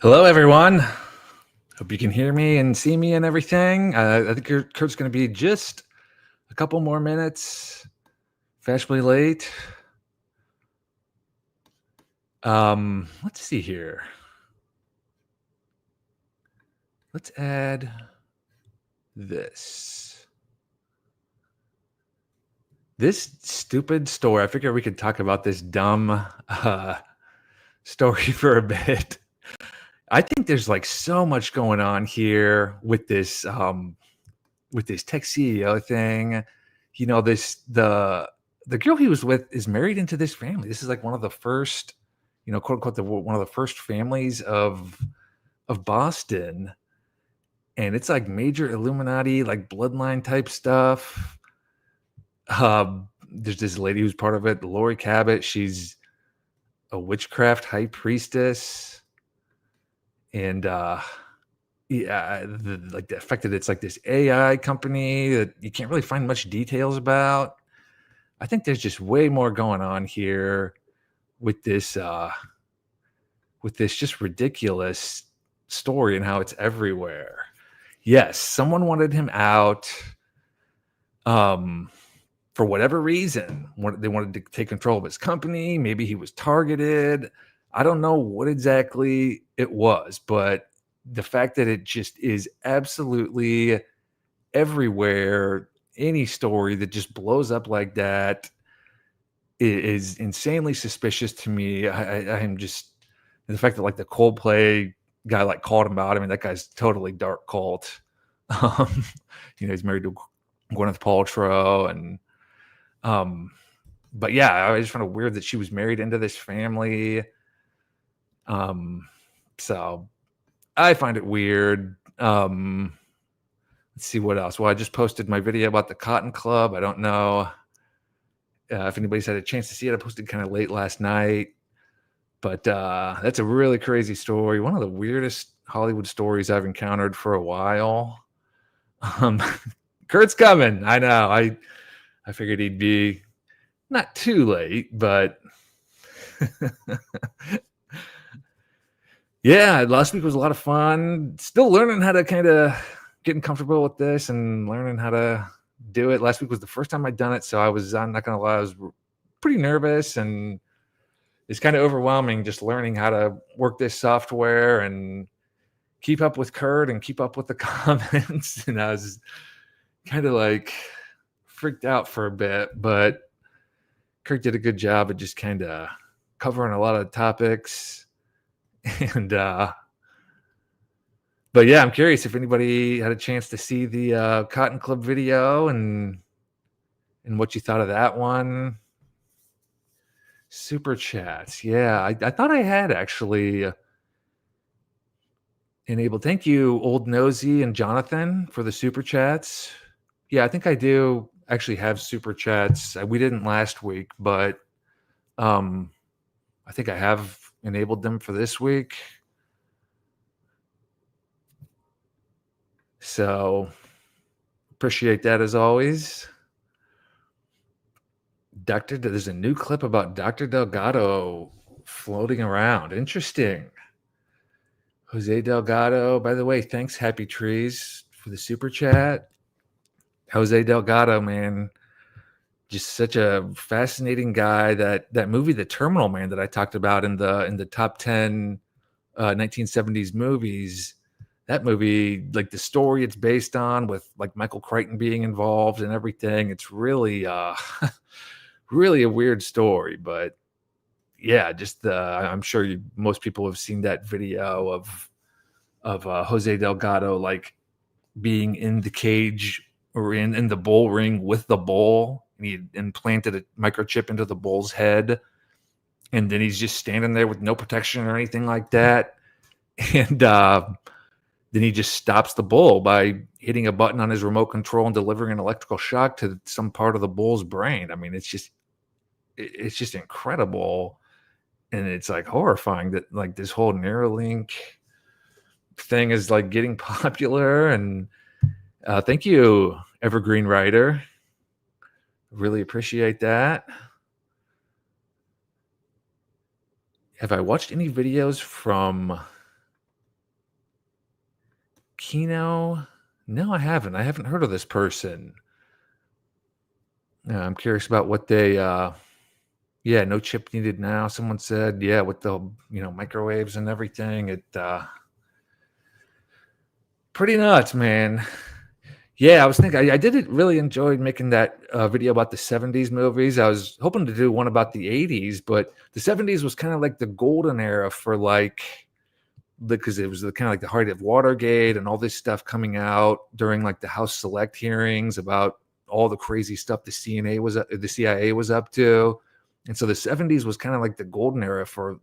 Hello, everyone. Hope you can hear me and see me and everything. I think Kurt's going to be just a couple more minutes. Fashionably late. Let's see here. Let's add this. This stupid story. I figure we could talk about this dumb story for a bit. I think there's like so much going on here with this tech CEO thing. You know, the girl he was with is married into this family. This is like one of the first, quote unquote, one of the first families of Boston, and it's like major Illuminati, like bloodline type stuff. There's this lady who's part of it, Lori Cabot. She's a witchcraft high priestess, and yeah, the fact that it's like this AI company that you can't really find much details about. I think there's just way more going on here with this just ridiculous story and how it's everywhere. Yes, someone wanted him out for whatever reason. They wanted to take control of his company. Maybe he was targeted. I don't know what exactly it was, but the fact that it just is absolutely everywhere, any story that just blows up like that is insanely suspicious to me. I'm just, the fact that like the Coldplay guy like called him out. I mean, that guy's totally dark cult. Um, he's married to Gwyneth Paltrow, and but yeah, I just found it weird that she was married into this family. So I find it weird. Let's see what else. Well, I just posted my video about the Cotton Club. I don't know if anybody's had a chance to see it. I posted kind of late last night, but that's a really crazy story. One of the weirdest Hollywood stories I've encountered for a while. Kurt's coming. I know. I figured he'd be not too late, but yeah, last week was a lot of fun. Still learning how to kind of getting comfortable with this and learning how to do it. Last week was the first time I'd done it, so I'm not gonna lie, I was pretty nervous, and it's kind of overwhelming just learning how to work this software and keep up with Kurt and keep up with the comments. And I was kind of like freaked out for a bit, but Kurt did a good job of just kind of covering a lot of topics. And but yeah, I'm curious if anybody had a chance to see the Cotton Club video and what you thought of that one. Super chats. Yeah, I thought I had actually enabled. Thank you, Old Nosy and Jonathan, for the super chats. Yeah, I think I do actually have super chats. We didn't last week, but I think I have enabled them for this week. So appreciate that as always. There's a new clip about Dr. Delgado floating around. Interesting. Jose Delgado, by the way, thanks, Happy Trees, for the super chat. Jose Delgado, man, just such a fascinating guy. That movie, The Terminal Man, that I talked about in the top 10 1970s movies. That movie, like the story it's based on, with like Michael Crichton being involved and everything, it's really really a weird story. But yeah, just I'm sure most people have seen that video of Jose Delgado like being in the cage or in the bull ring with the bull, and he implanted a microchip into the bull's head, and then he's just standing there with no protection or anything like that. And then he just stops the bull by hitting a button on his remote control and delivering an electrical shock to some part of the bull's brain. I mean, it's just incredible. And it's like horrifying that like this whole Neuralink thing is like getting popular. And thank you, Evergreen Writer. Really appreciate that. Have I watched any videos from Aquino? No, I haven't. I haven't heard of this person. I'm curious about what they. Yeah, no chip needed now. Someone said, yeah, with the microwaves and everything. Pretty nuts, man. Yeah, I was thinking I did really enjoy making that video about the 70s movies. I was hoping to do one about the 80s, but the 70s was kind of like the golden era for because it was kind of like the height of Watergate and all this stuff coming out during like the House Select hearings about all the crazy stuff the CIA was up to. And so the 70s was kind of like the golden era for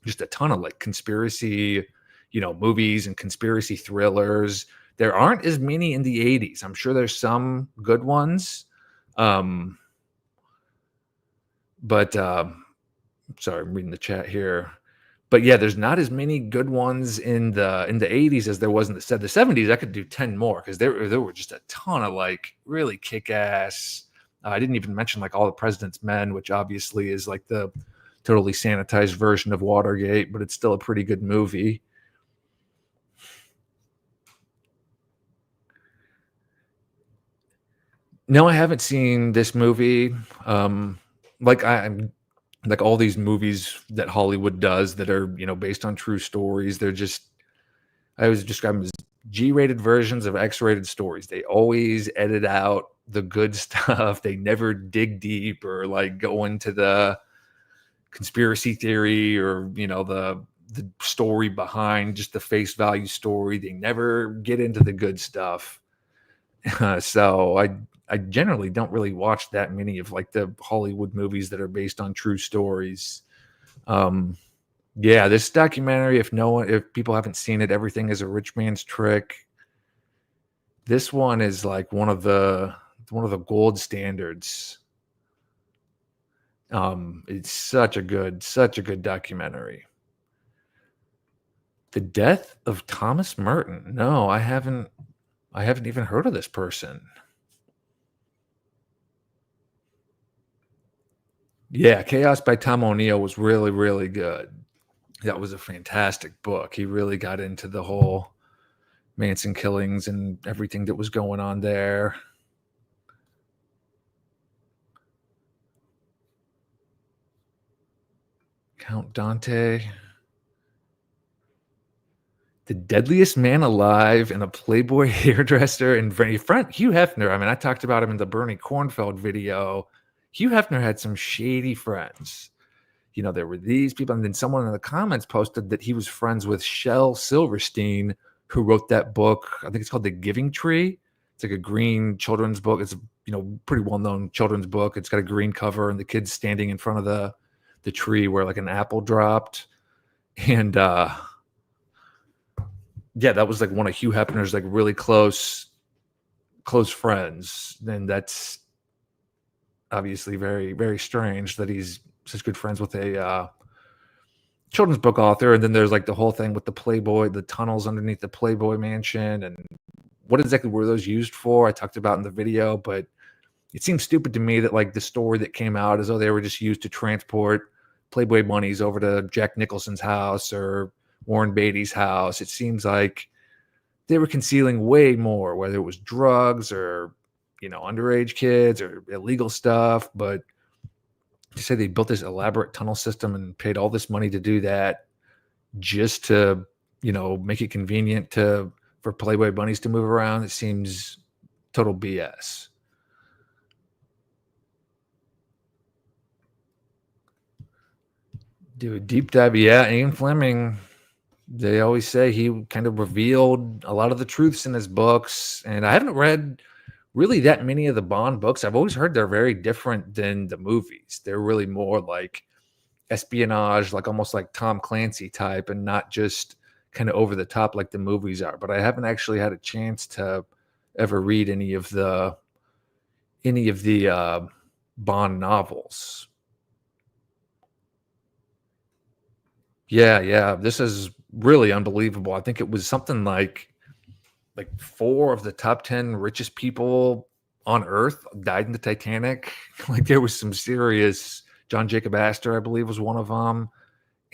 just a ton of like conspiracy, movies and conspiracy thrillers. There aren't as many in the 80s. I'm sure there's some good ones. But sorry, I'm reading the chat here. But yeah, there's not as many good ones in the 80s as there was in the 70s. I could do 10 more because there were just a ton of like really kick-ass. I didn't even mention like All the President's Men, which obviously is like the totally sanitized version of Watergate, but it's still a pretty good movie. No, I haven't seen this movie. I'm like all these movies that Hollywood does that are, based on true stories. I always describe them as G-rated versions of X-rated stories. They always edit out the good stuff. They never dig deep or like go into the conspiracy theory or, the story behind just the face value story. They never get into the good stuff. So I generally don't really watch that many of like the Hollywood movies that are based on true stories. Yeah, this documentary, if people haven't seen it, Everything is a Rich Man's Trick. This one is like one of the gold standards. It's such a good documentary. The Death of Thomas Merton. No, I haven't even heard of this person. Yeah, Chaos by Tom O'Neill was really, really good. That was a fantastic book. He really got into the whole Manson killings and everything that was going on there. Count Dante. The deadliest man alive and a Playboy hairdresser and friend Hugh Hefner. I mean, I talked about him in the Bernie Kornfeld video. Hugh Hefner had some shady friends. There were these people, and then someone in the comments posted that he was friends with Shel Silverstein, who wrote that book. I think it's called The Giving Tree. It's like a green children's book. It's pretty well-known children's book. It's got a green cover, and the kid's standing in front of the tree where like an apple dropped. And yeah, that was like one of Hugh Hefner's like really close friends. And that's obviously very, very strange that he's such good friends with a children's book author. And then there's like the whole thing with the Playboy, the tunnels underneath the Playboy mansion, and what exactly were those used for? I talked about in the video, but it seems stupid to me that like the story that came out as though they were just used to transport Playboy monies over to Jack Nicholson's house or Warren Beatty's house. It seems like they were concealing way more, whether it was drugs or, underage kids or illegal stuff. But to say they built this elaborate tunnel system and paid all this money to do that just to, make it convenient for Playboy bunnies to move around, it seems total BS. Do a deep dive. Yeah, Ian Fleming. They always say he kind of revealed a lot of the truths in his books. And I haven't read really that many of the Bond books. I've always heard they're very different than the movies. They're really more like espionage, like almost like Tom Clancy type, and not just kind of over the top like the movies are. But I haven't actually had a chance to ever read any of the Bond novels. Yeah. This is really unbelievable. I think it was something like 4 of the top 10 richest people on Earth died in the Titanic. Like there was some serious. John Jacob Astor, I believe, was one of them.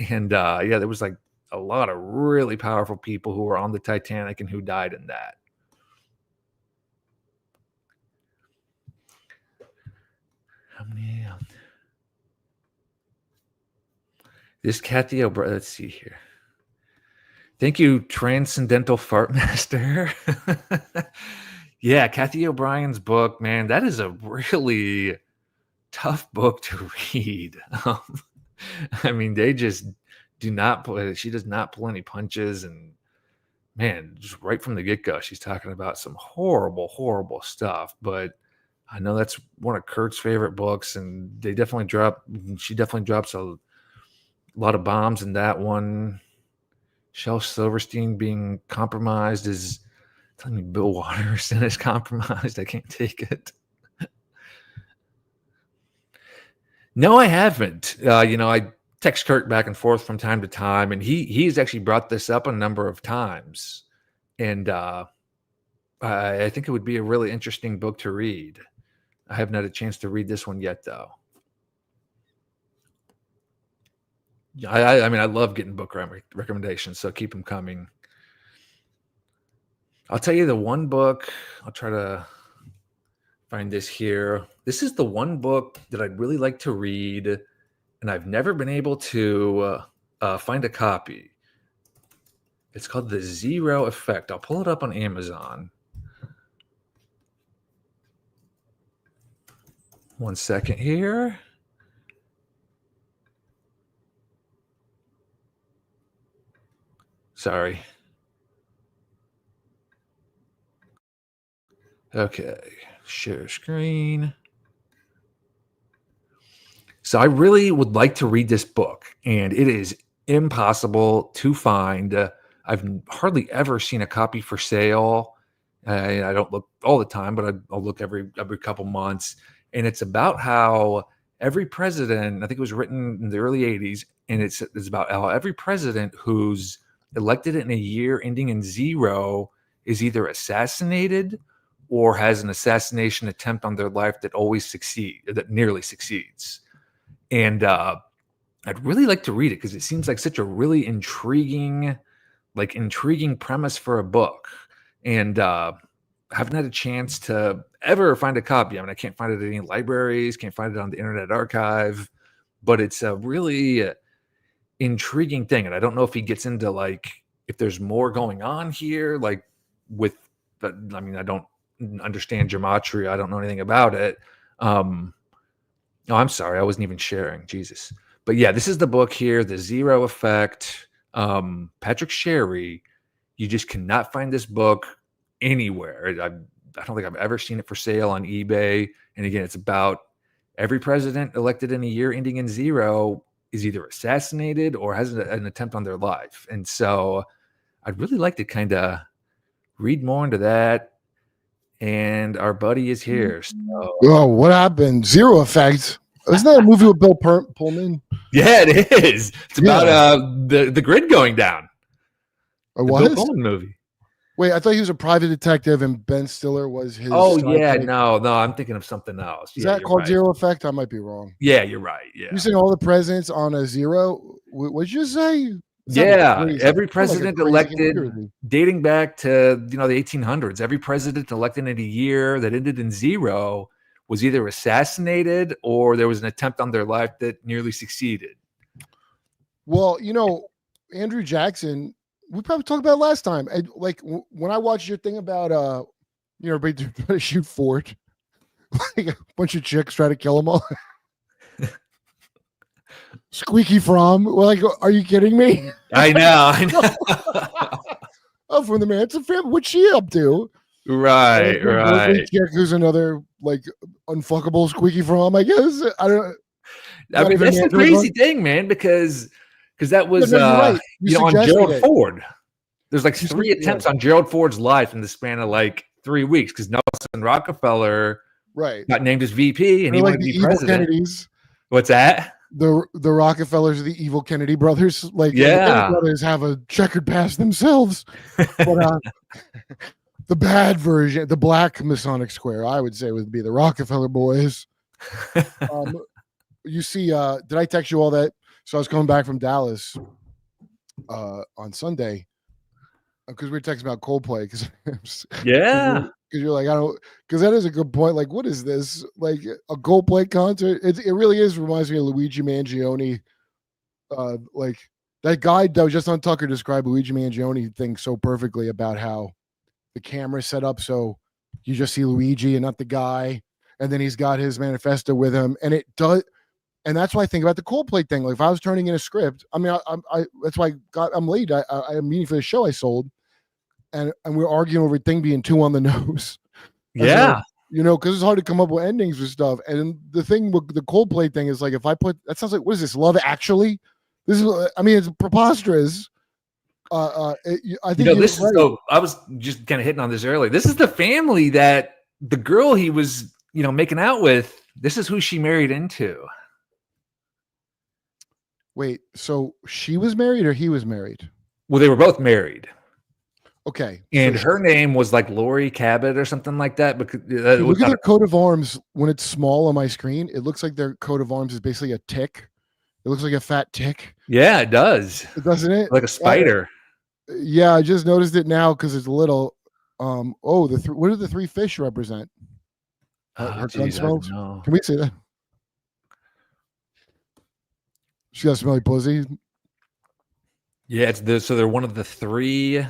And yeah, there was like a lot of really powerful people who were on the Titanic and who died in that. How many? This Kathy O'Brien. Let's see here. Thank you, Transcendental Fart Master. Yeah, Kathy O'Brien's book, man, that is a really tough book to read. I mean, they just do not pull. She does not pull any punches, and man, just right from the get-go, she's talking about some horrible, horrible stuff. But I know that's one of Kurt's favorite books, and she definitely drops a lot of bombs in that one. Shel Silverstein being compromised is telling me Bill Watterson is compromised. I can't take it. No, I haven't. I text Kurt back and forth from time to time, and he's actually brought this up a number of times. And I think it would be a really interesting book to read. I haven't had a chance to read this one yet, though. I mean, I love getting book recommendations, so keep them coming. I'll tell you the one book. I'll try to find this here. This is the one book that I'd really like to read, and I've never been able to find a copy. It's called The Zero Effect. I'll pull it up on Amazon. One second here. Sorry. Okay, share screen. So I really would like to read this book, and it is impossible to find. I've hardly ever seen a copy for sale. I don't look all the time, but I'll look every couple months. And it's about how every president, I think it was written in the early 80s, and it's about how every president who's elected in a year ending in 0 is either assassinated or has an assassination attempt on their life that nearly succeeds. And I'd really like to read it because it seems like such a really intriguing premise for a book. And I haven't had a chance to ever find a copy. I mean, I can't find it at any libraries, can't find it on the Internet Archive, but it's a really intriguing thing. And I don't know if he gets into if there's more going on here, I don't understand gematria. I don't know anything about it. No, I'm sorry. I wasn't even sharing. Jesus. But yeah, this is the book here, The Zero Effect. Patrick Sherry. You just cannot find this book anywhere. I don't think I've ever seen it for sale on eBay. And again, it's about every president elected in a year ending in 0 is either assassinated or has an attempt on their life. And so I'd really like to kind of read more into that. And our buddy is here. So. Oh, what happened? Zero Effect. Isn't that a movie with Bill Pullman? Yeah, it is. It's about the grid going down. What? Bill Pullman movie. Wait, I thought he was a private detective and Ben Stiller was his. Oh yeah, no, I'm thinking of something else. Is that called Zero Effect? I might be wrong. Yeah, you're right. Yeah. You saying all the presidents on a zero? What'd you say? Every president elected dating back to the 1800s. Every president elected in a year that ended in 0 was either assassinated or there was an attempt on their life that nearly succeeded. Well, Andrew Jackson, we probably talked about it last time. When I watched your thing about everybody trying to shoot Ford, a bunch of chicks try to kill him all. Squeaky Fromm. Are you kidding me? I know. Oh, from the Manson family. What's she up to? Right. Who's another unfuckable Squeaky Fromm? I guess I don't. I mean, that's the crazy thing, man. Because that was on Gerald Ford. There's 3 attempts on Gerald Ford's life in the span of 3 weeks. Because Nelson Rockefeller got named as VP and he wanted to be president. Kennedys. What's that? The Rockefellers are the evil Kennedy brothers. The Kennedy brothers have a checkered past themselves. But the bad version, the black Masonic square, I would say, would be the Rockefeller boys. You see, did I text you all that? So I was coming back from Dallas, on Sunday because we were texting about Coldplay because Yeah. you're like I don't because that is a good point. Like, what is this? Like a Coldplay concert? It really is reminds me of Luigi Mangione. Like that guy that was just on Tucker described Luigi Mangione thing so perfectly about how the camera set up so you just see Luigi and not the guy, and then he's got his manifesto with him, and it does. And that's why I think about the Coldplay thing. Like if I was turning in a script, I mean, I that's why I'm late. I'm meeting for the show I sold, and we're arguing over thing being too on the nose. Yeah. Because it's hard to come up with endings for stuff. And the thing with the Coldplay thing is like if I put that sounds like what is this? Love Actually? This is I mean it's preposterous. I think this right. is so I was just kind of hitting on this earlier. This is the family that the girl he was, making out with. This is who she married into. Wait, so she was married or he was married? Well, they were both married. Okay. And her name was like Lori Cabot or something like that. Because look at their coat of arms when it's small on my screen. It looks like their coat of arms is basically a tick. It looks like a fat tick. Yeah, it does. Doesn't it? Like a spider. Yeah, I just noticed it now because it's little. What do the three fish represent? Her gun smells. Can we say that? She got smelly pussy. Yeah, so they're one of the three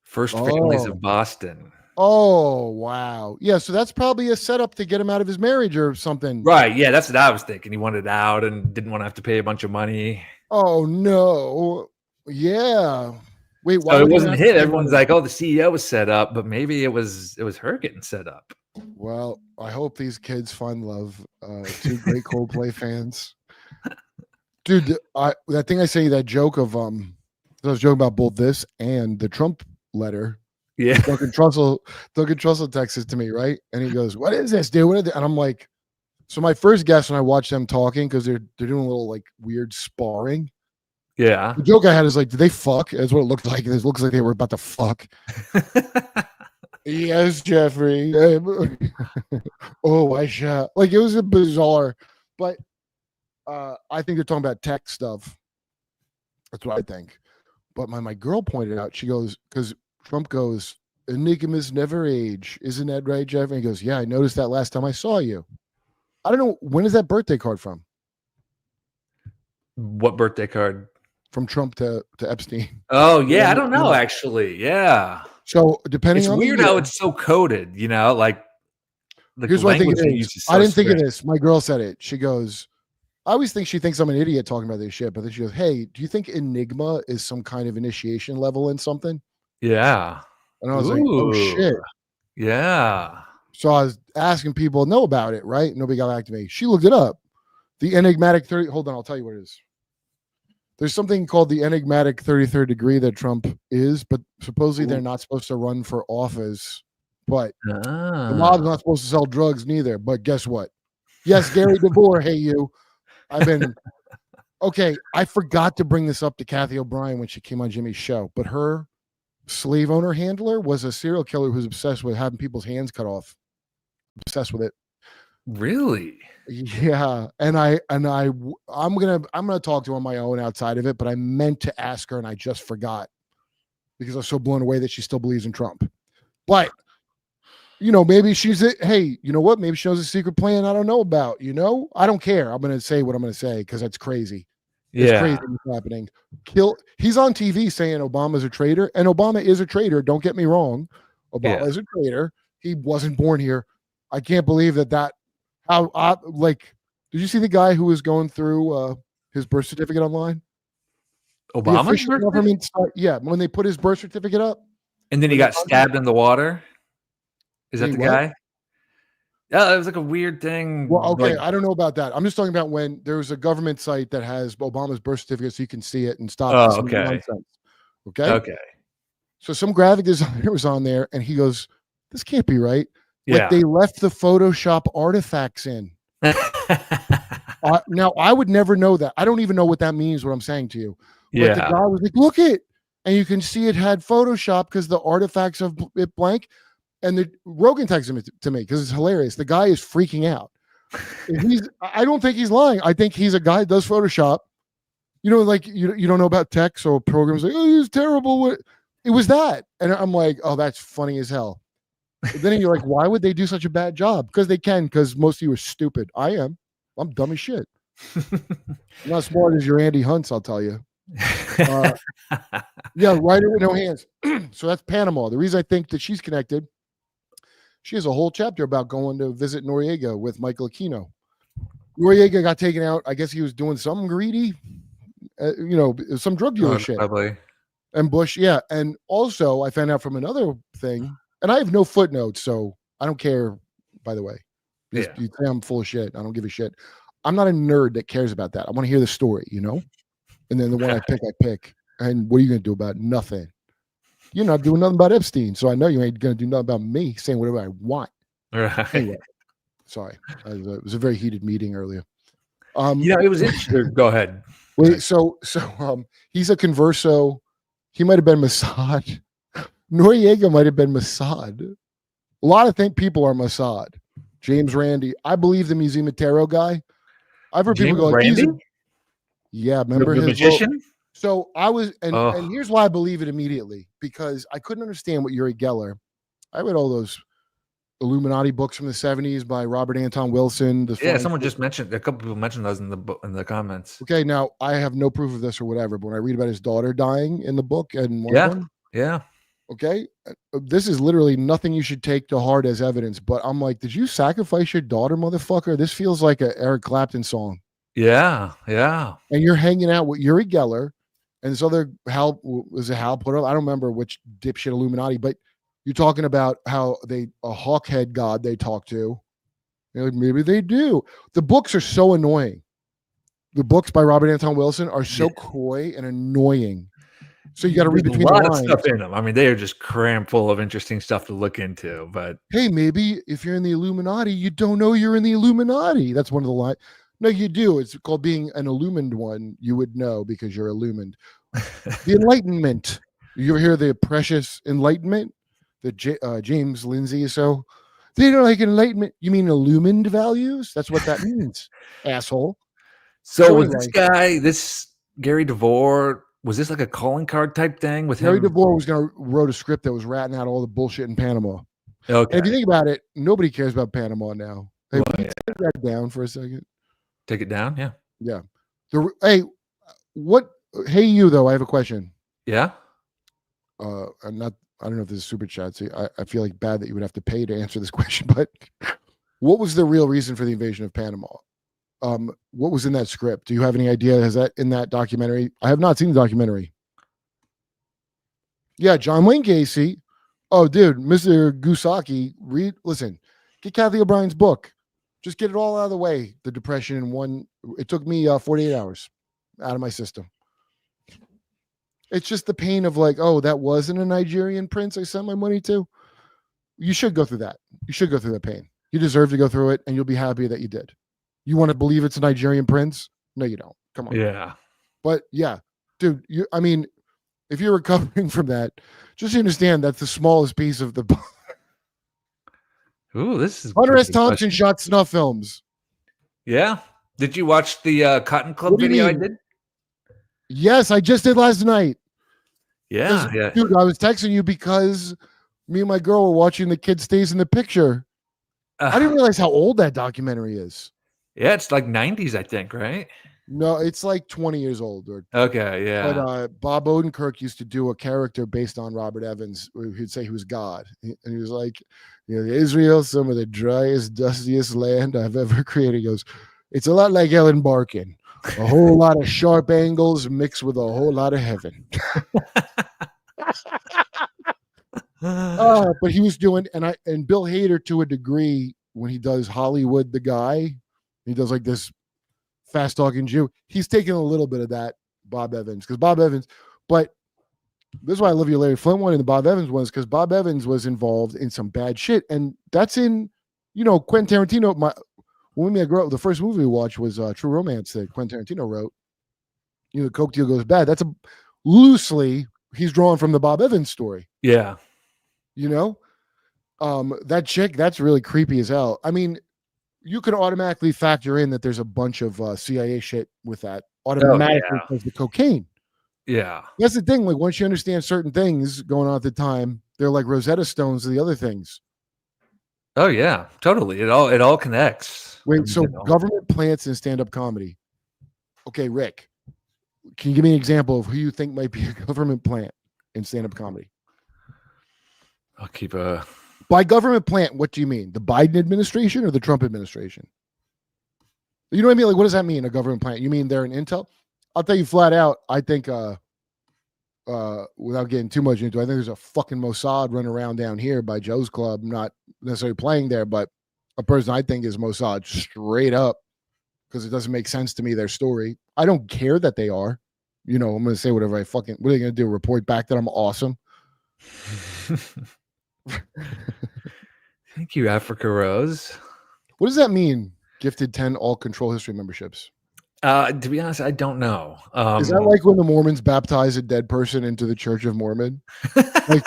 first families of Boston. Oh, wow. Yeah, so that's probably a setup to get him out of his marriage or something. Right, yeah, that's what I was thinking. He wanted out and didn't want to have to pay a bunch of money. Oh, no. Yeah. Wait, why? So it wasn't hit. Everyone's like, oh, the CEO was set up, but maybe it was her getting set up. Well, I hope these kids find love. Two great Coldplay fans. Dude, that thing I say, that joke of I was joking about both this and the Trump letter. Yeah. Duncan Trussell texts it to me, right? And he goes, "What is this, dude?" And I'm like, so my first guess when I watch them talking, because they're doing a little like weird sparring. Yeah. The joke I had is like, did they fuck? That's what it looked like. It looks like they were about to fuck. Yes, Jeffrey. Oh, I shot. Like it was a bizarre, but I think they're talking about tech stuff. That's what I think. But my girl pointed out, she goes, because Trump goes, enigmas never age. Isn't that right, Jeff? And he goes, yeah, I noticed that last time I saw you. I don't know. When is that birthday card from? What birthday card? From Trump to Epstein. Oh, yeah. I don't know, actually. Yeah. So depending on weird how it's so coded, like here's what I think it is. I didn't think of this. My girl said it. She goes, I always think she thinks I'm an idiot talking about this shit, but then she goes, hey, do you think enigma is some kind of initiation level in something? Yeah. And I was like, oh shit. Yeah. So I was asking people know about it, right? Nobody got back to me. She looked it up. The enigmatic 30. Hold on, I'll tell you what it is. There's something called the enigmatic 33rd degree that Trump is, but supposedly they're not supposed to run for office. But the mob's not supposed to sell drugs neither. But guess what? Yes, Gary DeVore. Hey, you. I've been okay. I forgot to bring this up to Kathy O'Brien when she came on Jimmy's show, but her slave owner handler was a serial killer who's obsessed with having people's hands cut off. Obsessed with it. Really? Yeah. And I'm gonna talk to her on my own outside of it, but I meant to ask her and I just forgot because I was so blown away that she still believes in Trump. But maybe she's it. Hey, you know what? Maybe she knows a secret plan I don't know about. I don't care. I'm gonna say what I'm gonna say because that's crazy. It's crazy what's happening. He's on TV saying Obama's a traitor, and Obama is a traitor. Don't get me wrong. Obama is a traitor. He wasn't born here. I can't believe that. Did you see the guy who was going through his birth certificate online? Obama's government, when they put his birth certificate up, and then he got stabbed in the water. Is that the guy? Yeah, it was like a weird thing. Well, okay, I don't know about that. I'm just talking about when there's a government site that has Obama's birth certificate so you can see it and stop this nonsense. Okay. So some graphic designer was on there and he goes, this can't be right. Like they left the Photoshop artifacts in. Now, I would never know that. I don't even know what that means, what I'm saying to you. But the guy was like, look it. And you can see it had Photoshop because the artifacts of it blank. And Rogan texted it to me because it's hilarious. The guy is freaking out. I don't think he's lying. I think he's a guy that does Photoshop. You know, like you don't know about tech, so programs like, oh, it's terrible. It was that, and I'm like, oh, that's funny as hell. But then you're like, why would they do such a bad job? Because they can. Because most of you are stupid. I am. I'm dumb as shit. I'm not as smart as your Andy Hunts, I'll tell you. Yeah, writer with no hands. So that's Panama. The reason I think that she's connected, she has a whole chapter about going to visit Noriega with Michael Aquino. Noriega got taken out. I guess he was doing something greedy, some drug dealer shit. Probably. And Bush, yeah. And also, I found out from another thing, and I have no footnotes, so I don't care, by the way. You say I'm full of shit. I don't give a shit. I'm not a nerd that cares about that. I want to hear the story, And then the one I pick. And what are you going to do about it? Nothing. You're not doing nothing about Epstein, so I know you ain't going to do nothing about me saying whatever I want. Right. Anyway, sorry. It was a very heated meeting earlier. It was interesting. Go ahead. Wait, so he's a converso. He might have been Mossad. Noriega might have been Mossad. A lot of people are Mossad. James Randi. I believe the Museum of Tarot guy. I've heard James people go, Randi? Yeah, remember the his magician? So I was, and here's why I believe it immediately, because I couldn't understand what Uri Geller. I read all those Illuminati books from the 70s by Robert Anton Wilson. Someone just mentioned, a couple people mentioned those in the comments. Okay, now I have no proof of this or whatever, but when I read about his daughter dying in the book and one of them, okay, this is literally nothing you should take to heart as evidence. But I'm like, did you sacrifice your daughter, motherfucker? This feels like a Eric Clapton song. Yeah. And you're hanging out with Uri Geller and this other Hal Porter. I don't remember which dipshit Illuminati, but you're talking about how a hawkhead god they talk to. Like, maybe they do. The books are so annoying. The books by Robert Anton Wilson are so coy and annoying. So you got to read between the lines. A lot of stuff in them. I mean, they are just crammed full of interesting stuff to look into. But hey, maybe if you're in the Illuminati, you don't know you're in the Illuminati. That's one of the lines. No, you do. It's called being an illumined one. You would know because you're illumined. The Enlightenment. You ever hear the precious Enlightenment? The James Lindsay. So they don't like enlightenment. You mean illumined values? That's what that means, asshole. So was this guy, Gary DeVore, was this like a calling card type thing with Gary him? DeVore wrote a script that was ratting out all the bullshit in Panama. Okay. And if you think about it, nobody cares about Panama now. Hey, take that down for a second. Take it down, yeah. Yeah. Hey, you though. I have a question. Yeah. I don't know if this is super chat. See, I feel like bad that you would have to pay to answer this question, but what was the real reason for the invasion of Panama? What was in that script? Do you have any idea? Is that in that documentary? I have not seen the documentary. Yeah, John Wayne Gacy. Oh, dude, Mr. Gusaki, listen, get Kathy O'Brien's book. Just get it all out of the way. The Depression in one. It took me 48 hours out of my system. It's just the pain of like, oh, that wasn't a Nigerian prince I sent my money to. You should go through that. You should go through that pain. You deserve to go through it, and you'll be happy that you did. You want to believe it's a Nigerian prince? No, you don't. Come on. Yeah. But yeah, dude, if you're recovering from that, just understand that's the smallest piece of the. Ooh, this is Hunter S. Thompson shot snuff films. Yeah. Did you watch the Cotton Club video I did? Yes, I just did last night. Yeah. Dude, I was texting you because me and my girl were watching The Kid Stays in the Picture. I didn't realize how old that documentary is. Yeah, it's like 90s, I think, right? No, it's like 20 years old. Okay, yeah. But Bob Odenkirk used to do a character based on Robert Evans. He'd say he was God. And he was like, Israel, some of the driest, dustiest land I've ever created. He goes, it's a lot like Ellen Barkin. A whole lot of sharp angles mixed with a whole lot of heaven. But he was doing, and Bill Hader to a degree, when he does Hollywood the Guy, he does like this fast talking Jew. He's taking a little bit of that Bob Evans, but this is why I love you, Larry Flint one and the Bob Evans ones, because Bob Evans was involved in some bad shit, and that's in, Quentin Tarantino. When we met a girl, the first movie we watched was True Romance that Quentin Tarantino wrote. The coke deal goes bad. That's loosely he's drawn from the Bob Evans story. Yeah. That chick, that's really creepy as hell. I mean, you could automatically factor in that there's a bunch of CIA shit with that automatically says the cocaine. Yeah. That's the thing. Like once you understand certain things going on at the time, they're like Rosetta Stones to the other things. Oh yeah, totally. It all connects. I Wait, mean, so government plants in stand-up comedy. Okay, Rick, can you give me an example of who you think might be a government plant in stand-up comedy? I'll keep a. By government plant, what do you mean? The Biden administration or the Trump administration? You know what I mean? Like, what does that mean, a government plant? You mean they're an intel? I'll tell you flat out, I think without getting too much into it, I think there's a fucking Mossad running around down here by Joe's Club, not necessarily playing there, but a person I think is Mossad straight up, because it doesn't make sense to me, their story. I don't care that they are. You know, I'm going to say whatever what are they going to do? Report back that I'm awesome? Thank you, Africa Rose. What does that mean? Gifted 10 all control history memberships. To be honest, I don't know. Is that like when the Mormons baptize a dead person into the Church of Mormon? Like,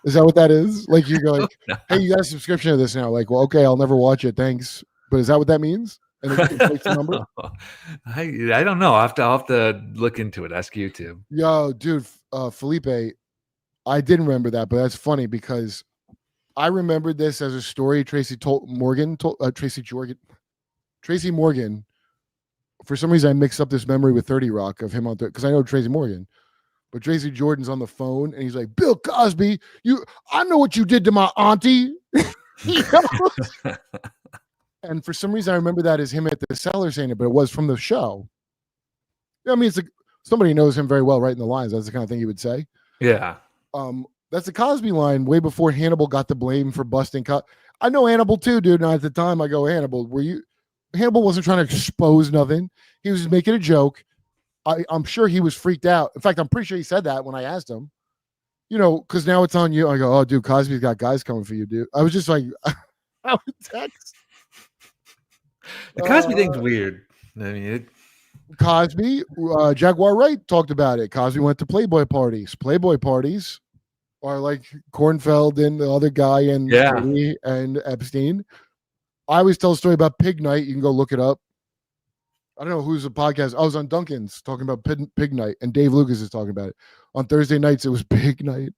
is that what that is? Like you go like, hey, you got a subscription to this now. Like, well, okay, I'll never watch it. Thanks. But is that what that means? And it takes the number? I don't know. I'll have to look into it. Ask YouTube. Yo, dude, Felipe, I didn't remember that, but that's funny because I remembered this as a story Tracy Morgan. For some reason, I mixed up this memory with 30 Rock of him on because I know Tracy Morgan, but Tracy Jordan's on the phone and he's like, "Bill Cosby, I know what you did to my auntie." And for some reason, I remember that as him at the cellar saying it, but it was from the show. I mean, it's like somebody knows him very well, right in the lines. That's the kind of thing he would say. Yeah. That's the Cosby line way before Hannibal got the blame for busting. I know Hannibal too, dude. And at the time, I go, Hannibal, Hannibal wasn't trying to expose nothing. He was just making a joke. I'm sure he was freaked out. In fact, I'm pretty sure he said that when I asked him, you know, because now it's on you. I go, oh, dude, Cosby's got guys coming for you, dude. I was just like, I would text. The Cosby thing's weird. I mean, Cosby, Jaguar Wright talked about it. Cosby went to Playboy parties. Playboy parties are like Kornfeld and the other guy and Epstein. I always tell a story about Pig Night. You can go look it up. I don't know who's the podcast. I was on Duncan's talking about Pig Night, and Dave Lucas is talking about it. On Thursday nights, it was Pig Night,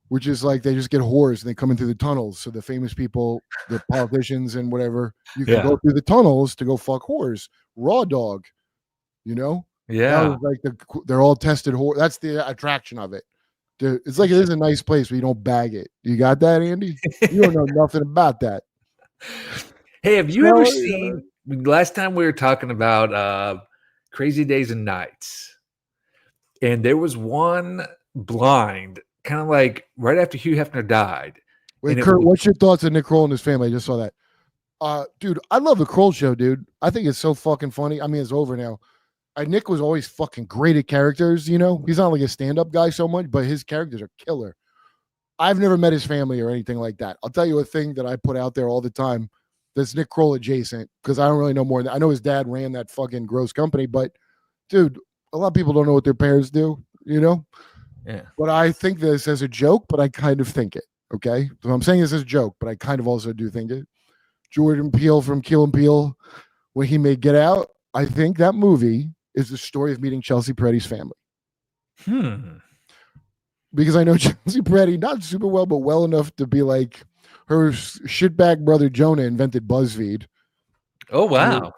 which is like they just get whores and they come in through the tunnels. So the famous people, the politicians and whatever, you can go through the tunnels to go fuck whores. Raw dog, you know? Yeah. That was like they're all tested whore. That's the attraction of it. Dude, it's like it is a nice place, but you don't bag it. You got that, Andy? You don't know nothing about that. Hey, have you ever seen last time we were talking about Crazy Days and Nights? And there was one blind, kind of like right after Hugh Hefner died. Wait, Kurt, what's your thoughts on Nick Kroll and his family? I just saw that. Dude, I love the Kroll show, dude. I think it's so fucking funny. I mean, it's over now. Nick was always fucking great at characters, you know? He's not like a stand-up guy so much, but his characters are killer. I've never met his family or anything like that. I'll tell you a thing that I put out there all the time that's Nick Kroll adjacent, because I don't really know more than that. I know his dad ran that fucking gross company, but dude, a lot of people don't know what their parents do, you know? Yeah. But I think this as a joke, but I kind of think it, okay? So I'm saying this as a joke, but I kind of also do think it. Jordan Peele from Keel and Peele, when he made Get Out, I think that movie is the story of meeting Chelsea Peretti's family. Because I know Chelsea Peretti, not super well, but well enough to be like, her shitbag brother Jonah invented BuzzFeed. Oh wow!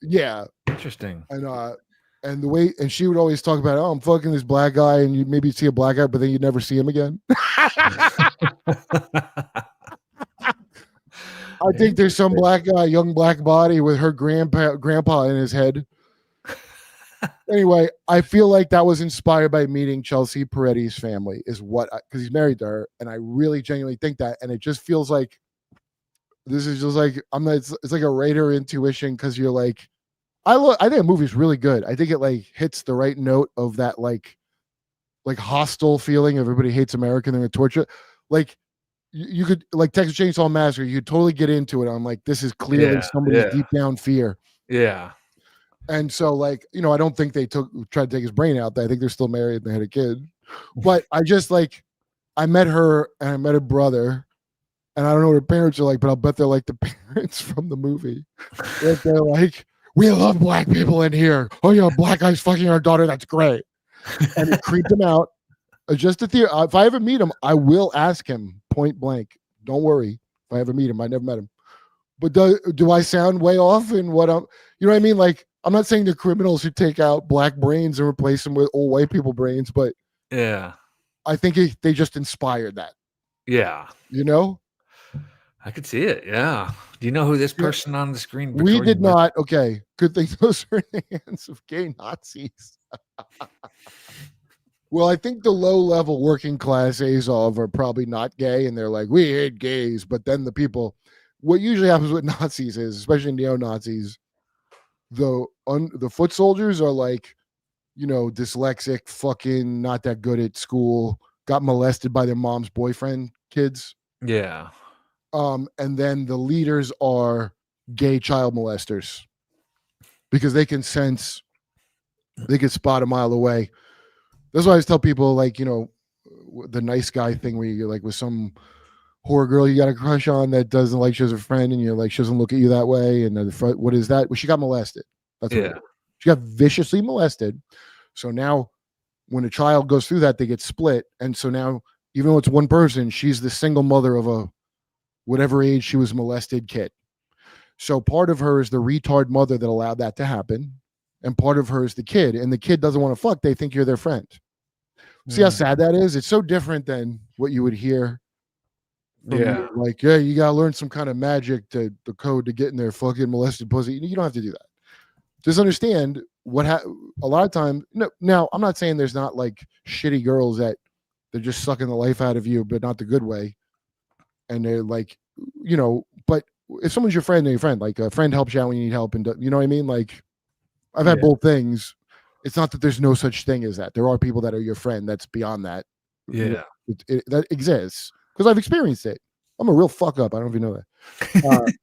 Yeah, interesting. And the way, and she would always talk about, oh, I'm fucking this black guy, and you maybe see a black guy, but then you'd never see him again. I think there's some black guy, young black body with her grandpa in his head. Anyway, I feel like that was inspired by meeting Chelsea Peretti's family, is what, because he's married to her, and I really genuinely think that, and it just feels like this is just like it's like a Raider intuition, because you're like, I think the movie's really good. I think it like hits the right note of that like hostile feeling. Everybody hates America and they're gonna torture. Like you could like Texas Chainsaw Massacre, you could totally get into it. I'm like, this is clearly somebody's deep down fear. Yeah. And so, like, you know, I don't think they tried to take his brain out. I think they're still married and they had a kid. But I just like, I met her and I met her brother, and I don't know what her parents are like, but I'll bet they're like the parents from the movie. They're like, we love black people in here. Oh, yeah, black guy's fucking our daughter. That's great. And it creeped him out. Just a theory. If I ever meet him, I will ask him point blank. Don't worry. If I ever meet him, I never met him. But do I sound way off in what I'm, you know what I mean? Like, I'm not saying the criminals who take out black brains and replace them with old white people brains, but Yeah. I think they just inspired that. Yeah. You know? I could see it. Yeah. Do you know who this person on the screen? We did not. Okay. Good thing those are in the hands of gay Nazis. Well, I think the low-level working class Azov are probably not gay, and they're like, we hate gays. But then the people, what usually happens with Nazis is, especially neo-Nazis, the foot soldiers are like, you know, dyslexic, fucking not that good at school, got molested by their mom's boyfriend kids. Yeah. And then the leaders are gay child molesters because they can sense, they can spot a mile away. That's why I always tell people, like, you know, the nice guy thing where you're like with some whore girl you got a crush on that doesn't like you as a friend, and you're like, she doesn't look at you that way. And then what is that? Well, she got molested. That's what it is. She got viciously molested. So now when a child goes through that, they get split. And so now, even though it's one person, she's the single mother of a whatever age she was molested kid. So part of her is the retard mother that allowed that to happen. And part of her is the kid. And the kid doesn't want to fuck. They think you're their friend. See how sad that is? It's so different than what you would hear. Yeah. Like, yeah, you got to learn some kind of magic to the code to get in their fucking molested pussy. You don't have to do that. Just understand a lot of times. No, now I'm not saying there's not like shitty girls that they're just sucking the life out of you, but not the good way. And they're like, you know, but if someone's your friend, they're your friend. Like a friend helps you out when you need help, and you know what I mean? Like, I've had both things. It's not that there's no such thing as that. There are people that are your friend that's beyond that. Yeah. That exists because I've experienced it. I'm a real fuck up. I don't know if you know that.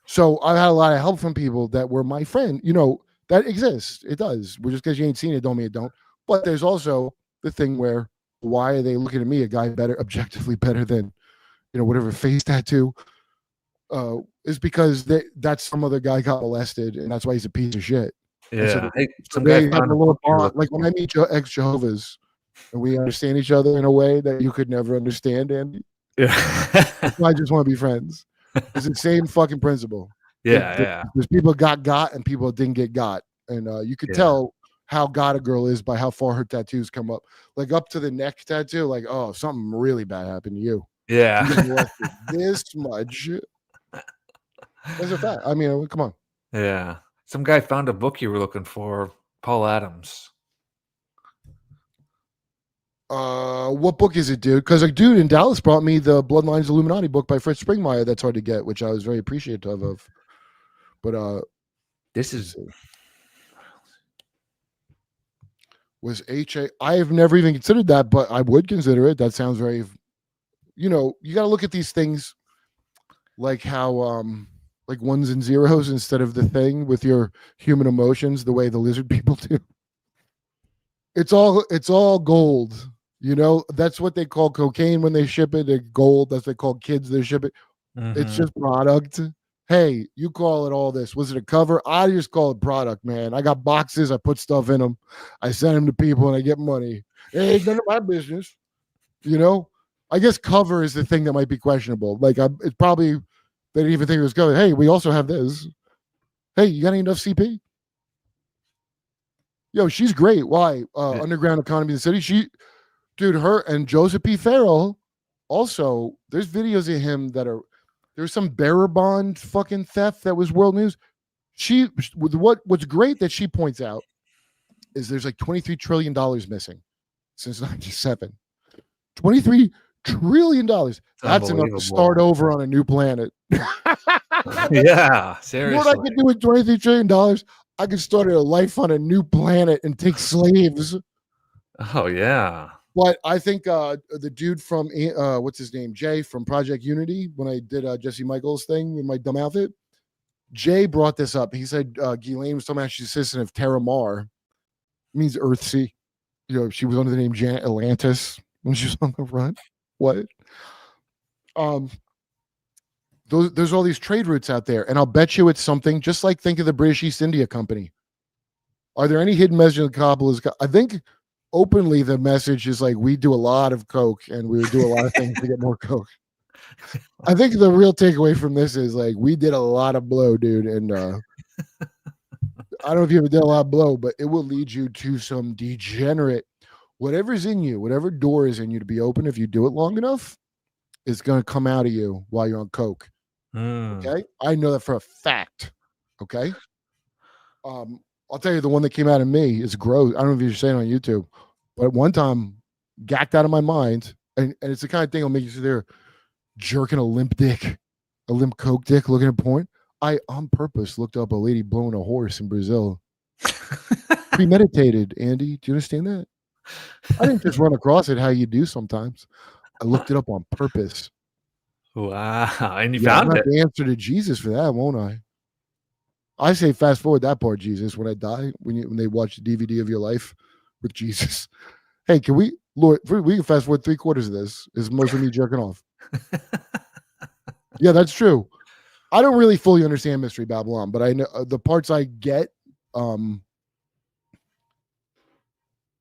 So I've had a lot of help from people that were my friend. You know, that exists. It does. Just because you ain't seen it don't mean it don't. But there's also the thing where, why are they looking at me, a guy better, objectively better than, you know, whatever face tattoo, is because that's some other guy got molested, and that's why he's a piece of shit. Yeah. So some guy have a little bond. Like when I meet ex-Jehovah's, and we understand each other in a way that you could never understand, Andy. Yeah. I just want to be friends. It's the same fucking principle. Yeah. There's people got and people didn't get got. And you could tell how got a girl is by how far her tattoos come up. Like up to the neck tattoo, like, oh, something really bad happened to you. Yeah. This much. That's a fact. I mean, come on. Yeah. Some guy found a book you were looking for, Paul Adams. What book is it, dude? Because a dude in Dallas brought me the Bloodlines Illuminati book by Fritz Springmeier that's hard to get, which I was very appreciative of. But this is was H.A. I have never even considered that, but I would consider it. That sounds very, you know, you got to look at these things like how like ones and zeros instead of the thing with your human emotions, the way the lizard people do. It's all gold. You know, that's what they call cocaine when they ship it. Gold. That's what they call kids they ship it. Mm-hmm. It's just product. Hey, you call it all this. Was it a cover? I just call it product, man. I got boxes. I put stuff in them. I send them to people and I get money. It ain't none of my business. You know, I guess cover is the thing that might be questionable. Like, it's probably, they didn't even think it was covered. Hey, we also have this. Hey, you got any enough CP? Yo, she's great. Why? Underground Economy of the City. Dude, her and Joseph P. Farrell. Also, there's videos of him that are, there's some bearer bond fucking theft that was world news. What's great that she points out is there's like $23 trillion missing since 97. $23 trillion. That's enough to start over on a new planet. Yeah, seriously. You know what I could do with $23 trillion? I could start a life on a new planet and take slaves. Oh, yeah. But I think the dude from, what's his name? Jay from Project Unity, when I did Jesse Michaels thing with my dumb outfit, Jay brought this up. He said Ghislaine was talking about she's assistant of Terra Mar. It means Earthsea. You know, she was under the name Atlantis when she was on the run. What? there's all these trade routes out there, and I'll bet you it's something just like think of the British East India Company. Are there any hidden messages in Kabul? I think openly the message is like we do a lot of coke and we would do a lot of things to get more coke. I think the real takeaway from this is like we did a lot of blow, dude, and I don't know if you ever did a lot of blow, but it will lead you to some degenerate. Whatever's in you, whatever door is in you to be open, if you do it long enough, it's going to come out of you while you're on coke. Okay, I know that for a fact. Okay, I'll tell you the one that came out of me is gross. I don't know if you're saying on YouTube, but at one time, gacked out of my mind, and it's the kind of thing that'll make you sit there jerking a limp coke dick, looking at porn. I on purpose looked up a lady blowing a horse in Brazil. Premeditated, Andy. Do you understand that? I didn't just run across it how you do sometimes. I looked it up on purpose. Wow. And you found I'm it. the answer to Jesus for that, won't I? I say fast forward that part, Jesus, when I die, when they watch the DVD of your life with Jesus. Hey, can we, Lord, we can fast forward 3/4 of this. Is mostly me jerking off. Yeah, that's true. I don't really fully understand Mystery Babylon, but I know the parts I get.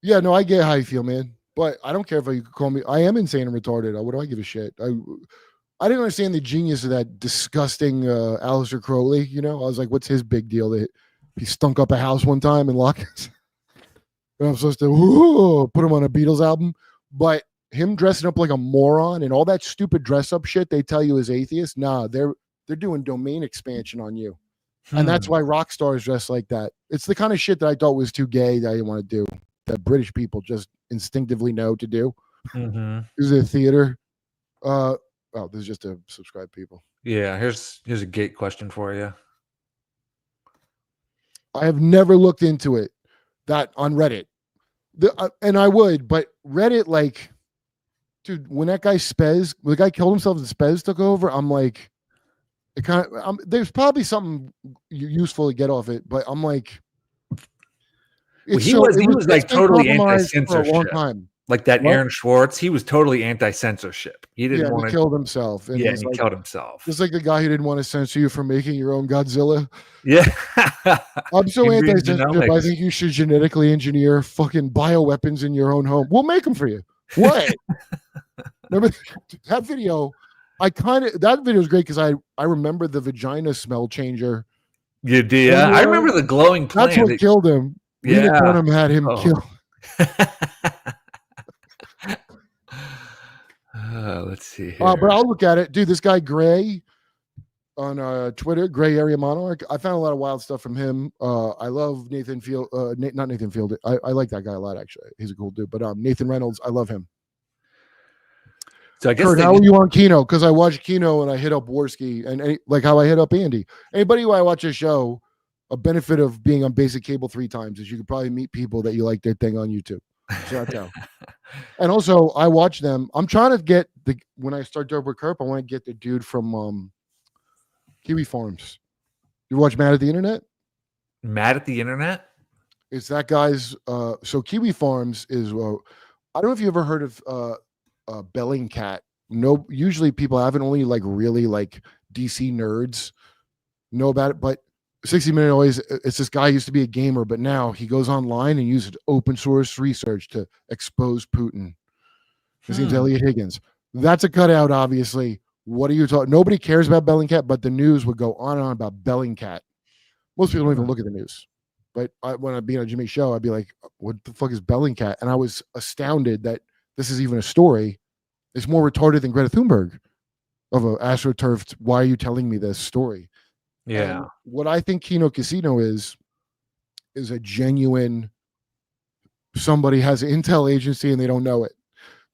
Yeah, no, I get how you feel, man. But I don't care if you call me. I am insane and retarded. What do I give a shit? I didn't understand the genius of that disgusting Aleister Crowley. You know, I was like, what's his big deal? That he stunk up a house one time and locked us. And I'm supposed to put him on a Beatles album. But him dressing up like a moron and all that stupid dress up shit they tell you is atheist. Nah, they're doing domain expansion on you. And that's why rock stars dress like that. It's the kind of shit that I thought was too gay that I didn't want to do. That British people just instinctively know to do. This is a theater. Oh, this is just to subscribe people. Yeah, here's a gate question for you. I have never looked into it. That on Reddit, and I would, but Reddit, like, dude, when that guy Spez, when the guy killed himself and Spez took over, I'm like, it kind of, there's probably something useful to get off it, but I'm like, well, he was like totally anti-censorship. For a long time. Like that Aaron Schwartz, he was totally anti-censorship. He didn't want to. He killed himself. And he killed himself. Just like the guy who didn't want to censor you for making your own Godzilla. Yeah. I'm so anti-censorship. I think you should genetically engineer fucking bioweapons in your own home. We'll make them for you. What? Remember that video? That video is great because I remember the vagina smell changer. You did? Yeah. I remember the glowing plant. That's what killed him. Yeah. Lena Dunham had him killed. Let's see here. But I'll look at it. Dude, this guy Gray on Twitter, Gray Area Monarch. I found a lot of wild stuff from him. I love Nathan Field. Not Nathan Field. I like that guy a lot, actually. He's a cool dude. But Nathan Reynolds, I love him. So I guess Kurt, how are you on Kino? Because I watched Kino and I hit up Worski and like how I hit up Andy. Anybody who I watch a show, a benefit of being on basic cable 3 times is you could probably meet people that you like their thing on YouTube. So that's how. And also, I watch them. I'm trying to get when I start Dope with Kerp, I want to get the dude from Kiwi Farms. You watch Mad at the Internet? Mad at the Internet? It's that guy's. So Kiwi Farms is. I don't know if you ever heard of Bellingcat. No, usually people haven't. Only like really like DC nerds know about it, but 60 Minute always, it's this guy who used to be a gamer, but now he goes online and uses open source research to expose Putin. His name's Elliot Higgins. That's a cutout, obviously. What are you talking? Nobody cares about Bellingcat, but the news would go on and on about Bellingcat. Most people don't even look at the news. But when I'd be on a Jimmy show, I'd be like, what the fuck is Bellingcat? And I was astounded that this is even a story. It's more retarded than Greta Thunberg of an astroturfed, why are you telling me this story? Yeah. And what I think Kino Casino is a genuine, somebody has an intel agency and they don't know it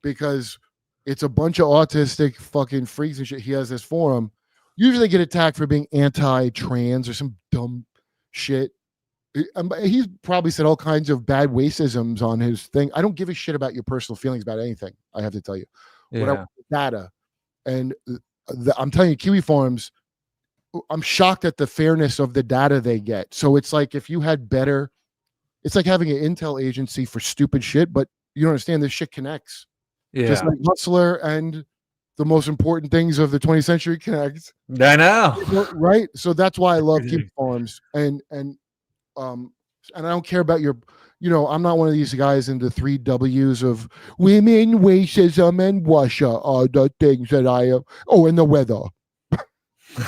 because it's a bunch of autistic fucking freaks and shit. He has this forum. Usually they get attacked for being anti-trans or some dumb shit. He's probably said all kinds of bad racisms on his thing. I don't give a shit about your personal feelings about anything. I have to tell you. Yeah. What I want is data. And I'm telling you, Kiwi Farms, I'm shocked at the fairness of the data they get. So it's like if you had better, it's like having an intel agency for stupid shit, but you don't understand this shit connects. Yeah. Just like Hustler and the most important things of the 20th Century Connect. I know. Right? So that's why I love Keep Farms. And I don't care about your, I'm not one of these guys into 3 W's of women, racism, and Russia are the things that I, and the weather.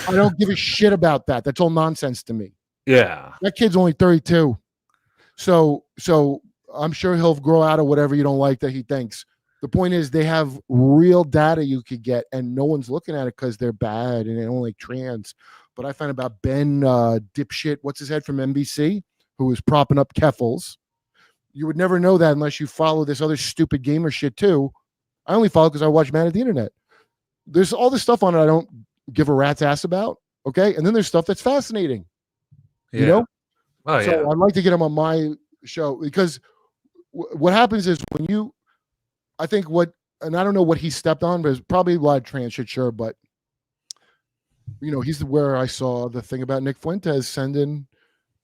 I don't give a shit about that. That's all nonsense to me. Yeah. That kid's only 32. So I'm sure he'll grow out of whatever you don't like that he thinks. The point is they have real data you could get, and no one's looking at it because they're bad and they don't like trans. But I found about Ben dipshit, what's his head from NBC, who was propping up Keffels. You would never know that unless you follow this other stupid gamer shit too. I only follow because I watch Man at the Internet. There's all this stuff on it I don't give a rat's ass about. Okay. And then there's stuff that's fascinating. Yeah. You know? Oh, so yeah. I'd like to get him on my show because what happens is when I think and I don't know what he stepped on, but it's probably a lot of trans shit, sure. But, he's where I saw the thing about Nick Fuentes sending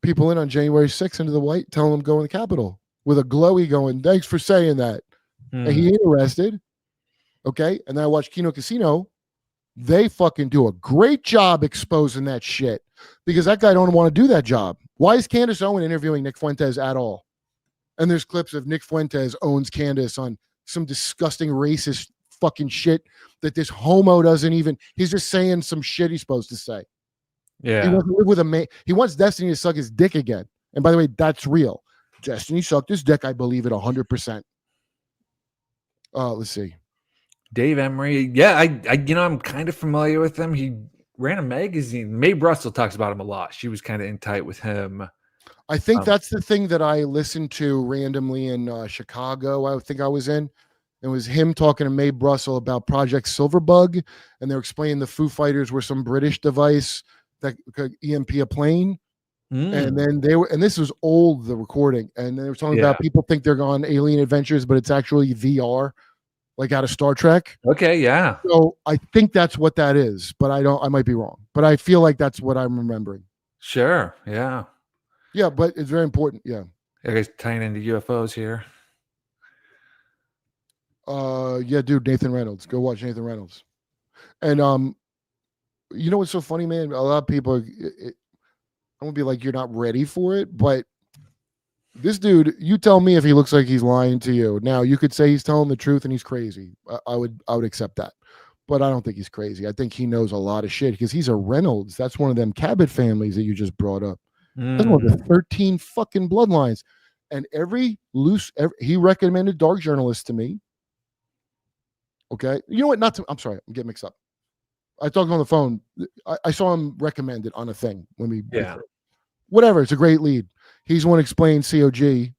people in on January 6th into the white, telling them go in the Capitol with a glowy going, thanks for saying that. And he ain't arrested. Okay. And then I watched Kino Casino. They fucking do a great job exposing that shit because that guy don't want to do that job. Why is Candace Owen interviewing Nick Fuentes at all? And there's clips of Nick Fuentes owns Candace on some disgusting racist fucking shit that this homo doesn't even, he's just saying some shit he's supposed to say. Yeah. He wants to live with a man. He wants Destiny to suck his dick again. And by the way, that's real. Destiny sucked his dick. I believe it 100%. Let's see. Dave Emery. Yeah, I'm kind of familiar with him. He ran a magazine. Mae Brussel talks about him a lot. She was kind of in tight with him. I think that's the thing that I listened to randomly in Chicago. I think I was in. It was him talking to Mae Brussel about Project Silverbug, and they're explaining the Foo Fighters were some British device that could EMP a plane. And then and this was old, the recording, and they were talking about people think they're on alien adventures, but it's actually VR, like out of Star Trek. Okay, yeah. So I think that's what that is, but I might be wrong, but I feel like that's what I'm remembering. Sure, yeah. Yeah, but it's very important. Yeah. I guess tying into UFOs here. Yeah, dude, Nathan Reynolds. Go watch Nathan Reynolds. And you know what's so funny, man? A lot of people I'm gonna be like, you're not ready for it, but this dude, you tell me if he looks like he's lying to you. Now, you could say he's telling the truth and he's crazy. I would accept that. But I don't think he's crazy. I think he knows a lot of shit because he's a Reynolds. That's one of them Cabot families that you just brought up. That's one of the 13 fucking bloodlines. And he recommended Dark Journalist to me. Okay. You know what? I'm sorry. I'm getting mixed up. I talked on the phone. I saw him recommended on a thing when we, whatever. It's a great lead. He's one explained COG.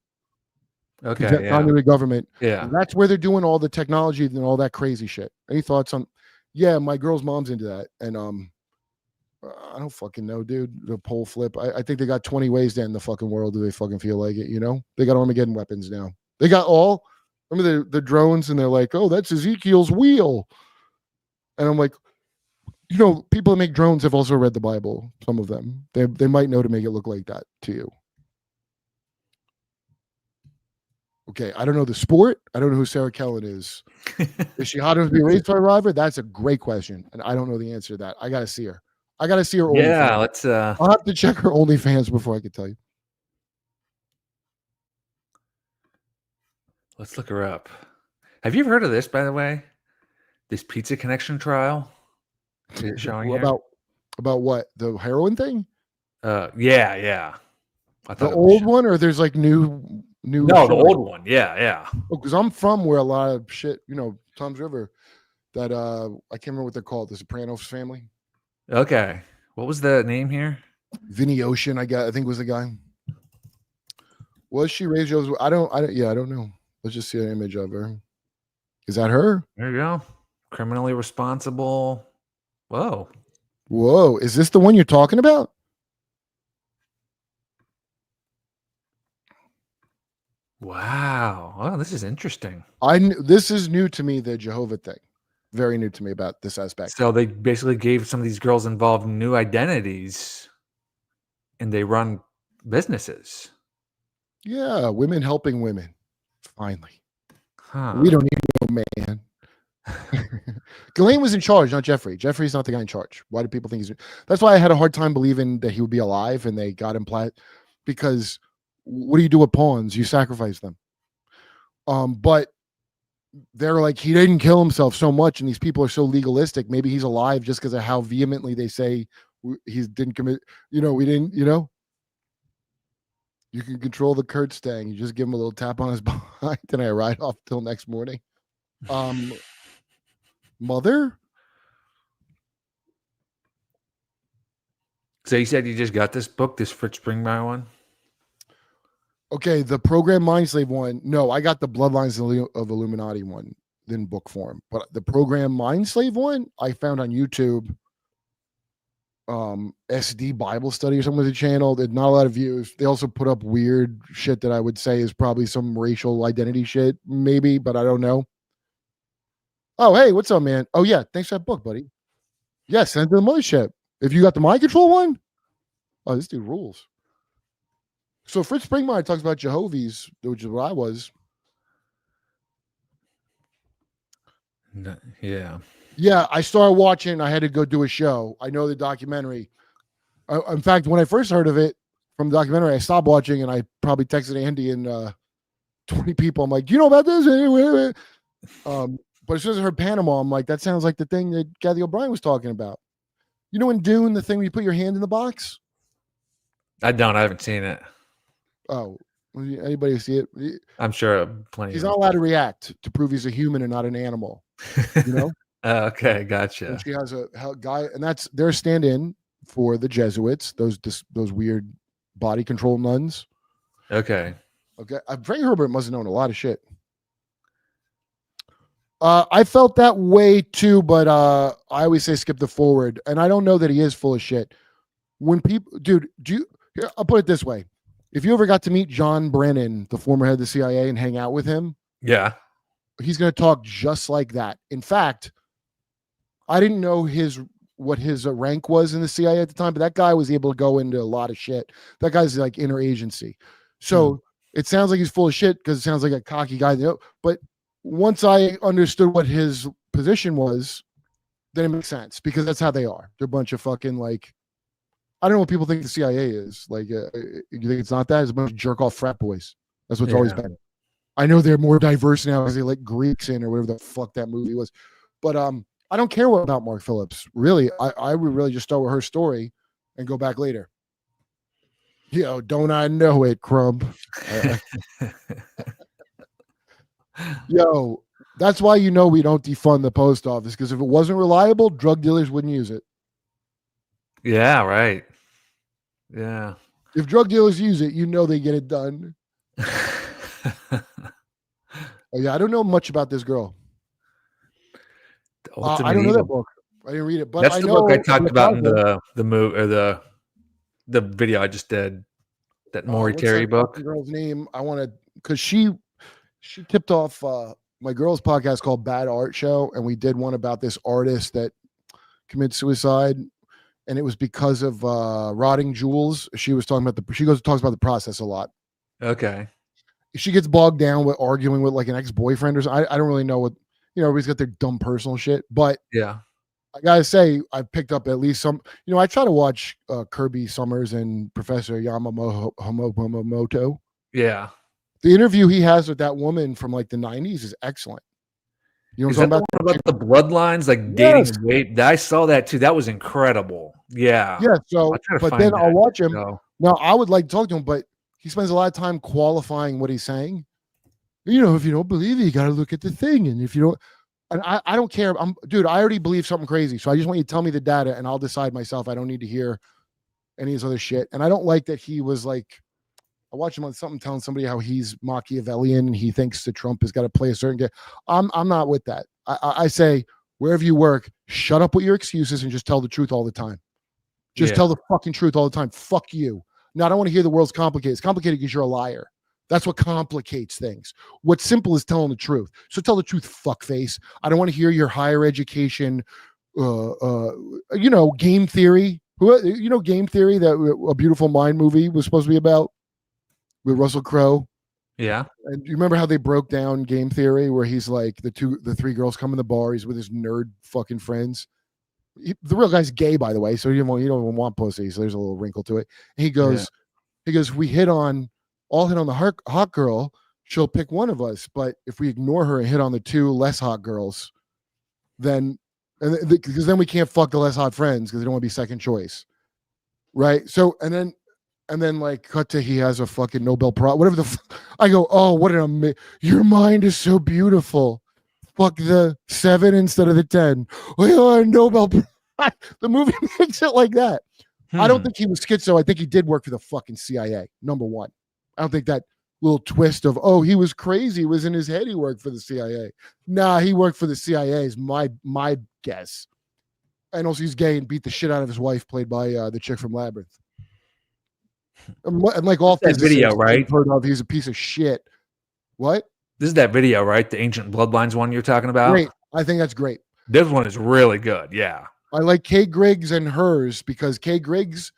Okay. Continuity government. Yeah. And that's where they're doing all the technology and all that crazy shit. Any thoughts on? Yeah, my girl's mom's into that. And I don't fucking know, dude. The pole flip. I think they got 20 ways to end the fucking world. Do they fucking feel like it? They got Armageddon weapons now. They got all. Remember the drones, and they're like, "Oh, that's Ezekiel's wheel," and I'm like, people that make drones have also read the Bible. Some of them, they might know to make it look like that to you. Okay, I don't know the sport. I don't know who Sarah Kellen is. Is she hot enough to be raised by a rival? That's a great question, and I don't know the answer to that. I gotta see her. I gotta see her. Yeah, OnlyFans. let's. I'll have to check her OnlyFans before I can tell you. Let's look her up. Have you ever heard of this, by the way? This Pizza Connection trial? Is it showing about what? The heroin thing? Yeah. The old one, or there's like new. No, the old one. Yeah. Because I'm from where a lot of shit, Tom's River. That I can't remember what they're called. The Sopranos family. Okay. What was the name here? Vinny Ocean. I think was the guy. Was she raised? I don't know. Let's just see an image of her. Is that her? There you go. Criminally responsible. Whoa. Is this the one you're talking about? Wow. Oh, this is interesting. This is new to me, the Jehovah thing. Very new to me about this aspect. So they basically gave some of these girls involved new identities, and they run businesses. Yeah, women helping women. Finally. Huh. We don't need no man. Ghislaine was in charge, not Jeffrey. Jeffrey's not the guy in charge. Why do people think he's? That's why I had a hard time believing that he would be alive, and they got him because what do you do with pawns? You sacrifice them. But they're like, he didn't kill himself so much, and these people are so legalistic. Maybe he's alive just because of how vehemently they say he didn't commit. We didn't. You can control the Kurt Stang. You just give him a little tap on his behind, and I ride off till next morning. Mother. So you said you just got this book, this Fritz Springmeier one? Okay, the Program Mindslave one. No, I got the Bloodlines of Illuminati one in book form. But the Program Mindslave one, I found on YouTube. SD Bible Study or something with the channel. Did not a lot of views. They also put up weird shit that I would say is probably some racial identity shit, maybe, but I don't know. Oh, hey, what's up, man? Oh, yeah, thanks for that book, buddy. Yeah, send it to the mothership. If you got the mind control one, oh, this dude rules. So Fritz Springmeier talks about Jehovah's, which is what I was. Yeah. Yeah, I started watching. I had to go do a show. I know the documentary. In fact, when I first heard of it from the documentary, I stopped watching and I probably texted Andy and 20 people. I'm like, do you know about this? But as soon as I heard Panama, I'm like, that sounds like the thing that Kathy O'Brien was talking about. You know in Dune, the thing where you put your hand in the box? I haven't seen it. Oh, anybody see it? I'm sure plenty. He's not allowed to react to prove he's a human and not an animal. Okay, gotcha. And she has a guy, and that's their stand-in for the Jesuits, those weird body control nuns. Okay. Frank Herbert must have known a lot of shit. I felt that way too, but I always say skip the forward, and I don't know that he is full of shit. When people, dude, I'll put it this way: if you ever got to meet John Brennan, the former head of the CIA, and hang out with him, yeah, he's going to talk just like that. In fact, I didn't know what his rank was in the CIA at the time, but that guy was able to go into a lot of shit. That guy's like interagency. So it sounds like he's full of shit because it sounds like a cocky guy. But once I understood what his position was, then it makes sense because that's how they are. They're a bunch of fucking like, I don't know what people think the CIA is. Like, you think it's not that? It's a bunch of jerk off frat boys. That's what's always been. I know they're more diverse now because they let Greeks in or whatever the fuck that movie was. But I don't care about Mark Phillips. Really, I would really just start with her story and go back later. Don't I know it, Crumb? That's why we don't defund the post office, because if it wasn't reliable, drug dealers wouldn't use it. Yeah, right. Yeah. If drug dealers use it, they get it done. Oh, yeah, I don't know much about this girl. I don't know that book. I didn't read it, but that's the book I talked about in the movie or the video I just did. That Maury Terry book. Girl's name. I want to, because she tipped off my girl's podcast called Bad Art Show, and we did one about this artist that committed suicide, and it was because of rotting jewels. She was talking about talks about the process a lot. Okay. She gets bogged down with arguing with like an ex-boyfriend or something. I don't really know what, everybody's got their dumb personal shit, but yeah, I gotta say I picked up at least some. I try to watch Kirby Summers and Professor Yamamoto. Yeah, the interview he has with that woman from like the 90s is excellent. Is that the one about the bloodlines, like dating weight? I saw that too. That was incredible. Yeah. So, but then I'll watch him. Now, I would like to talk to him, but he spends a lot of time qualifying what he's saying. If you don't believe it, you got to look at the thing, and if you don't, and I don't care. Dude, I already believe something crazy, so I just want you to tell me the data, and I'll decide myself. I don't need to hear any of his other shit. And I don't like that he was like, I watched him on something telling somebody how he's Machiavellian and he thinks that Trump has got to play a certain game. I'm not with that. I say, wherever you work, shut up with your excuses and just tell the truth all the time. Just tell the fucking truth all the time. Fuck you. Now, I don't want to hear the world's complicated. It's complicated because you're a liar. That's what complicates things. What's simple is telling the truth. So tell the truth, fuckface. I don't want to hear your higher education, game theory. Game theory, that A Beautiful Mind movie was supposed to be about with Russell Crowe. Yeah. And you remember how they broke down game theory where he's like the three girls come in the bar, he's with his nerd fucking friends. The real guy's gay, by the way, so you don't even want pussy. So there's a little wrinkle to it. He Yeah. goes, we all hit on the hot girl. She'll pick one of us, but if we ignore her and hit on the two less hot girls, then because then we can't fuck the less hot friends because they don't want to be second choice, right? So and then like cut to he has a fucking Nobel Prize, whatever I go, oh, what an your mind is so beautiful. Fuck the 7 instead of the 10. We are Nobel Prize. The movie makes it like that. I don't think he was schizo. I think he did work for the fucking CIA. Number one, I don't think that little twist of he was crazy was in his head. He worked for the CIA. Nah, he worked for the CIA is my guess. And also he's gay and beat the shit out of his wife, played by the chick from Labyrinth. And like all that video, right? Heard of, he's a piece of shit. What? This is that video, right? The Ancient Bloodlines one you're talking about? Great. I think that's great. This one is really good. Yeah. I like Kay Griggs and hers because Kay Griggs,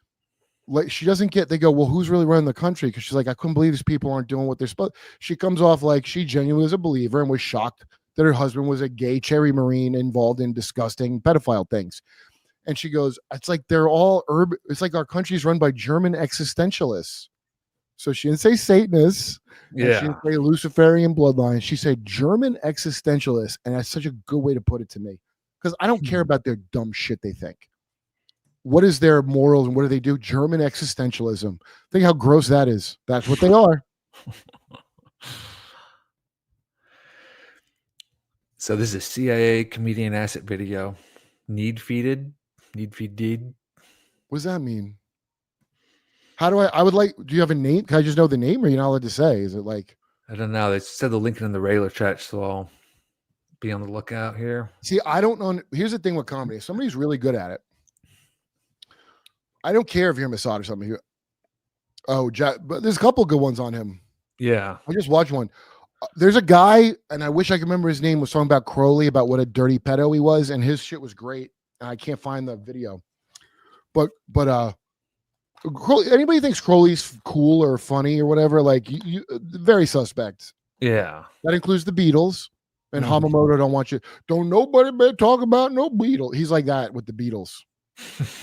like, she doesn't get, they go, well, who's really running the country? Because she's like, I couldn't believe these people aren't doing what they're supposed. She comes off like she genuinely was a believer and was shocked that her husband was a gay cherry Marine involved in disgusting pedophile things. And she goes, it's like they're all urban. It's like our country's run by German existentialists. So she didn't say Satanists. Yeah. She didn't say Luciferian bloodline. She said German existentialists. And that's such a good way to put it to me. Because I don't care about their dumb shit they think. What is their morals and what do they do? German existentialism. Think how gross that is. That's what they are. So this is a CIA comedian asset video. Need feed deed. What does that mean? How do I would like, do you have a name? Can I just know the name or you're not allowed to say? Is it like, I don't know. They said the link in the regular chat, so I'll be on the lookout here. See, I don't know. Here's the thing with comedy. If somebody's really good at it, I don't care if you're Mossad or something. But there's a couple good ones on him. Yeah. I just watched one. There's a guy, and I wish I could remember his name, was talking about Crowley, about what a dirty pedo he was, and his shit was great. And I can't find the video. But anybody thinks Crowley's cool or funny or whatever, like you very suspect. Yeah. That includes the Beatles. And Hamamoto don't nobody talk about no Beatles. He's like that with the Beatles.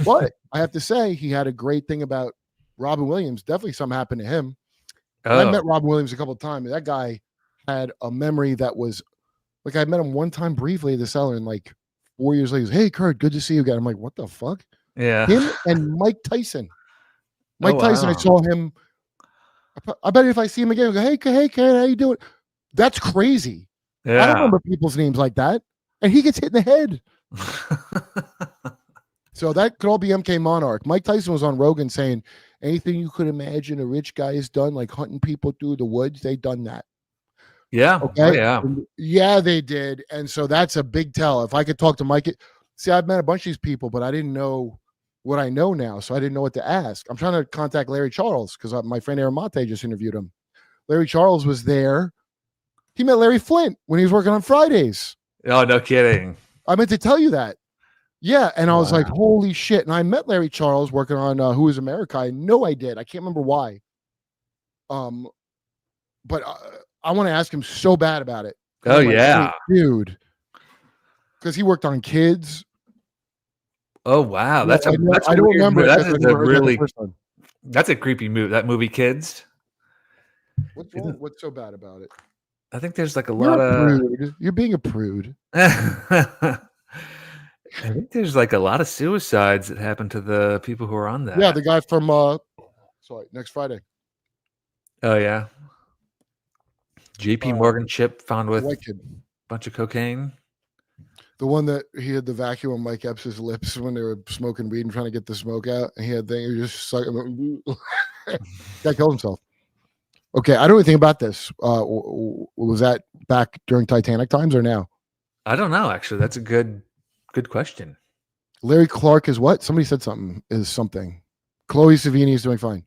But I have to say, he had a great thing about Robin Williams. Definitely something happened to him. I met Robin Williams a couple of times. That guy had a memory that was like, I met him one time briefly at the cellar, and like 4 years later, he goes, hey, Kurt, good to see you again. I'm like, what the fuck? Yeah. Him and Mike Tyson. Tyson, I saw him. I bet if I see him again, I go, hey, Kurt, how you doing? That's crazy. Yeah. I don't remember people's names like that. And he gets hit in the head. So that could all be MK Monarch. Mike Tyson was on Rogan saying anything you could imagine a rich guy has done, like hunting people through the woods, they done that. Yeah. Okay. Oh, yeah. Yeah, they did. And so that's a big tell. If I could talk to Mike, see, I've met a bunch of these people, but I didn't know what I know now. So I didn't know what to ask. I'm trying to contact Larry Charles because my friend Aaron Mate just interviewed him. Larry Charles was there. He met Larry Flint when he was working on Fridays. Oh, no kidding. I meant to tell you that. Yeah. And I was like, holy shit. And I met Larry Charles working on Who is America. I know I did. I can't remember why. But I want to ask him so bad about it. Oh, yeah. Hey, dude. Because he worked on Kids. Oh, wow. That's I don't remember. That's a creepy movie. That movie, Kids. What's wrong? What's so bad about it? I think there's like lot of. You're being a prude. I think there's like a lot of suicides that happen to the people who are on that. Yeah, the guy from next Friday. Oh yeah. JP Morgan chip found with a bunch of cocaine. The one that he had the vacuum on Mike Epps' lips when they were smoking weed and trying to get the smoke out, and he had thing. He just sucking. Guy killed himself. Okay, I don't know anything about this. Was that back during Titanic times or now? I don't know. Actually, that's a good question. Larry Clark is what? Somebody said something. Is something. Chloe Savini is doing fine.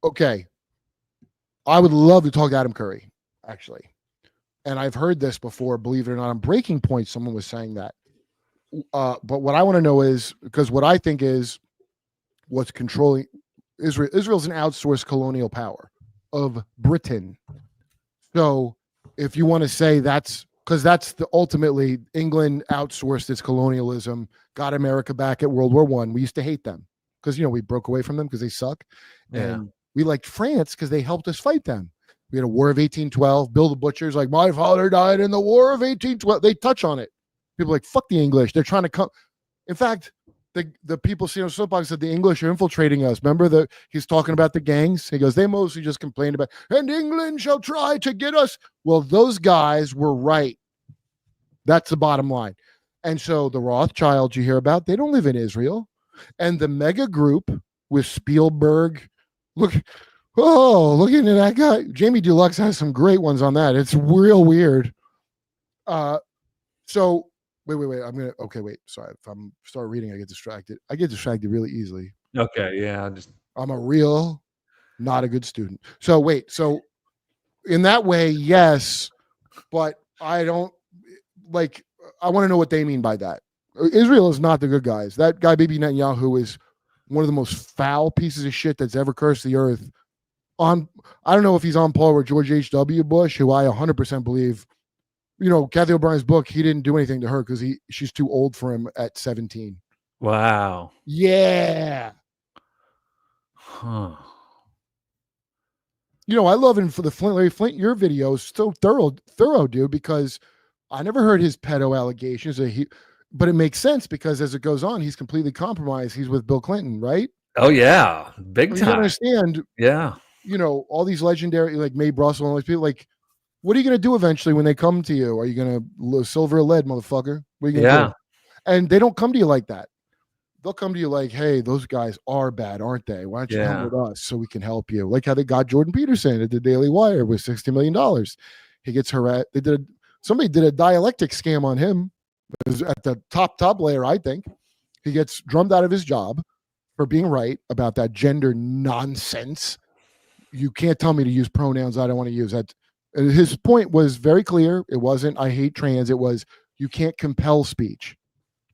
Okay. I would love to talk to Adam Curry, actually. And I've heard this before, believe it or not. On Breaking Point, someone was saying that. But what I want to know is, because what I think is what's controlling Israel's an outsourced colonial power of Britain. So if you want to say that's because that's the ultimately England outsourced its colonialism, got America back at World War I. We used to hate them because we broke away from them because they suck. Yeah. And we liked France because they helped us fight them. We had a War of 1812. Bill the Butcher's like, my father died in the War of 1812. They touch on it. People are like, fuck the English. They're trying to come. In fact, the people sitting on soapbox said the English are infiltrating us. Remember he's talking about the gangs? He goes, they mostly just complained about, and England shall try to get us. Well, those guys were right. That's the bottom line. And so the Rothschilds you hear about, they don't live in Israel. And the mega group with Spielberg, looking into that guy. Jamie Deluxe has some great ones on that. It's real weird. So wait. Sorry. If I'm start reading, I get distracted. I get distracted really easily. Okay. Yeah. I'm a real, not a good student. So wait. So in that way, yes, but I don't like. I want to know what they mean by that. Israel is not the good guys. That guy, Bibi Netanyahu, is one of the most foul pieces of shit that's ever cursed the earth. I don't know if he's on par with George H.W. Bush, who I 100% believe. Kathy O'Brien's book, he didn't do anything to her because she's too old for him at 17. Wow. Yeah. Huh. I love him for the Larry Flint, your videos, so thorough, dude, because I never heard his pedo allegations. But it makes sense because as it goes on, he's completely compromised. He's with Bill Clinton, right? Oh, yeah. Big time. You understand, yeah. All these legendary, like Mae Brussel and all these people, like, what are you going to do eventually when they come to you? Are you going to silver or lead, motherfucker? What are you going to do? And they don't come to you like that. They'll come to you like, hey, those guys are bad, aren't they? Why don't you come with us so we can help you? Like how they got Jordan Peterson at the Daily Wire with $60 million. He gets harassed. Somebody did a dialectic scam on him. It was at the top layer, I think. He gets drummed out of his job for being right about that gender nonsense. You can't tell me to use pronouns I don't want to use. That his point was very clear. It wasn't I hate trans. It was you can't compel speech.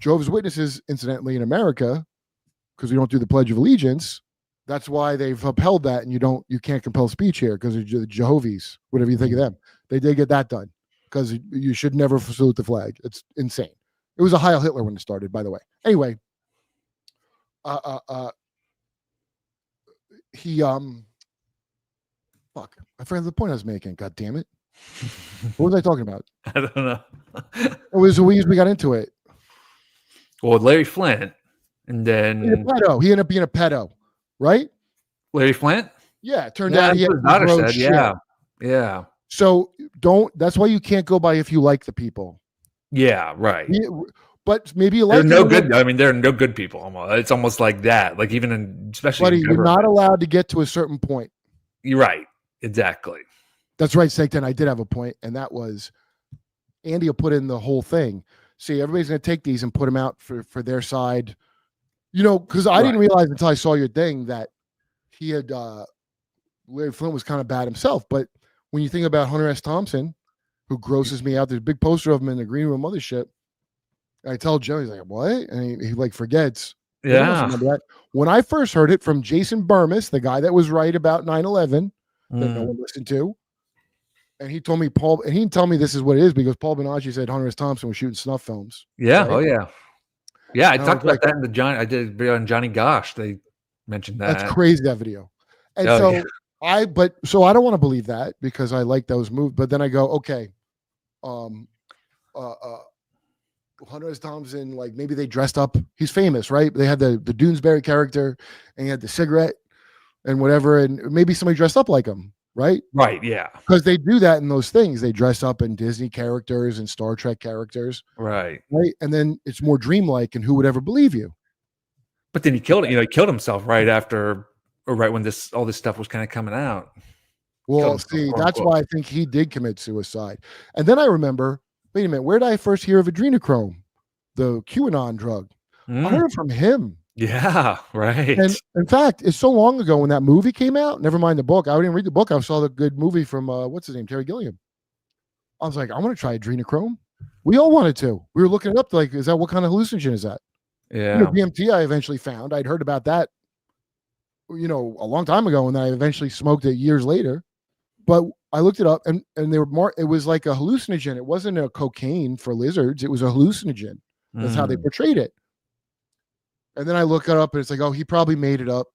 Jehovah's Witnesses, incidentally, in America, because we don't do the Pledge of Allegiance, that's why they've upheld that, and you can't compel speech here because of the Jehovah's, whatever you think of them. They did get that done because you should never salute the flag. It's insane. It was a Heil Hitler when it started, by the way. Anyway, fuck, I forgot the point I was making. God damn it. What was I talking about? I don't know. It was we got into it. Well, Larry Flint, and then He ended up being a pedo, right? Larry Flint? Yeah, it turned out he had daughter said, yeah. So that's why you can't go by if you like the people. Yeah, right. But maybe you like they're no good. I mean, they're no good people. It's almost like that. Like even especially, buddy, you're not allowed to get to a certain point. You're right. Exactly. That's right, Sankton. I did have a point, and that was Andy will put in the whole thing. See, everybody's going to take these and put them out for their side. Because I didn't realize until I saw your thing that he had Larry Flint was kind of bad himself. But when you think about Hunter S. Thompson, who grosses me out, there's a big poster of him in the green room mothership. I tell Joe, he's like, what? And he like forgets. Yeah. Remember that. When I first heard it from Jason Burmis, the guy that was right about 9/11 that no one listened to, and he told me and he didn't tell me this is what it is because Paul Benacci said Hunter S. Thompson was shooting snuff films. Yeah. Right? Oh yeah. Yeah. I talked about that in the Johnny. I did a video on Johnny Gosh. They mentioned that. That's crazy, that video. And so I don't want to believe that because I like those moves. But then I go, okay, Hunter S. Thompson, like maybe they dressed up. He's famous, right? They had the Doonesbury character and he had the cigarette and whatever. And maybe somebody dressed up like him. Right? Right, yeah. Because they do that in those things. They dress up in Disney characters and Star Trek characters. Right. Right. And then it's more dreamlike, and who would ever believe you? But then he killed it. He killed himself right after, or right when all this stuff was kind of coming out. Well, see, that's why I think he did commit suicide. And then I remember, wait a minute, where did I first hear of adrenochrome? The QAnon drug. I heard it from him. Yeah, right. And in fact, it's so long ago when that movie came out. Never mind the book. I didn't read the book. I saw the good movie from what's his name, Terry Gilliam. I was like, I want to try adrenochrome. We all wanted to. We were looking it up. Like, is that what kind of hallucinogen is that? Yeah. DMT. I eventually found. I'd heard about that you know, a long time ago, and then I eventually smoked it years later. But I looked it up, and they were more. It was like a hallucinogen. It wasn't a cocaine for lizards. It was a hallucinogen. That's how they portrayed it. And then I look it up, and it's like, oh, he probably made it up.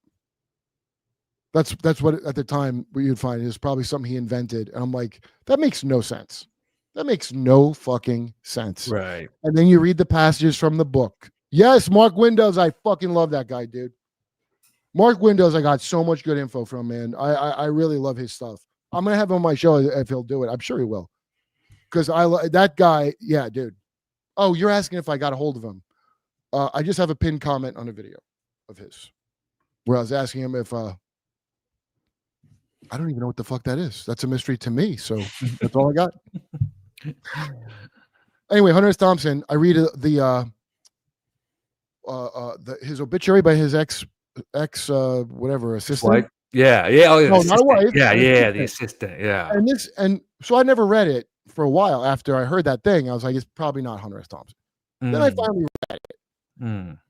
That's what at the time you'd find is probably something he invented. And I'm like, that makes no sense. That makes no fucking sense. Right. And then you read the passages from the book. Yes, Mark Windows. I fucking love that guy, dude. Mark Windows, I got so much good info from, man. I really love his stuff. I'm gonna have him on my show if he'll do it. I'm sure he will. Because that guy, yeah, dude. Oh, you're asking if I got a hold of him. I just have a pinned comment on a video of his where I was asking him if I don't even know what the fuck that is. That's a mystery to me. So that's all I got. Anyway, Hunter S. Thompson. I read his obituary by his ex whatever assistant. Like, yeah. Oh, yeah, no, not a wife. Yeah, the assistant. Yeah. And so I never read it for a while after I heard that thing. I was like, it's probably not Hunter S. Thompson. Then I finally read it.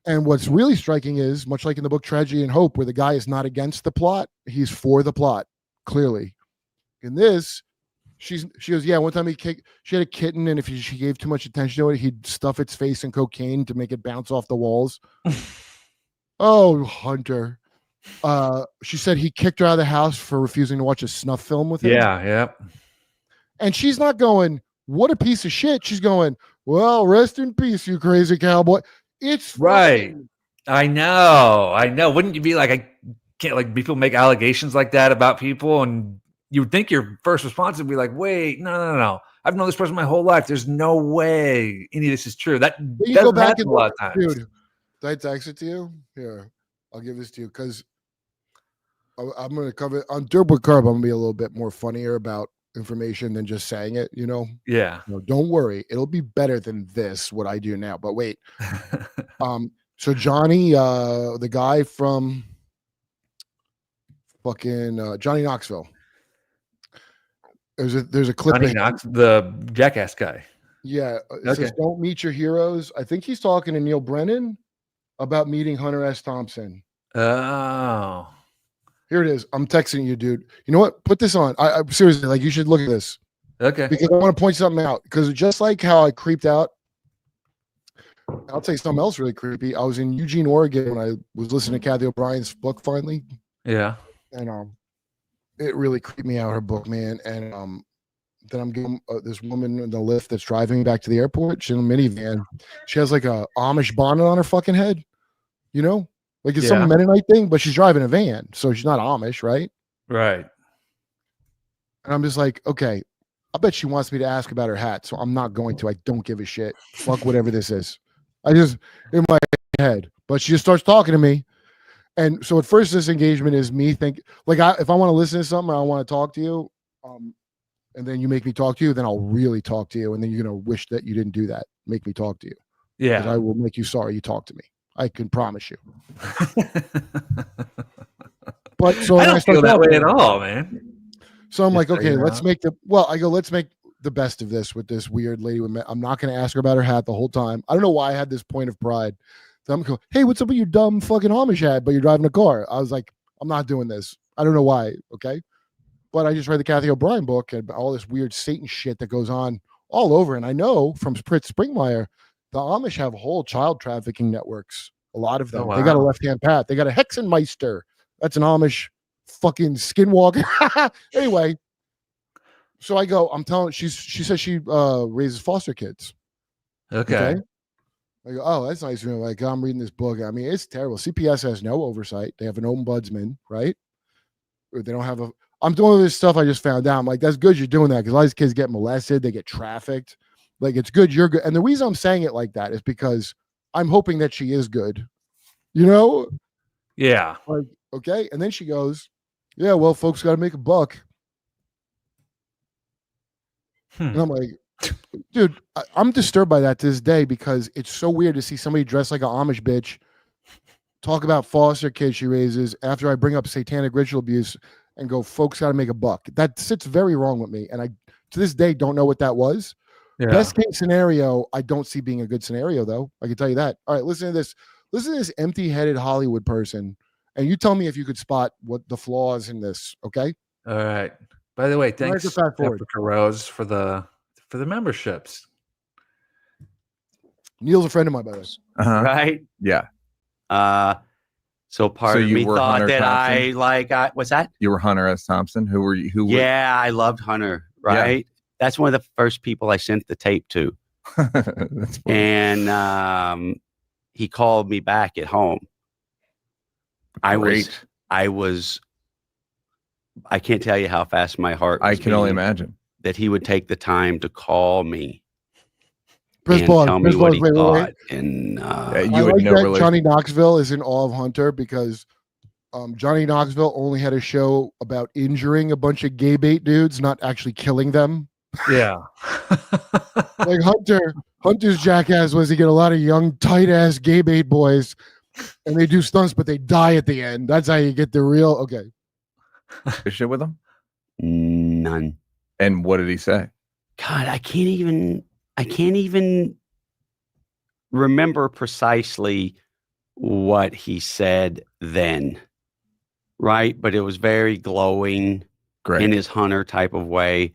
And what's really striking is, much like in the book Tragedy and Hope, where the guy is not against the plot, he's for the plot, clearly. In this, she goes, yeah, one time she had a kitten, and if she gave too much attention to it, he'd stuff its face in cocaine to make it bounce off the walls. Oh, Hunter. She said he kicked her out of the house for refusing to watch a snuff film with him. Yeah. And she's not going, what a piece of shit. She's going, well, rest in peace, you crazy cowboy. It's right. Fucking... I know. Wouldn't you be like, I can't, like, people make allegations like that about people, and you would think your first response would be like, wait, no. I've known this person my whole life. There's no way any of this is true. That you go back and a lot of times. Dude, did I text it to you? Here, I'll give this to you because I'm going to cover it on Durwood Curb. I'm going to be a little bit more funnier about information than just saying it, you know? Yeah. No, don't worry. It'll be better than this, what I do now. But wait. So Johnny, the guy from fucking Johnny Knoxville. There's a clip Johnny Knox, the Jackass guy. Yeah. It says, don't meet your heroes. I think he's talking to Neil Brennan about meeting Hunter S. Thompson. Oh. Here it is. I'm texting you, dude. You know what? Put this on. I seriously, like, you should look at this. Okay. Because I want to point something out. Because just like how I creeped out, I'll tell you something else really creepy. I was in Eugene, Oregon when I was listening to Kathy O'Brien's book finally. Yeah. And it really creeped me out, her book, man. And then I'm getting this woman in the lift that's driving me back to the airport. She's in a minivan. She has like a Amish bonnet on her fucking head. You know? Like it's some Mennonite thing, but she's driving a van, so she's not Amish, right? Right. And I'm just like, okay, I bet she wants me to ask about her hat, so I'm not going to. I don't give a shit. Fuck whatever this is. I just in my head, but she just starts talking to me, and so at first this engagement is me think like if I want to listen to something, I want to talk to you, and then you make me talk to you, then I'll really talk to you, and then you're gonna wish that you didn't do that. Make me talk to you. Yeah, I will make you sorry you talked to me. I can promise you. But so I don't feel that way at all, man. So I'm like, okay, let's make the best of this with this weird lady. I'm not going to ask her about her hat the whole time. I don't know why I had this point of pride. So I'm going, hey, what's up with your dumb fucking Amish hat, but you're driving a car? I was like, I'm not doing this. I don't know why. Okay. But I just read the Kathy O'Brien book and all this weird Satan shit that goes on all over. And I know from Fritz Springmeier, the Amish have whole child trafficking networks. A lot of them. Oh, wow. They got a left-hand path. They got a Hexenmeister. That's an Amish fucking skinwalker. Anyway, so I go, I'm telling she says she raises foster kids. Okay. I go, oh, that's nice. Like, I'm reading this book. I mean, it's terrible. CPS has no oversight. They have an ombudsman, right? They don't have I'm doing all this stuff I just found out. I'm like, that's good you're doing that because a lot of these kids get molested. They get trafficked. Like, it's good you're good. And the reason I'm saying it like that is because I'm hoping that she is good. You know? Yeah. Like, okay. And then she goes, yeah, well, folks got to make a buck. And I'm like, dude, I'm disturbed by that to this day because it's so weird to see somebody dressed like an Amish bitch talk about foster kids she raises after I bring up satanic ritual abuse and go, folks got to make a buck. That sits very wrong with me. And I, to this day, don't know what that was. Yeah. Best case scenario, I don't see being a good scenario, though. I can tell you that. All right, listen to this. Listen to this empty-headed Hollywood person and you tell me if you could spot what the flaws in this. Okay. All right. By the way, thanks to fast forward. Africa Rose for the memberships. Neil's a friend of mine, by the way. Right? Yeah. So part of you me were thought Hunter that Thompson? what's that? You were Hunter S. Thompson. Who were you? Yeah, I loved Hunter. Right. That's one of the first people I sent the tape to. That's funny. And he called me back at home. I can't tell you how fast my heart was I can only beating imagine that he would take the time to call me Press and pause. tell me Press what pause. he Wait. thought. And you I would like know that relation. Johnny Knoxville is in awe of Hunter because Johnny Knoxville only had a show about injuring a bunch of gay bait dudes, not actually killing them. Yeah. Like Hunter's jackass was to get a lot of young, tight ass gay bait boys, and they do stunts, but they die at the end. That's how you get the real. Okay. Shit with him? none. And what did he say? God, I can't even remember precisely what he said then. Right. But it was very glowing in his Hunter type of way.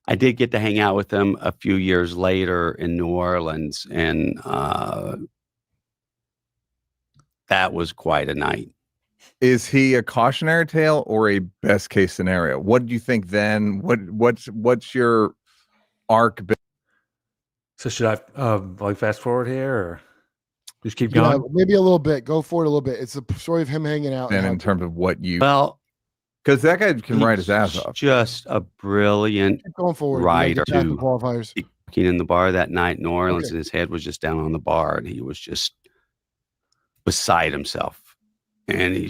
I did get to hang out with him a few years later in New Orleans, and that was quite a night. Is he a cautionary tale or a best case scenario? What do you think then? What's your arc? So should I like fast forward here or just keep going? Maybe a little bit. Go forward a little bit. It's the story of him hanging out. And in terms of what you, because that guy can write his ass off. Just a brilliant going forward, writer. Qualifiers. Walking in the bar that night in New Orleans, and his head was just down on the bar, and he was just beside himself. And he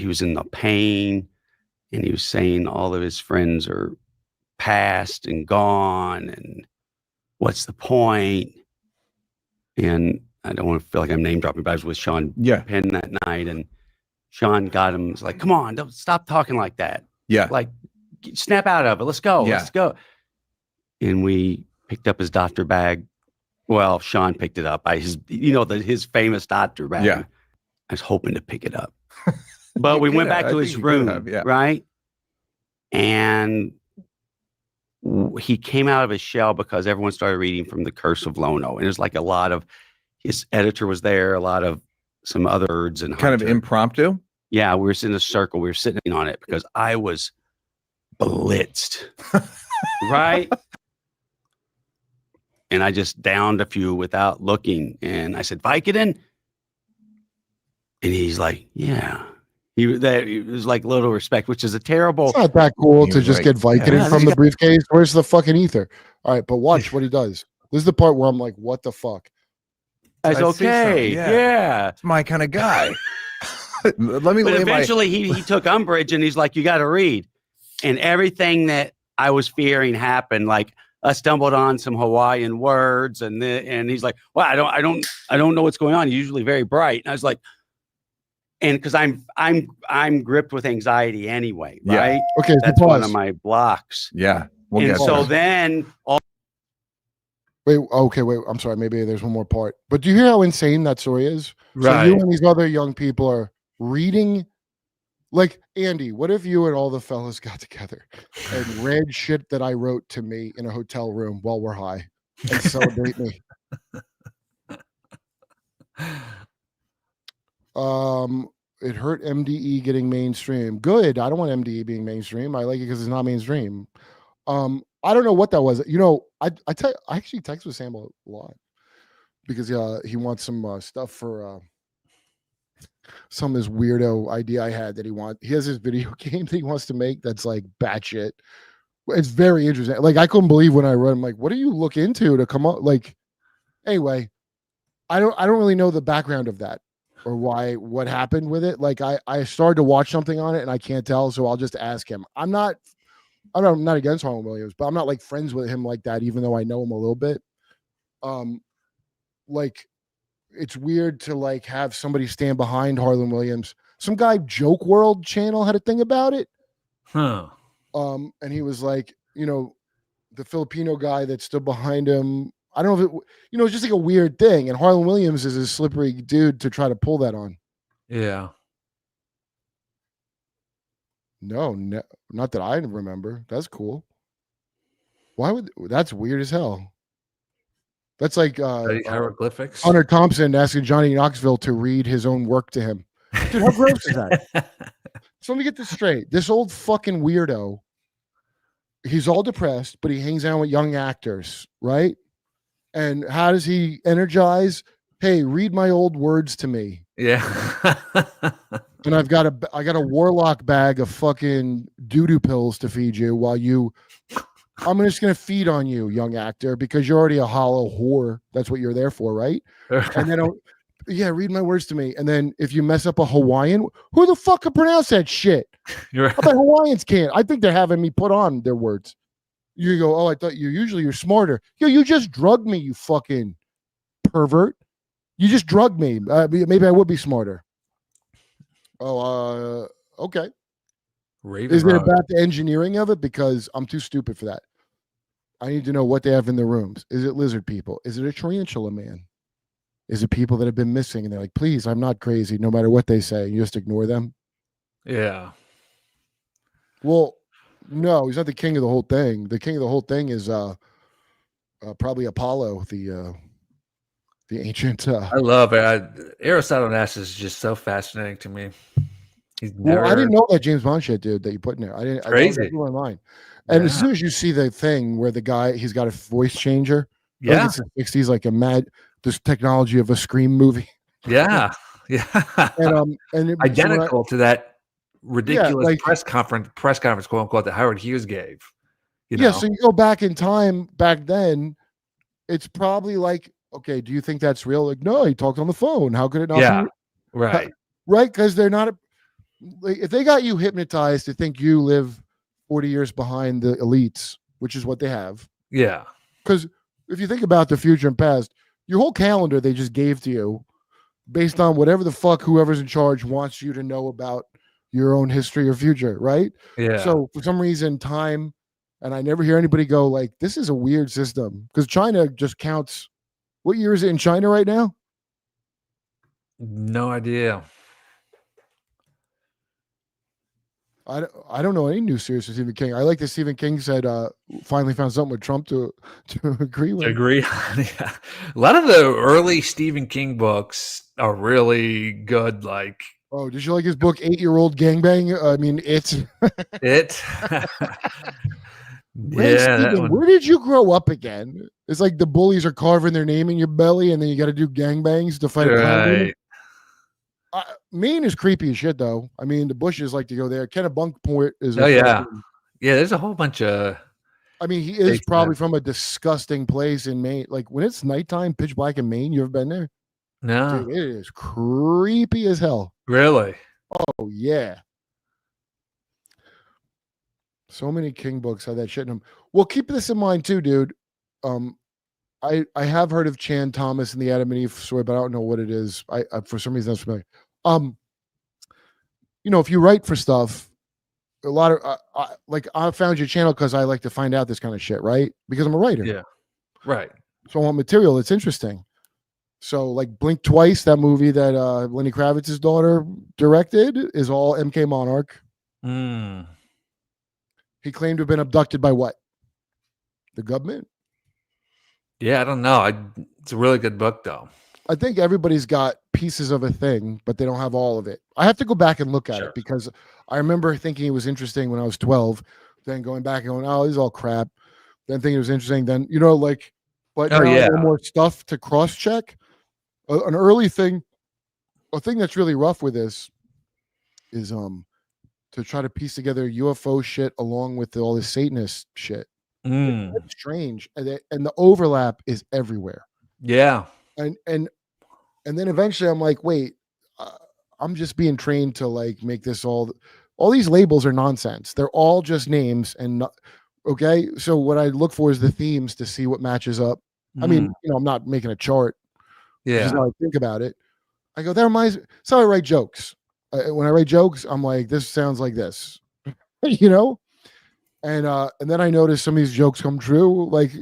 was in the pain, and he was saying all of his friends are past and gone, and what's the point? And I don't want to feel like I'm name dropping, but I was with Sean Penn that night, and Sean got him. Was like, "Come on, don't stop talking like that. Yeah, like snap out of it. Let's go. Yeah. Let's go." And we picked up his doctor bag. Well, Sean picked it up. His famous doctor bag. Yeah. I was hoping to pick it up, but we went back to his room, right? And he came out of his shell because everyone started reading from The Curse of Lono, and there's like a lot of his editor was there, a lot of some other birds and kind of impromptu. Yeah, we were in a circle. We were sitting on it because I was blitzed, right? And I just downed a few without looking, and I said, "Vicodin." And he's like, "Yeah." He was like little respect, which is a terrible. It's not that cool to just get Vicodin from the briefcase. Where's the fucking ether? All right, but watch what he does. This is the part where I'm like, what the fuck? It's okay. Yeah. It's my kind of guy. Let me. But eventually he took umbrage, and he's like, "You got to read." And everything that I was fearing happened. Like I stumbled on some Hawaiian words, and he's like, "Well, I don't know what's going on." He's usually very bright, and I was like, and because I'm gripped with anxiety anyway, right? Yeah. Okay, that's one of my blocks. Yeah. And so then wait. I'm sorry. Maybe there's one more part. But do you hear how insane that story is? Right. So you and these other young people are reading. Like, Andy, what if you and all the fellas got together and read shit that I wrote to me in a hotel room while we're high and celebrate me? It hurt MDE getting mainstream. Good. I don't want MDE being mainstream. I like it because it's not mainstream. I don't know what that was. I actually text with Sam a lot because he wants some stuff for some of this weirdo idea I had that he has this video game that he wants to make that's like batshit. It's very interesting. Like I couldn't believe when I read. I'm like, what do you look into to come up? Like, anyway, I don't really know the background of that or what happened with it. Like I started to watch something on it and I can't tell, so I'll just ask him. I'm not against Harlan Williams, but I'm not like friends with him like that, even though I know him a little bit. Like it's weird to like have somebody stand behind Harlan Williams. Some guy, Joke World channel, had a thing about it. Huh. And he was like, the Filipino guy that stood behind him. I don't know if it, it's just like a weird thing. And Harlan Williams is a slippery dude to try to pull that on. Yeah. No, not that I remember. That's cool. Why would that's weird as hell? That's like Study hieroglyphics. Hunter Thompson asking Johnny Knoxville to read his own work to him. Dude, how gross is that? So let me get this straight. This old fucking weirdo, he's all depressed, but he hangs out with young actors, right? And how does he energize? Hey, read my old words to me. Yeah. And I got a warlock bag of fucking doo-doo pills to feed you while I'm just gonna feed on you, young actor, because you're already a hollow whore. That's what you're there for, right? And then read my words to me. And then if you mess up a Hawaiian, who the fuck can pronounce that shit? You're I bet Hawaiians can't. I think they're having me put on their words. You go, oh, I thought you're smarter. Yo, you just drugged me, you fucking pervert. You just drugged me. Maybe I would be smarter. Oh, okay. Raven Is it Road. about the engineering of it? Because I'm too stupid for that. I need to know what they have in their rooms. Is it lizard people? Is it a tarantula man? Is it people that have been missing? And they're like, please, I'm not crazy. No matter what they say, you just ignore them. Yeah. Well, no, he's not the king of the whole thing. The king of the whole thing is probably Apollo, the ancient. I love it. Aristotle Nash is just so fascinating to me. He's never. Well, I didn't know that James Bond shit, dude, that you put in there. I didn't. Crazy. That blew my mind. And as soon as you see the thing where the guy, he's got a voice changer. Yeah. It's the 60s, like this technology of a Scream movie. Yeah. Yeah. And identical to that ridiculous press conference, quote unquote, that Howard Hughes gave. So you go back in time back then, it's probably like, okay, do you think that's real? Like, no, he talked on the phone. How could it not be? Right. Right. Because they're not if they got you hypnotized to think you live 40 years behind the elites, which is what they have. Yeah. Because if you think about the future and past, your whole calendar they just gave to you based on whatever the fuck whoever's in charge wants you to know about your own history or future, right? Yeah. So for some reason, time, and I never hear anybody go like, this is a weird system. Because China just counts. What year is it in China right now? No idea. I don't know any new series with Stephen King. I like that Stephen King said finally found something with Trump to agree with. Yeah. A lot of the early Stephen King books are really good. Like, oh, did you like his book 8-Year-Old Gangbang? I mean, it's it. Stephen, where did you grow up again? It's like the bullies are carving their name in your belly, and then you got to do gangbangs to fight a clown. Maine is creepy as shit, though. I mean, the Bushes like to go there. Kennebunkport is. Yeah. There's a whole bunch of. I mean, he is probably from a disgusting place in Maine. Like when it's nighttime, pitch black in Maine. You ever been there? No. Dude, it is creepy as hell. Really? Oh yeah. So many King books have that shit in them. Well, keep this in mind too, dude. I have heard of Chan Thomas and the Adam and Eve story, but I don't know what it is. I for some reason I'm familiar. If you write for stuff, a lot of I found your channel because I like to find out this kind of shit, right? Because I'm a writer. Yeah. Right. So I want material that's interesting. So like Blink Twice, that movie that Lenny Kravitz's daughter directed is all MK Monarch. He claimed to have been abducted by what? The government? Yeah, I don't know. It's a really good book, though. I think everybody's got pieces of a thing, but they don't have all of it. I have to go back and look at it because I remember thinking it was interesting when I was 12, then going back and going, oh, this is all crap. Then thinking it was interesting. Then, but now more stuff to cross-check. An early thing, a thing that's really rough with this is to try to piece together UFO shit along with all this Satanist shit. It's strange, and the overlap is everywhere. Yeah, and then eventually I'm like, wait, I'm just being trained to like make this all these labels are nonsense. They're all just names, and okay. So what I look for is the themes to see what matches up. I mean, I'm not making a chart. Yeah, just how I think about it. I go, that reminds me. So I write jokes. When I write jokes, I'm like, this sounds like this, And then I notice some of these jokes come true. Like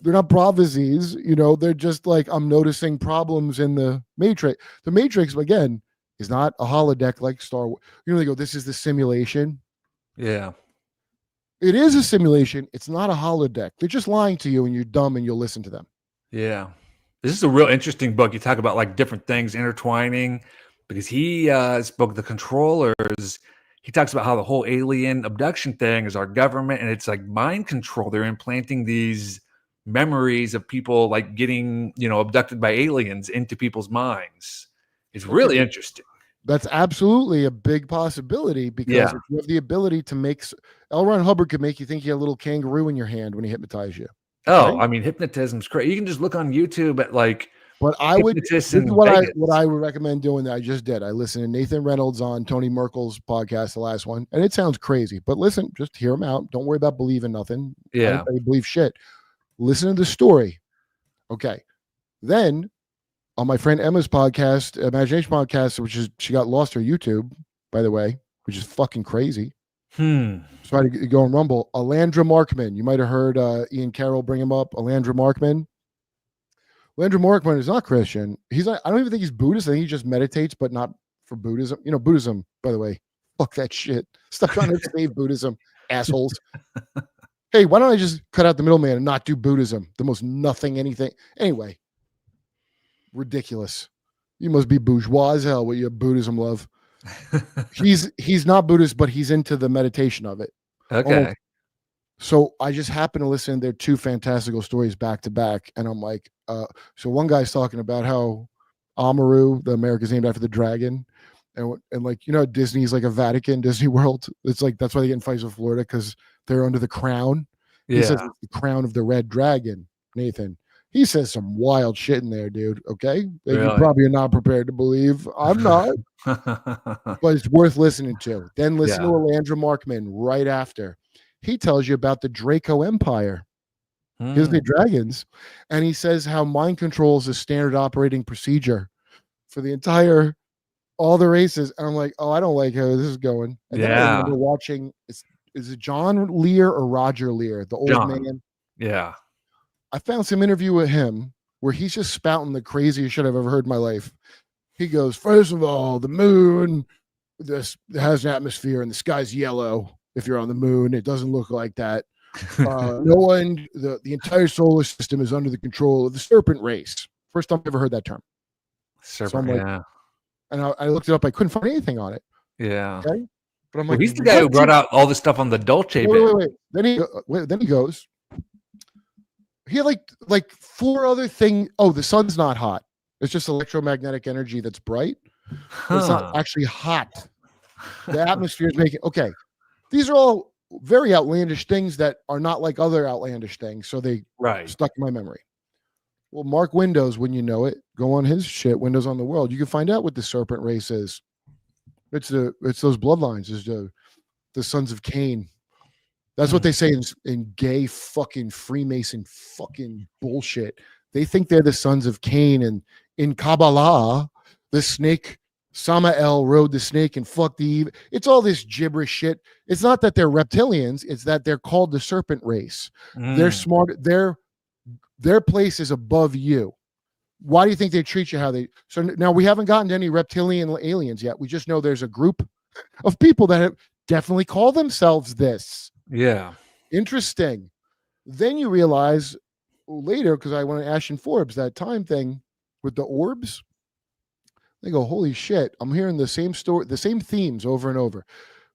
they're not prophecies, they're just like I'm noticing problems in the Matrix. The Matrix, again, is not a holodeck like Star Wars. They go, this is the simulation. Yeah. It is a simulation. It's not a holodeck. They're just lying to you, and you're dumb, and you'll listen to them. Yeah. This is a real interesting book. You talk about like different things intertwining because he spoke the controllers. He talks about how the whole alien abduction thing is our government and it's like mind control. They're implanting these memories of people like getting, abducted by aliens into people's minds. It's really interesting. That's absolutely a big possibility because Yeah. if you have the ability to make L. Ron Hubbard could make you think you had a little kangaroo in your hand when he hypnotized you. Oh, I mean, hypnotism's great. You can just look on YouTube at like, but I would. Hypnotists This is in what Vegas. I would recommend doing. That I just did. I listened to Nathan Reynolds on Tony Merkel's podcast, the last one, and it sounds crazy. But listen, just hear him out. Don't worry about believing nothing. Yeah. I believe shit. Listen to the story. Okay. Then on my friend Emma's podcast, Imagination Podcast, which is she got lost her YouTube, by the way, which is fucking crazy. Try to go on Rumble. Alandra Markman. You might have heard Ian Carroll bring him up. Alandra Markman. Alandra Markman is not Christian. He's not, I don't even think he's Buddhist. I think he just meditates, but not for Buddhism. Buddhism, by the way. Fuck that shit. Stop trying to save Buddhism, assholes. Hey, why don't I just cut out the middleman and not do Buddhism? The most nothing anything. Anyway. Ridiculous. You must be bourgeois as hell with your Buddhism love. He's not Buddhist, but he's into the meditation of it. Okay. Almost. So I just happened to listen to their two fantastical stories back to back, and I'm like, so one guy's talking about how Amaru, the America's named after the dragon, and like Disney's like a Vatican, Disney World. It's like that's why they get in fights with Florida because they're under the crown. Yeah. He says it's the crown of the red dragon. Nathan. He says some wild shit in there, dude. Okay, that you probably are not prepared to believe. I'm not, but it's worth listening to. Then listen to Alandra Markman right after. He tells you about the Draco Empire. Here's the dragons, and he says how mind control is a standard operating procedure for the entire all the races. And I'm like, oh, I don't like how this is going. And then I remember watching. Is it John Lear or Roger Lear, the old man? Yeah. I found some interview with him where he's just spouting the craziest shit I've ever heard in my life. He goes, first of all, the moon has an atmosphere and the sky's yellow. If you're on the moon, it doesn't look like that. The entire solar system is under the control of the serpent race. First time I ever heard that term. Serpent, so yeah. And I looked it up. I couldn't find anything on it. Yeah. Okay. But I'm like, he's the guy who brought out all the stuff on the Dolce. Wait. Then he goes. He had like four other things. Oh, the sun's not hot. It's just electromagnetic energy that's bright. It's not actually hot. The atmosphere is making. Okay. These are all very outlandish things that are not like other outlandish things. So they stuck in my memory. Well, Mark Windows, when you know it, go on his shit, Windows on the World. You can find out what the serpent race is. It's those bloodlines. It's the sons of Cain. That's what they say in gay fucking Freemason fucking bullshit. They think they're the sons of Cain, and in Kabbalah, the snake, Samael rode the snake and fucked the Eve. It's all this gibberish shit. It's not that they're reptilians. It's that they're called the serpent race. They're smart. Their place is above you. Why do you think they treat you how they? So now we haven't gotten to any reptilian aliens yet. We just know there's a group of people that have definitely call themselves this. Yeah. Interesting. Then you realize later, because I went to Ash and Forbes, that time thing with the orbs, they go, holy shit, I'm hearing the same story, the same themes over and over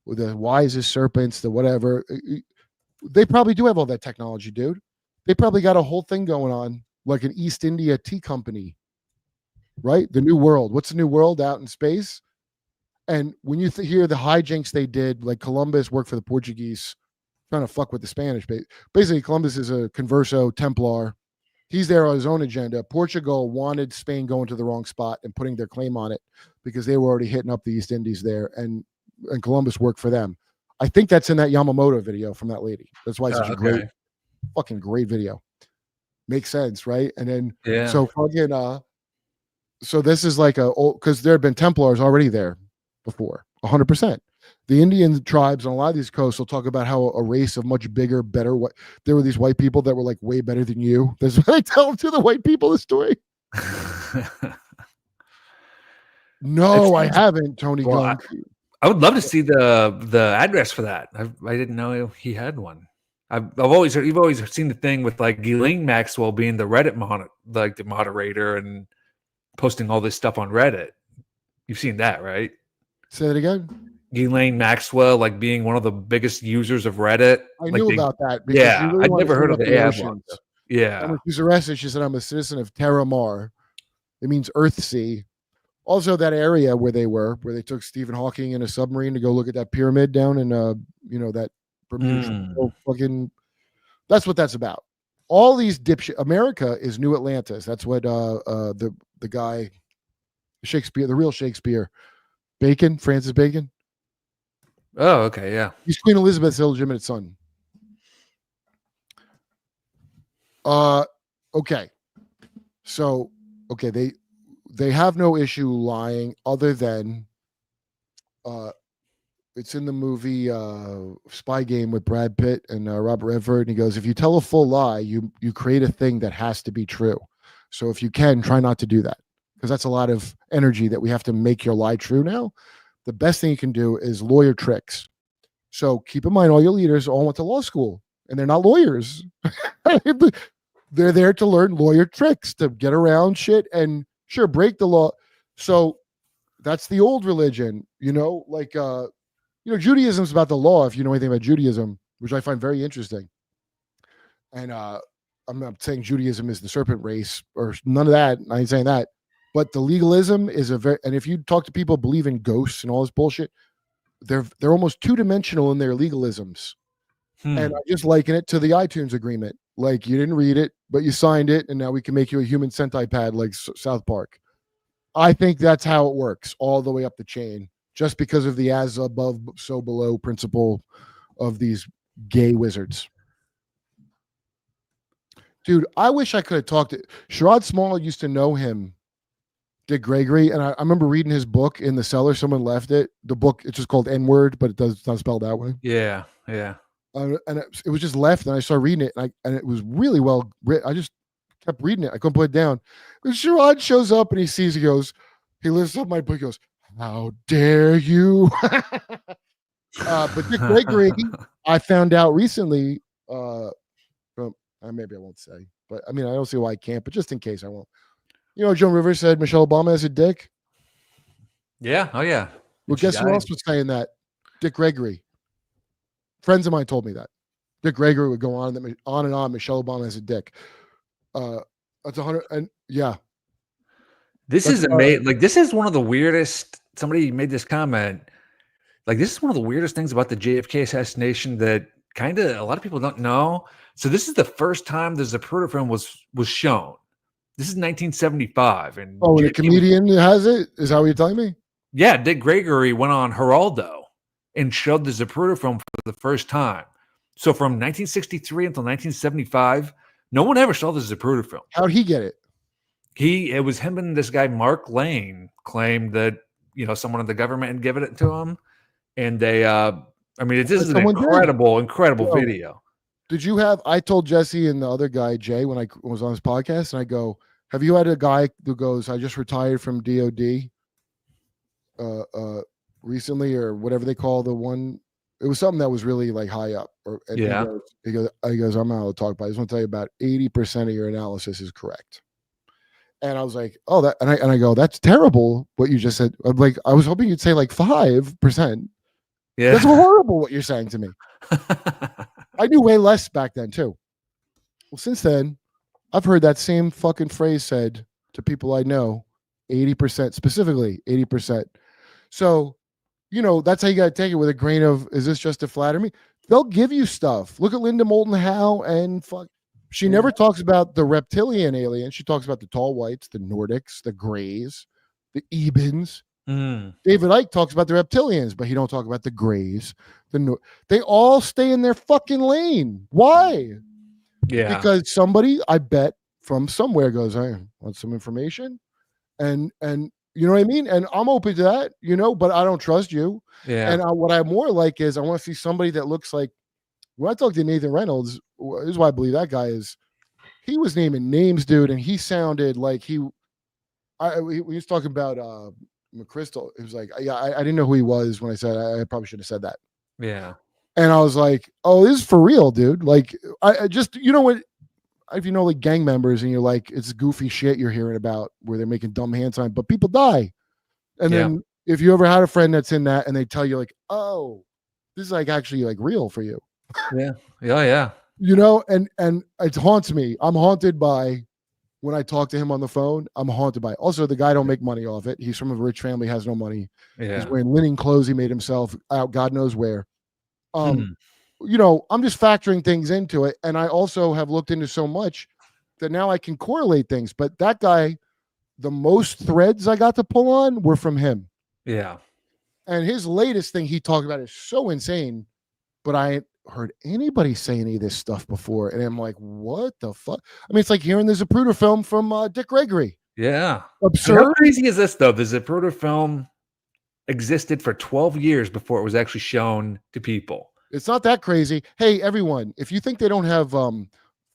with the wisest serpents, the whatever. They probably do have all that technology, dude. They probably got a whole thing going on, like an East India tea company, right? The New World. What's the New World out in space? And when you hear the hijinks they did, like Columbus worked for the Portuguese, trying to fuck with the Spanish. Basically, Columbus is a converso Templar. He's there on his own agenda. Portugal wanted Spain going to the wrong spot and putting their claim on it because they were already hitting up the East Indies there, and Columbus worked for them. I think that's in that Yamamoto video from that lady. That's why it's such a great, fucking great video. Makes sense, right? And then so fucking so this is like because there have been Templars already there before, 100%. The Indian tribes on a lot of these coasts will talk about how a race of much bigger, better. There were these white people that were like way better than you. That's what I tell to the white people the story. No, I haven't, Tony. I would love to see the address for that. I didn't know he had one. I've always heard, you've always seen the thing with like Ghislaine Maxwell being the Reddit like the moderator and posting all this stuff on Reddit. You've seen that, right? Say that again. Ghislaine Maxwell, like being one of the biggest users of Reddit. I like knew about that because she yeah, really I'd wanted never to heard clean of up the ad oceans. block. Yeah. And when she was arrested, she said, "I'm a citizen of Terra Mar." It means Earthsea. Also, that area where they took Stephen Hawking in a submarine to go look at that pyramid down in that Bermuda Triangle fucking. That's what that's about. All these dipshit. America is New Atlantis. That's what the guy Shakespeare, the real Shakespeare, Francis Bacon. Oh, okay, yeah. He's Queen Elizabeth's illegitimate son. Okay. So, okay, they have no issue lying other than it's in the movie Spy Game with Brad Pitt and Robert Redford, and he goes, if you tell a full lie, you create a thing that has to be true. So if you can, try not to do that, because that's a lot of energy that we have to make your lie true now. The best thing you can do is lawyer tricks. So keep in mind, all your leaders all went to law school, and they're not lawyers. They're there to learn lawyer tricks to get around shit and sure break the law. So that's the old religion, like Judaism is about the law. If you know anything about Judaism, which I find very interesting, and I'm not saying Judaism is the serpent race or none of that. I ain't saying that, but the legalism is and if you talk to people who believe in ghosts and all this bullshit, they're almost two-dimensional in their legalisms. And I just liken it to the iTunes agreement. Like, you didn't read it, but you signed it, and now we can make you a human Sentai pad like South Park. I think that's how it works all the way up the chain, just because of the as above, so below principle of these gay wizards. Dude, I wish I could have talked to Sherrod Small. Used to know him, Dick Gregory, and I remember reading his book in the cellar. Someone left it. The book, it's just called N-word, but it's not spelled that way. Yeah. And it was just left, and I started reading it, and it was really well written. I just kept reading it. I couldn't put it down. When Sherrod shows up and he lifts up my book, he goes, "How dare you?" But Dick Gregory, I found out recently, maybe I won't say, but I mean, I don't see why I can't, but just in case I won't. Joan Rivers said Michelle Obama has a dick. Yeah. Oh, yeah. Well, guess who else was saying that? Dick Gregory. Friends of mine told me that. Dick Gregory would go on and on. Michelle Obama has a dick. That's 100, and yeah. This is amazing. Like, this is one of the weirdest. Somebody made this comment. Like, this is one of the weirdest things about the JFK assassination that kind of a lot of people don't know. So this is the first time the Zapruder film was shown. This is 1975, and the comedian has it. Is that what you're telling me? Yeah, Dick Gregory went on Geraldo and showed the Zapruder film for the first time. So from 1963 until 1975, no one ever saw the Zapruder film. How'd he get it? It was him and this guy Mark Lane claimed that someone in the government had given it to him, and they. This is an incredible video. Did you have? I told Jesse and the other guy Jay when I was on his podcast, and I go, "Have you had a guy who goes, I just retired from DOD, recently, or whatever they call the one? It was something that was really like high up." Yeah. He goes, "I'm not allowed to talk about it. I just want to tell you about 80% of your analysis is correct." And I was like, "Oh, that," and I go, "That's terrible what you just said." I'm like, I was hoping you'd say like 5%. Yeah, that's horrible what you're saying to me. I knew way less back then too. Well, since then, I've heard that same fucking phrase said to people I know, 80%, specifically 80%. So, that's how you got to take it with a grain of, is this just to flatter me? They'll give you stuff. Look at Linda Moulton Howe and fuck. She never talks about the reptilian alien. She talks about the tall whites, the Nordics, the Greys, the Ebens. David Icke talks about the reptilians, but he don't talk about the Greys. They all stay in their fucking lane. Why? Yeah. Because somebody, I bet, from somewhere goes, "I want some information," and you know what I mean? And I'm open to that, but I don't trust you. Yeah. And what I more like is I want to see somebody that looks like, when I talked to Nathan Reynolds, this is why I believe that guy is, he was naming names, dude, and he sounded like he was talking about McChrystal, it was like, yeah, I didn't know who he was when I said I probably should have said that. Yeah. And I was like, oh, this is for real, dude. Like, I just, you know what? If you know, like gang members, and you're like, it's goofy shit you're hearing about where they're making dumb hand signs, but people die. And Yeah. then if you ever had a friend that's in that and they tell you, like, oh, this is like actually like real for you, Yeah. Yeah. Yeah. you know, and it haunts me. I'm haunted by when I talk to him on the phone. I'm haunted by it. Also, the guy don't make money off it. He's from a rich family, has no money. He's Yeah. wearing linen clothes he made himself out God knows where. Hmm. You know, I'm just factoring things into it. And I also have looked into so much that now I can correlate things. But that guy, the most threads I got to pull on were from him. Yeah. And his latest thing he talked about is so insane, but I ain't heard anybody say any of this stuff before. And I'm like, what the fuck? I mean, it's like hearing the Zapruder film from Dick Gregory. Yeah. Absurd. How crazy is this, though? The Zapruder film existed for 12 years before it was actually shown to people. It's not that crazy. Hey, everyone, if you think they don't have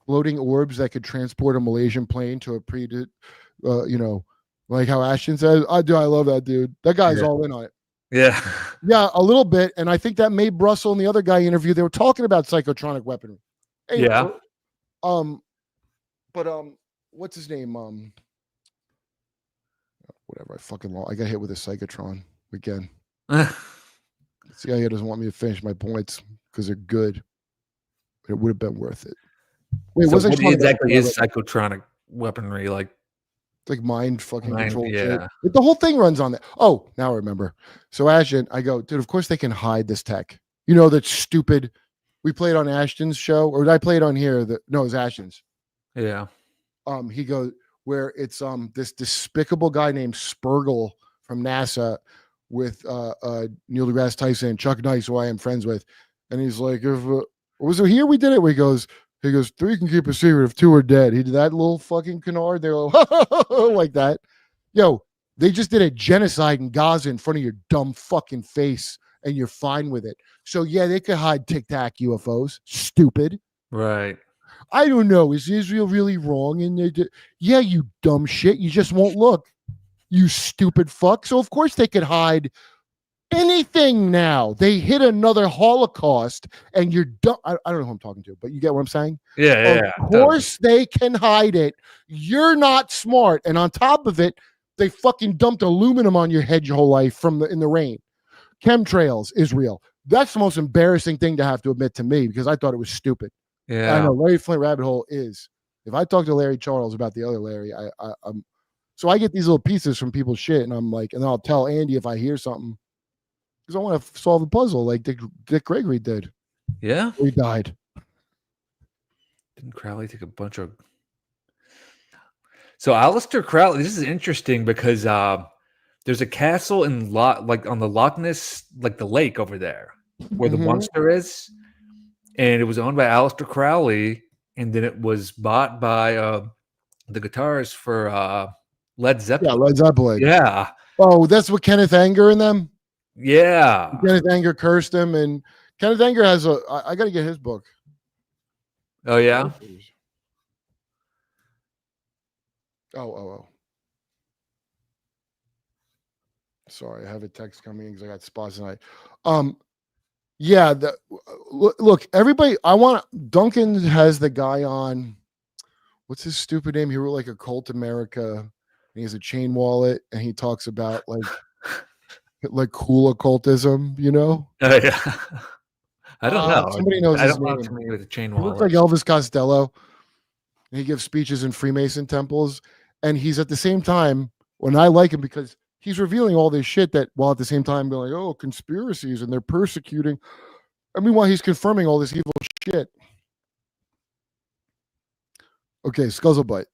floating orbs that could transport a Malaysian plane to a you know, like how Ashton says, I love that dude. That guy's all in on it. Yeah. Yeah, a little bit. And I think that made Russell and the other guy interview. They were talking about psychotronic weaponry. Hey, Yeah. but what's his name? Whatever. I got hit with a psychotron again. CIA doesn't want me to finish my points because they're good. It would have been worth it. Wait, So was what exactly is psychotronic weaponry? Like mind fucking control shit? yeah. The whole thing runs on that. Oh, now I remember. So Ashton, I go, dude, of course they can hide this tech. You know, that stupid. We played on Ashton's show, or did I play it on here? No, it was Ashton's. Yeah. He goes where it's this despicable guy named Spergel from NASA with Neil deGrasse Tyson and Chuck Nice, who I am friends with, and he's like, if was it here we did it? Where he goes, three can keep a secret if two are dead. He did that little fucking canard. They go like that. Yo, they just did a genocide in Gaza in front of your dumb fucking face, and you're fine with it. So yeah, they could hide Tic Tac UFOs. Stupid. Right. I don't know. Is Israel really wrong? And yeah, you dumb shit. You just won't look. You stupid fuck. So of course they could hide anything now. They hit another Holocaust, and you're dumb. I don't know who I'm talking to, but you get what I'm saying? Yeah. Of course they can hide it. You're not smart. And on top of it, they fucking dumped aluminum on your head your whole life in the rain. Chemtrails, Israel. That's the most embarrassing thing to have to admit to me, because I thought it was stupid. Yeah. I know Larry Flint rabbit hole is. If I talk to Larry Charles about the other Larry, I'm so I get these little pieces from people's shit, and I'm like, and then I'll tell Andy if I hear something, because I want to solve a puzzle like Dick Gregory did. Yeah. He died. Didn't Crowley take a bunch of? So Aleister Crowley, this is interesting because there's a castle in like on the Loch Ness, like the lake over there, where the monster is, and it was owned by Aleister Crowley, and then it was bought by the guitarist for Led Zeppelin. Yeah, Led Zeppelin. Yeah. Oh, that's what Kenneth Anger and them. Yeah. Kenneth Anger cursed him, and Kenneth Anger has I got to get his book. Oh yeah. Oh. Sorry, I have a text coming because I got spots tonight. Yeah, look, everybody. Duncan has the guy on. What's his stupid name? He wrote like a Cult America. And he has a chain wallet, and he talks about like cool occultism. You know? Oh yeah. I don't know. Somebody knows I his don't know name. too many with a chain He wallet. looks like Elvis Costello. And he gives speeches in Freemason temples, and he's at the same time. When I like him because he's revealing all this shit that, while at the same time going, oh, conspiracies and they're persecuting. I mean, while he's confirming all this evil shit. Okay, Scuzzlebutt.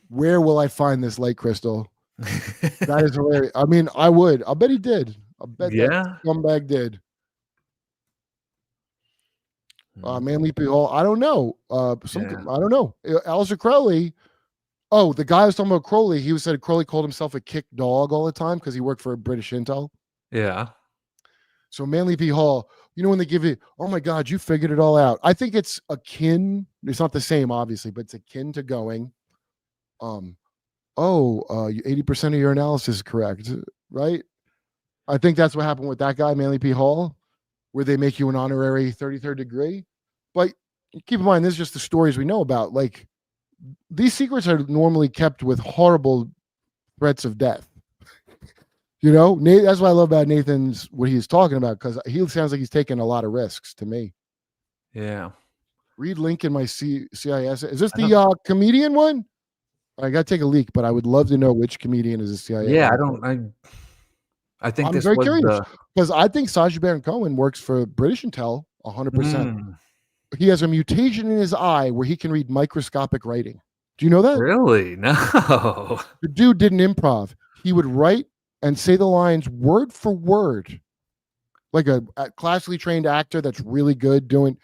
Where will I find this light crystal? That is hilarious. I mean, I would. I'll bet he did. I bet that scumbag did. Manly P. Hall. I don't know. I don't know. Aleister Crowley. Oh, the guy I was talking about Crowley. He said Crowley called himself a kick dog all the time because he worked for British Intel. Yeah. So Manly P. Hall, you know, when they give you, oh my God, you figured it all out. I think it's akin. It's not the same, obviously, but it's akin to going, 80% of your analysis is correct. right? I think that's what happened with that guy, Manly P. Hall, where they make you an honorary 33rd degree. But keep in mind, this is just the stories we know about. Like, these secrets are normally kept with horrible threats of death. You know, that's what I love about Nathan's, what he's talking about, because he sounds like he's taking a lot of risks to me. Yeah. Reed Lincoln, my CIS. Is this the comedian one? I got to take a leak, but I would love to know which comedian is a CIA. Yeah, I think I'm this very was curious the because I think Sacha Baron Cohen works for British Intel 100%. Mm, He has a mutation in his eye where he can read microscopic writing. Do you know that? really? No. The dude did an improv. He would write and say the lines word for word, like a classically trained actor that's really good doing,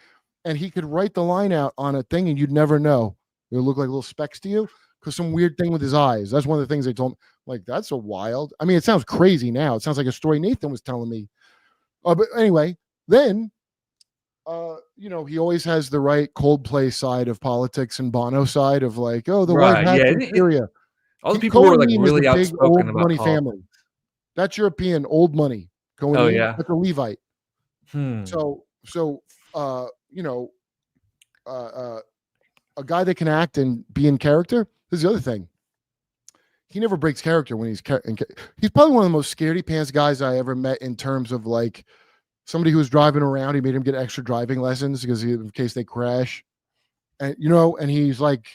and he could write the line out on a thing and you'd never know. It would look like little specks to you because some weird thing with his eyes. That's one of the things they told me. Like, that's a wild. I mean, it sounds crazy now. It sounds like a story Nathan was telling me. But anyway, then, you know, he always has the right Coldplay side of politics and Bono side of like, oh, the white hat in Syria. All the people who are like Cohen really is a big outspoken old about money politics. family. That's European old money. Cohen, Oh, yeah. like a Levite. Hmm. You know, a guy that can act and be in character. This is the other thing. He never breaks character when he's he's probably one of the most scaredy pants guys I ever met in terms of like somebody who was driving around. He made him get extra driving lessons because in case they crash, and you know, and he's like,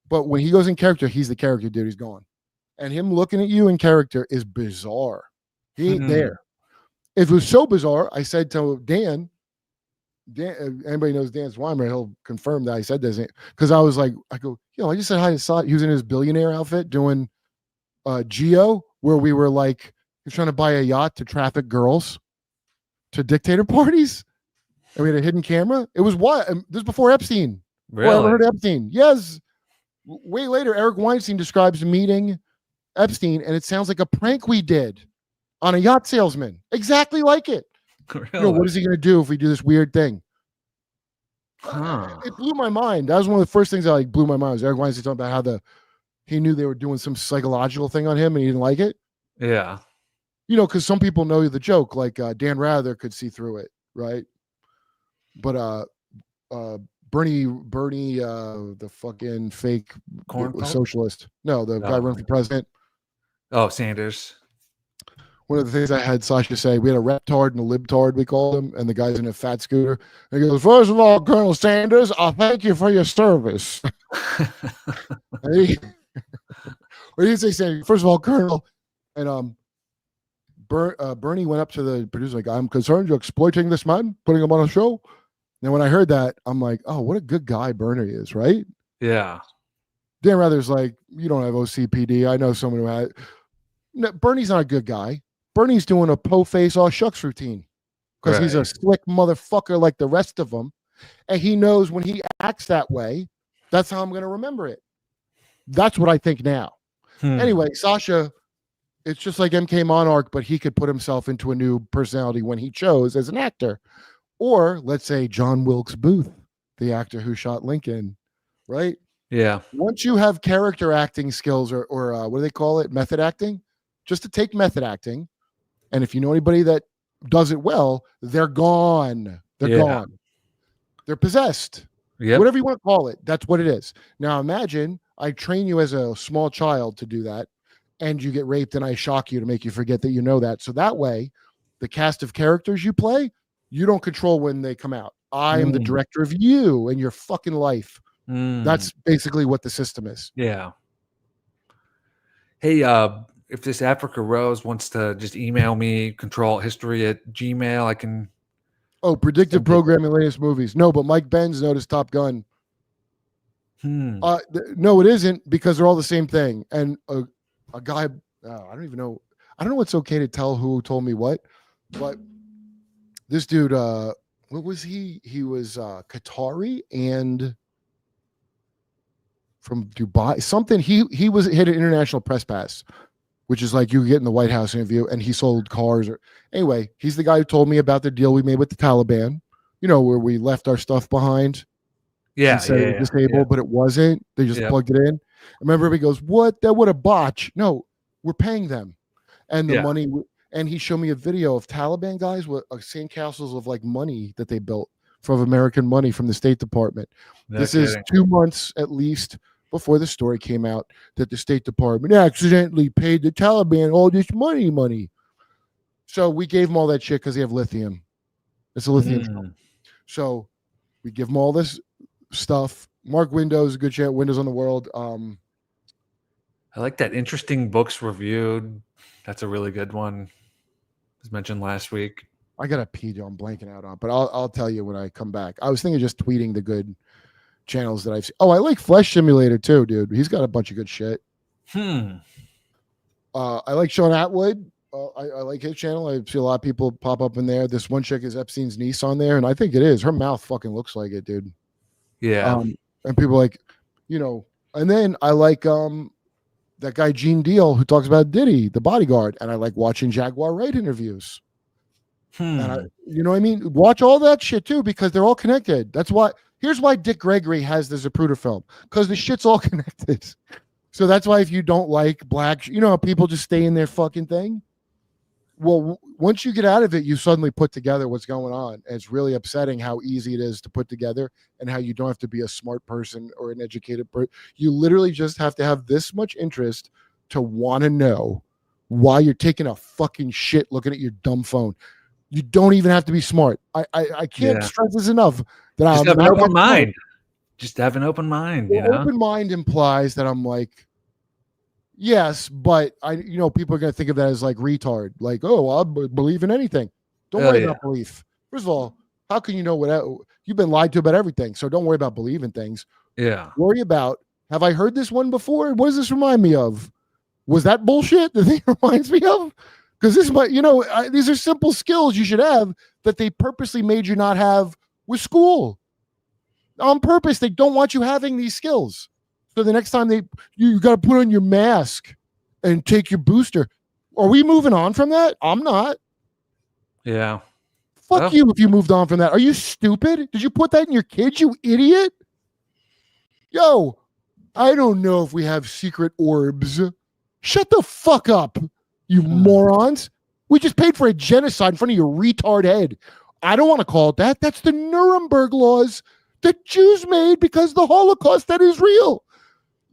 but when he goes in character, he's the character dude. He's gone, and him looking at you in character is bizarre. He ain't there. It was so bizarre. I said to Dan, anybody knows Dan Swimer, he'll confirm that I said this because I was like, I go, I just said hi to Saw. He was in his billionaire outfit doing Geo, where we were like, he's trying to buy a yacht to traffic girls to dictator parties, and we had a hidden camera. It was what? This is before Epstein. Really? I ever heard of Epstein? Yes. Way later, Eric Weinstein describes meeting Epstein, and it sounds like a prank we did on a yacht salesman, exactly like it. Really? You know, what is he going to do if we do this weird thing? Huh. It blew my mind. That was one of the first things that like blew my mind. Was Eric Weinstein talking about how he knew they were doing some psychological thing on him and he didn't like it. Yeah. You know, because some people know the joke, like Dan Rather could see through it, right? But Bernie, the fucking fake socialist. No, the guy running for president. Oh, Sanders. One of the things I had Sasha say, we had a reptard and a libtard, we called him, and the guy's in a fat scooter. And he goes, first of all, Colonel Sanders, I'll thank you for your service. Or he didn't say Sanders. First of all, Colonel, and Bernie went up to the producer like, I'm concerned you're exploiting this man, putting him on a show. And when I heard that, I'm like, oh, what a good guy Bernie is, right? Yeah. Dan Rather's like, you don't have OCPD. I know someone who had. No, Bernie's not a good guy. Bernie's doing a po-face all shucks routine because he's a slick motherfucker like the rest of them. And he knows when he acts that way, that's how I'm going to remember it. That's what I think now. Anyway, Sasha, it's just like MK Monarch, but he could put himself into a new personality when he chose as an actor. Or let's say John Wilkes Booth, the actor who shot Lincoln, right? Yeah. Once you have character acting skills or what do they call it? Method acting, just to take method acting. And if you know anybody that does it well, they're gone. They're gone. They're possessed. Yep. Whatever you want to call it, that's what it is. Now imagine I train you as a small child to do that, and you get raped and I shock you to make you forget that you know that. So that way, the cast of characters you play, you don't control when they come out. I am the director of you and your fucking life. That's basically what the system is. Yeah. Hey, if this Africa Rose wants to just email me, controlhistory@gmail, I can. Oh, predictive programming, latest movies. No, but Mike Benz noticed Top Gun. No, it isn't, because they're all the same thing. And a guy, I don't even know. I don't know what's okay to tell who told me what, but this dude, what was he? He was Qatari and from Dubai, something. He had an international press pass, which is like you get in the White House interview, and he sold cars. Anyway, he's the guy who told me about the deal we made with the Taliban, you know, where we left our stuff behind. Yeah. And said it was disabled, but it wasn't. They just plugged it in. Remember, he goes, what? What a botch. No, we're paying them. and the Yeah. money. And he showed me a video of Taliban guys with sandcastles of like money that they built from American money from the State Department. No This is kidding. 2 months at least before the story came out that the State Department accidentally paid the Taliban all this money. So we gave them all that shit because they have lithium. It's a lithium. Mm. So we give them all this stuff. Mark Windows, a good chat. Windows on the World. I like that. Interesting books reviewed. That's a really good one. As mentioned last week. I got a pee, I'm blanking out on, but I'll tell you when I come back. I was thinking just tweeting the good channels that I've seen. Oh, I like Flesh Simulator too, dude. He's got a bunch of good shit. I like Sean Atwood. I like his channel. I see a lot of people pop up in there. This one chick is Epstein's niece on there, and I think it is. Her mouth fucking looks like it, dude. Yeah. And people are like, and then I like that guy Gene Deal who talks about Diddy, the bodyguard, and I like watching Jaguar Wright interviews. And you know what I mean? Watch all that shit too, because they're all connected. That's why. Here's why Dick Gregory has the Zapruder film, because the shit's all connected. So that's why if you don't like black, how people just stay in their fucking thing. Well, once you get out of it, you suddenly put together what's going on. And it's really upsetting how easy it is to put together, and how you don't have to be a smart person or an educated person. You literally just have to have this much interest to want to know why you're taking a fucking shit looking at your dumb phone. You don't even have to be smart. I can't stress this enough. That just I'm have an open mind. Smart. Just have an open mind. Open mind implies that I'm like, yes, but people are going to think of that as like retard. Like, oh, I'll believe in anything. Don't worry about belief. First of all, how can you know what you've been lied to about everything? So don't worry about believing things. Yeah. Worry about, have I heard this one before? What does this remind me of? Was that bullshit the thing reminds me of? Because this might, these are simple skills you should have that they purposely made you not have with school. On purpose, they don't want you having these skills. So the next time you got to put on your mask and take your booster. Are we moving on from that? I'm not. Yeah. Fuck you if you moved on from that. Are you stupid? Did you put that in your kids, you idiot? Yo, I don't know if we have secret orbs. Shut the fuck up, you morons. We just paid for a genocide in front of your retard head. I don't want to call it that. That's the Nuremberg laws that Jews made because the Holocaust, that is real.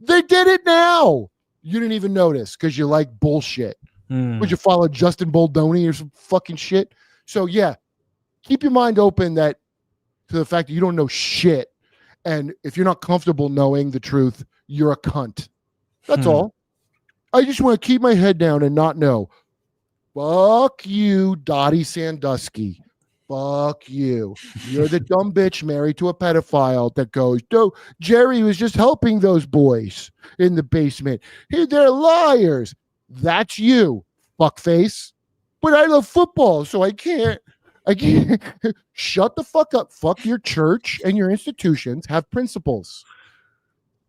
They did it now. You didn't even notice because you like bullshit. Would you follow Justin Boldoni or some fucking shit? So yeah, keep your mind open to the fact that you don't know shit. And if you're not comfortable knowing the truth, you're a cunt. That's all. I just want to keep my head down and not know. Fuck you, Dottie Sandusky. Fuck you. You're the dumb bitch married to a pedophile that goes, no, Jerry was just helping those boys in the basement. They're liars. That's you, fuckface. But I love football, so I can't. Shut the fuck up. Fuck your church and your institutions. Have principles.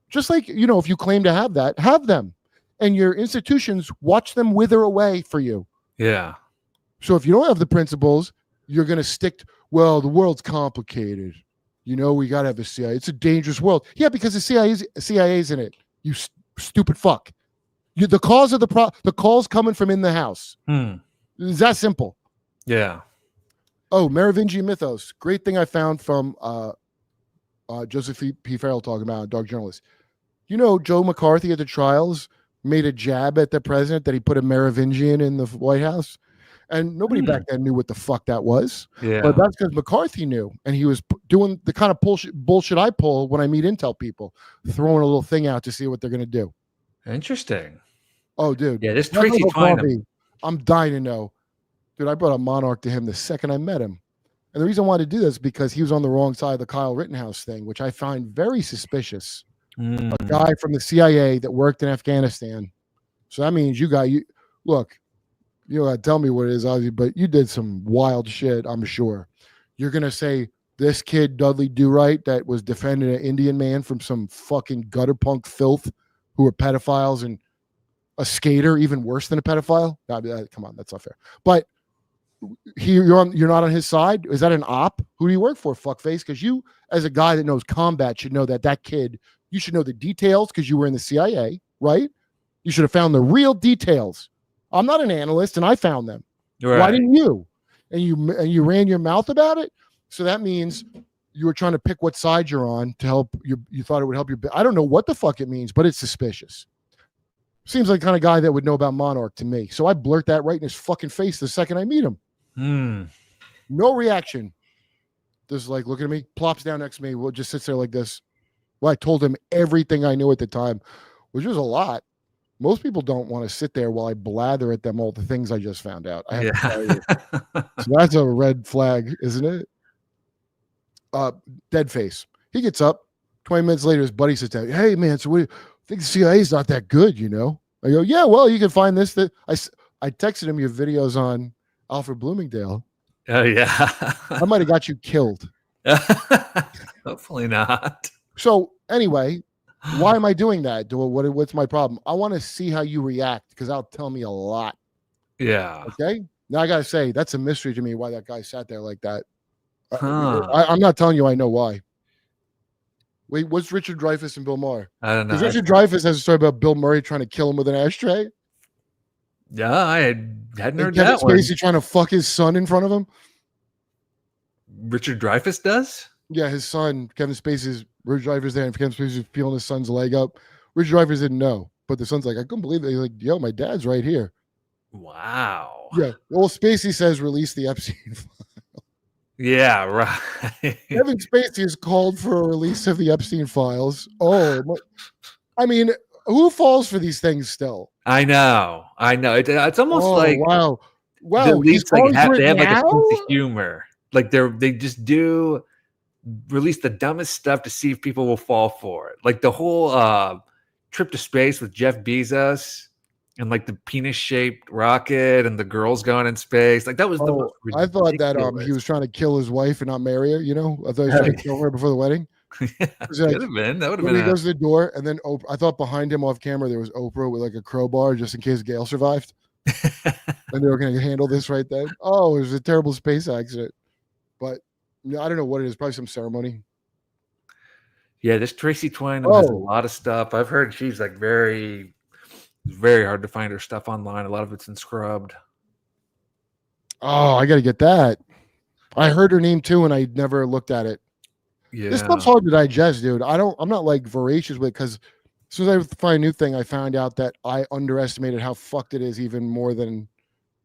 Just like, if you claim to have that, have them. And your institutions, watch them wither away for you. Yeah. So if you don't have the principles, you're going to stick the world's complicated. We got to have a CIA. It's a dangerous world. Yeah, because the CIA's in it. You stupid fuck. The cause of the call's coming from in the house. It's that simple. Yeah. Oh, Merovingian mythos. Great thing I found from Joseph P. Farrell talking about, Dark Journalist. Joe McCarthy at the trials made a jab at the president that he put a Merovingian in the White House. And nobody back then knew what the fuck that was. Yeah. But that's because McCarthy knew. And he was doing the kind of bullshit I pull when I meet Intel people, throwing a little thing out to see what they're going to do. Interesting. Oh, dude. Yeah, this Tracy Twynham. I'm dying to know. Dude, I brought a Monarch to him the second I met him. And the reason I wanted to do this is because he was on the wrong side of the Kyle Rittenhouse thing, which I find very suspicious. A guy from the CIA that worked in Afghanistan. So that means you look, you gotta tell me what it is, Ozzy, but you did some wild shit, I'm sure. You're gonna say this kid, Dudley Do-Right, that was defending an Indian man from some fucking gutter punk filth who were pedophiles and a skater, even worse than a pedophile? Come on, that's not fair. But you're not on his side? Is that an op? Who do you work for, fuckface? Because you, as a guy that knows combat, should know that kid, you should know the details because you were in the CIA, right? You should have found the real details. I'm not an analyst, and I found them. Right. Why didn't you? And you ran your mouth about it. So that means you were trying to pick what side you're on to help you. You thought it would help you. I don't know what the fuck it means, but it's suspicious. Seems like the kind of guy that would know about Monarch to me. So I blurt that right in his fucking face the second I meet him. No reaction. Just like looking at me, plops down next to me. Well, just sits there like this. Well, I told him everything I knew at the time, which was a lot. Most people don't want to sit there while I blather at them all the things I just found out. I have to tell you. So that's a red flag, isn't it? Dead face. He gets up. 20 minutes later, his buddy sits down. Hey, man, so I think the CIA is not that good, you know? I go, yeah, well, you can find this. I texted him your videos on Alfred Bloomingdale. Oh, yeah. I might have got you killed. Hopefully not. So anyway, why am I doing that? What's my problem? I want to see how you react because that'll tell me a lot. Yeah. Okay. Now I got to say, that's a mystery to me why that guy sat there like that. Huh. I'm not telling you I know why. Wait, what's Richard Dreyfuss and Bill Maher? I don't know. Because Richard Dreyfuss has a story about Bill Murray trying to kill him with an ashtray. Yeah, I hadn't heard Kevin that one. Spacey trying to fuck his son in front of him. Richard Dreyfuss does? Yeah, his son, Kevin Spacey's, Richard Dreyfuss there, and Kevin Spacey's feeling his son's leg up. Richard Dreyfuss didn't know, but the son's like, I couldn't believe it. He's like, yo, my dad's right here. Wow. Yeah. Well, Spacey says release the Epstein file. Yeah, right. Kevin Spacey has called for a release of the Epstein files. Oh, I mean, who falls for these things still? I know. It's almost like wow. the leaks like they have like a now? sense of humor. Like they just do release the dumbest stuff to see if people will fall for it. Like the whole trip to space with Jeff Bezos and like the penis-shaped rocket and the girls going in space. Like that was the most I thought that ridiculous. he was trying to kill his wife and not marry her, you know? I thought he was trying to kill her before the wedding. Yeah, Like, could have been. That would have when been. He goes to the door, and then I thought behind him off camera there was Oprah with like a crowbar just in case Gail survived. And they were going to handle this right then. Oh, it was a terrible space accident. But I don't know what it is. Probably some ceremony. Yeah, this Tracy Twynham has a lot of stuff. I've heard she's like very hard to find her stuff online. A lot of it's been scrubbed. Oh, I got to get that. I heard her name too, and I never looked at it. Yeah, this stuff's hard to digest, dude. I'm not like voracious with it because as soon as I find a new thing, I found out that I underestimated how fucked it is even more than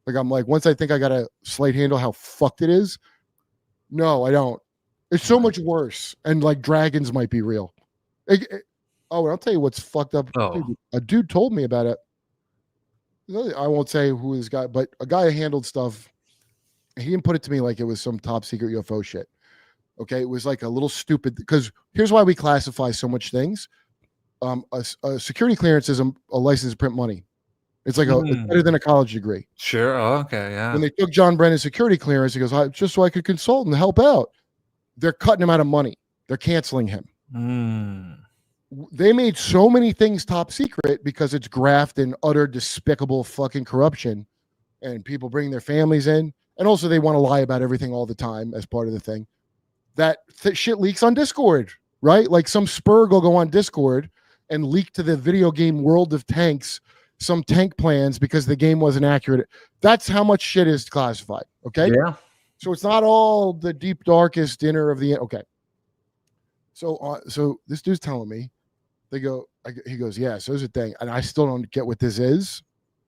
like I'm like once I think I got a slight handle how fucked it is. No, I don't. It's so much worse, and like dragons might be real. And I'll tell you what's fucked up. Oh. Dude, a dude told me about it. I won't say who this guy, but a guy handled stuff. He didn't put it to me like it was some top secret UFO shit. Okay, it was like a little stupid because here's why we classify so much things. A security clearance is a license to print money. It's like it's better than a college degree. Sure. Oh, okay. Yeah. When they took John Brennan's security clearance, he goes, just so I could consult and help out. They're cutting him out of money. They're canceling him. They made so many things top secret because it's graft and utter despicable fucking corruption. And people bring their families in. And also they want to lie about everything all the time as part of the thing. That shit leaks on Discord, right? Like some spurg will go on Discord and leak to the video game World of Tanks some tank plans because the game wasn't accurate. That's how much shit is classified, okay? Yeah. So it's not all the deep, darkest inner of the... Okay. So this dude's telling me, he goes, yeah, so here's the thing. And I still don't get what this is,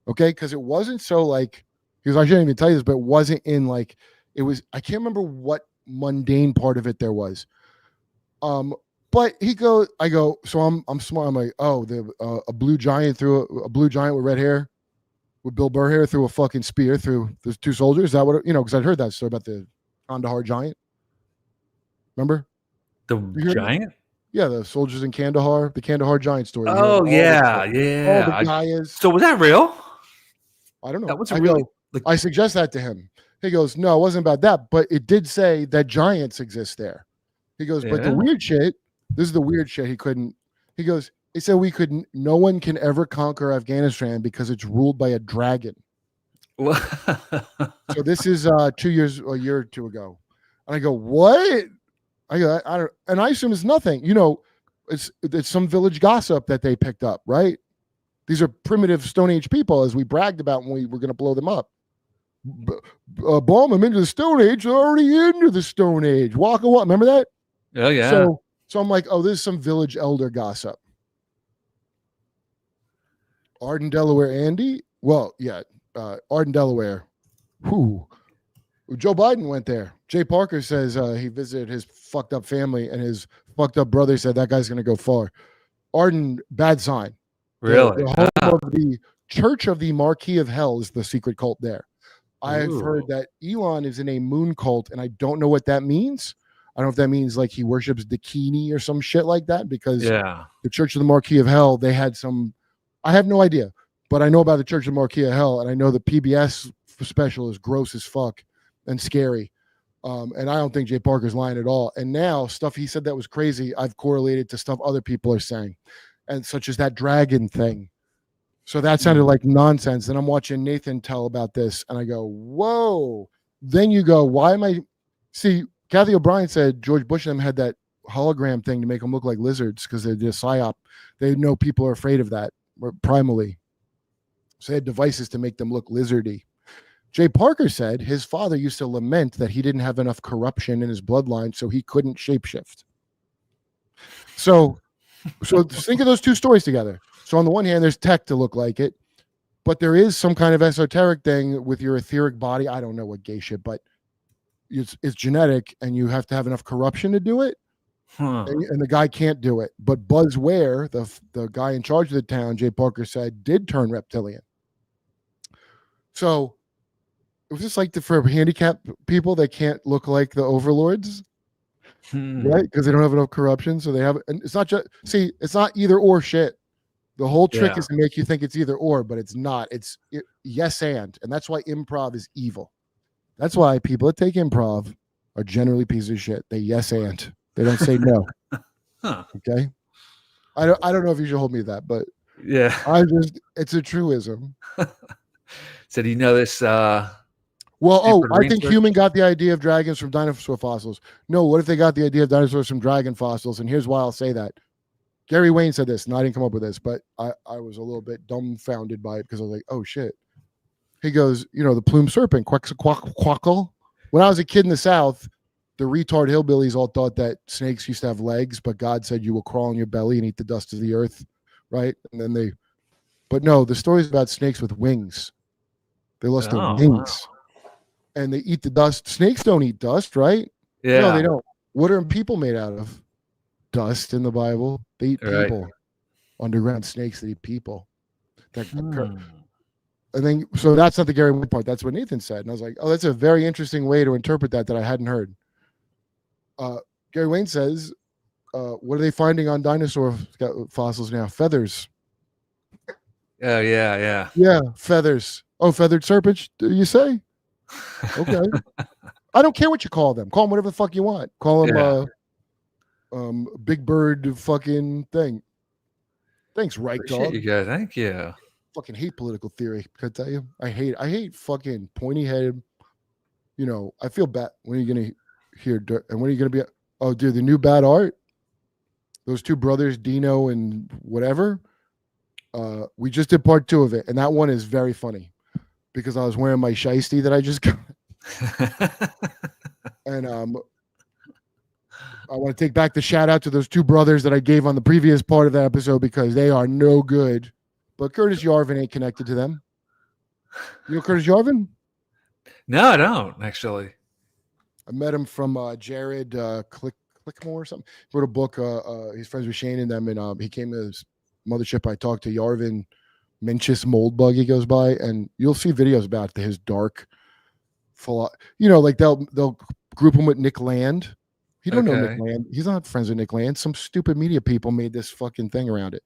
okay? Because it wasn't so like... He goes, I shouldn't even tell you this, but it wasn't in like... It was... I can't remember what mundane part of it there was. But I go, so I'm smart. I'm like, oh, a blue giant with red hair, with Bill Burr hair threw a fucking spear through the two soldiers. Is that what, because I'd heard that story about the Kandahar giant. Remember? The giant? Yeah, the soldiers in Kandahar, the Kandahar giant story. Oh, yeah. All the guys. So was that real? I don't know. That was really... I suggest that to him. He goes, no, it wasn't about that, but it did say that giants exist there. He goes, but the weird shit, this is the weird shit he goes, it said no one can ever conquer Afghanistan because it's ruled by a dragon. So this is a year or two ago. And I go, what? I go, I don't, and I assume it's nothing. It's some village gossip that they picked up, right? These are primitive Stone Age people, as we bragged about when we were going to blow them up. Bomb them into the Stone Age. They're already into the Stone Age. Walk a walk. Remember that? Oh yeah. So I'm like, oh, this is some village elder gossip. Arden, Delaware, Andy. Well, yeah, Arden, Delaware. Who? Joe Biden went there. Jay Parker says he visited his fucked up family, and his fucked up brother said that guy's going to go far. Arden, bad sign. Really? The home of the Church of the Marquis of Hell is the secret cult there. I've heard that Elon is in a moon cult, and I don't know what that means. I don't know if that means like he worships Dakini or some shit like that, because the Church of the Marquis of Hell, they had some, I have no idea, but I know about the Church of the Marquis of Hell, and I know the PBS special is gross as fuck and scary. And I don't think Jay Parker's lying at all. And now stuff he said that was crazy, I've correlated to stuff other people are saying, and such as that dragon thing. So that sounded like nonsense. And I'm watching Nathan tell about this, and I go, whoa. Then you go, why am I? See, Kathy O'Brien said George Bush and them had that hologram thing to make them look like lizards because they're just psyop. They know people are afraid of that primally. So they had devices to make them look lizardy. Jay Parker said his father used to lament that he didn't have enough corruption in his bloodline, so he couldn't shapeshift. So think of those two stories together. So on the one hand, there's tech to look like it, but there is some kind of esoteric thing with your etheric body. I don't know what gay shit, but it's genetic, and you have to have enough corruption to do it. And the guy can't do it. But Buzz Ware, the guy in charge of the town, Jay Parker said, did turn reptilian. So it was just like for handicapped people, they can't look like the overlords. Right? Because they don't have enough corruption. So they have, and it's not just, see, it's not either or shit. The whole trick is to make you think it's either or, but it's not. It's yes and that's why improv is evil. That's why people that take improv are generally pieces of shit. They yes and they don't say no. Okay, I don't know if you should hold me to that, but yeah, it's a truism. So do you know this? I think human got the idea of dragons from dinosaur fossils. No, what if they got the idea of dinosaurs from dragon fossils? And here's why I'll say that. Gary Wayne said this, and I didn't come up with this, but I was a little bit dumbfounded by it because I was like, oh, shit. He goes, the plume serpent, quackle. When I was a kid in the South, the retard hillbillies all thought that snakes used to have legs, but God said you will crawl on your belly and eat the dust of the earth, right? And then but no, the story's about snakes with wings. They lost their wings, and they eat the dust. Snakes don't eat dust, right? Yeah. No, they don't. What are people made out of? Dust in the Bible. They eat people. Right. Underground snakes that eat people. And then, so that's not the Gary Wayne part. That's what Nathan said. And I was like, oh, that's a very interesting way to interpret that I hadn't heard. Gary Wayne says, what are they finding on dinosaur fossils now? Feathers. Oh, yeah. Yeah, feathers. Oh, feathered serpents, you say? Okay. I don't care what you call them. Call them whatever the fuck you want. Call them big bird fucking thing. Thanks, right, dog. You guys, thank you. Fucking hate political theory. Can I tell you? I hate fucking pointy headed. I feel bad. When are you gonna hear? And when are you gonna be? Oh, dude, the new bad art. Those two brothers, Dino and whatever. We just did part 2 of it, and that one is very funny because I was wearing my shiesty that I just got, and I want to take back the shout out to those 2 brothers that I gave on the previous part of that episode because they are no good. But Curtis Yarvin ain't connected to them. You know Curtis Yarvin? No, I don't actually. I met him from Jared Clickmore or something. He wrote a book. He's friends with Shane and them, and he came to his mothership. I talked to Yarvin Mencius Moldbug. He goes by, and you'll see videos about his dark, full. Like they'll group him with Nick Land. He don't know Nick Land. He's not friends with Nick Land. Some stupid media people made this fucking thing around it.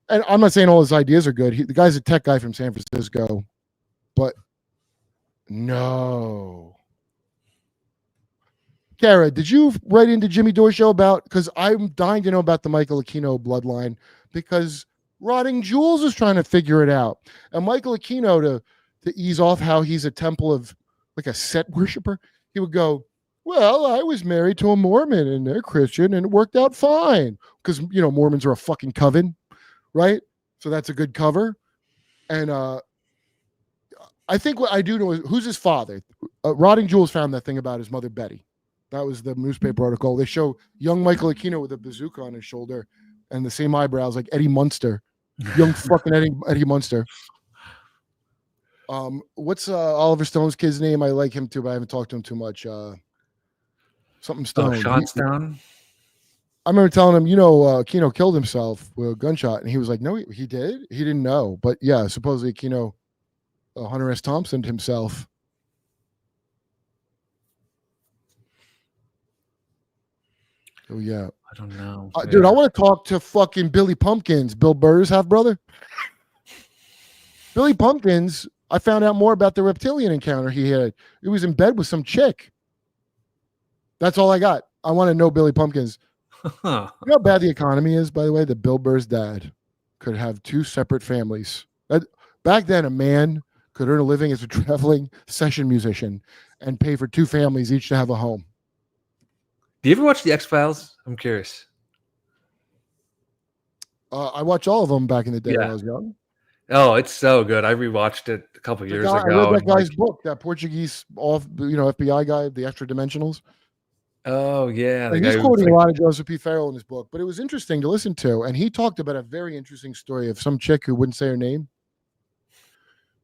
And I'm not saying all his ideas are good. The guy's a tech guy from San Francisco, but no. Kara, did you write into Jimmy Dore show about, because I'm dying to know about the Michael Aquino bloodline, because Rotting Jules is trying to figure it out. And Michael Aquino, to ease off how he's a temple of, like a set worshiper, he would go, well, I was married to a Mormon and they're Christian and it worked out fine. Because, Mormons are a fucking coven, right? So that's a good cover. And I think what I do know is who's his father. Rotting Jules found that thing about his mother Betty. That was the newspaper article. They show young Michael Aquino with a bazooka on his shoulder and the same eyebrows like Eddie Munster, young fucking Eddie Munster. What's Oliver Stone's kid's name? I like him too, but I haven't talked to him too much. Something Stone. Sean Stone. I remember telling him, Aquino killed himself with a gunshot, and he was like, "No, he did. He didn't know." But yeah, supposedly Aquino, Hunter S. Thompson himself. Oh yeah, I don't know, dude. I want to talk to fucking Billy Pumpkins, Bill Burr's half brother. Billy Pumpkins. I found out more about the reptilian encounter he had. He was in bed with some chick. That's all I got. I want to know Billy Pumpkins. You know how bad the economy is, by the way, that Bill Burr's dad could have 2 separate families. Back then, a man could earn a living as a traveling session musician and pay for 2 families each to have a home. Do you ever watch The X-Files? I'm curious. I watched all of them back in the day when I was young. Oh, it's so good. I rewatched it a couple years ago. I read that guy's book, that Portuguese FBI guy, The Extra Dimensionals. Oh yeah, he's quoting a lot of Joseph P. Farrell in his book, but it was interesting to listen to. And he talked about a very interesting story of some chick who wouldn't say her name,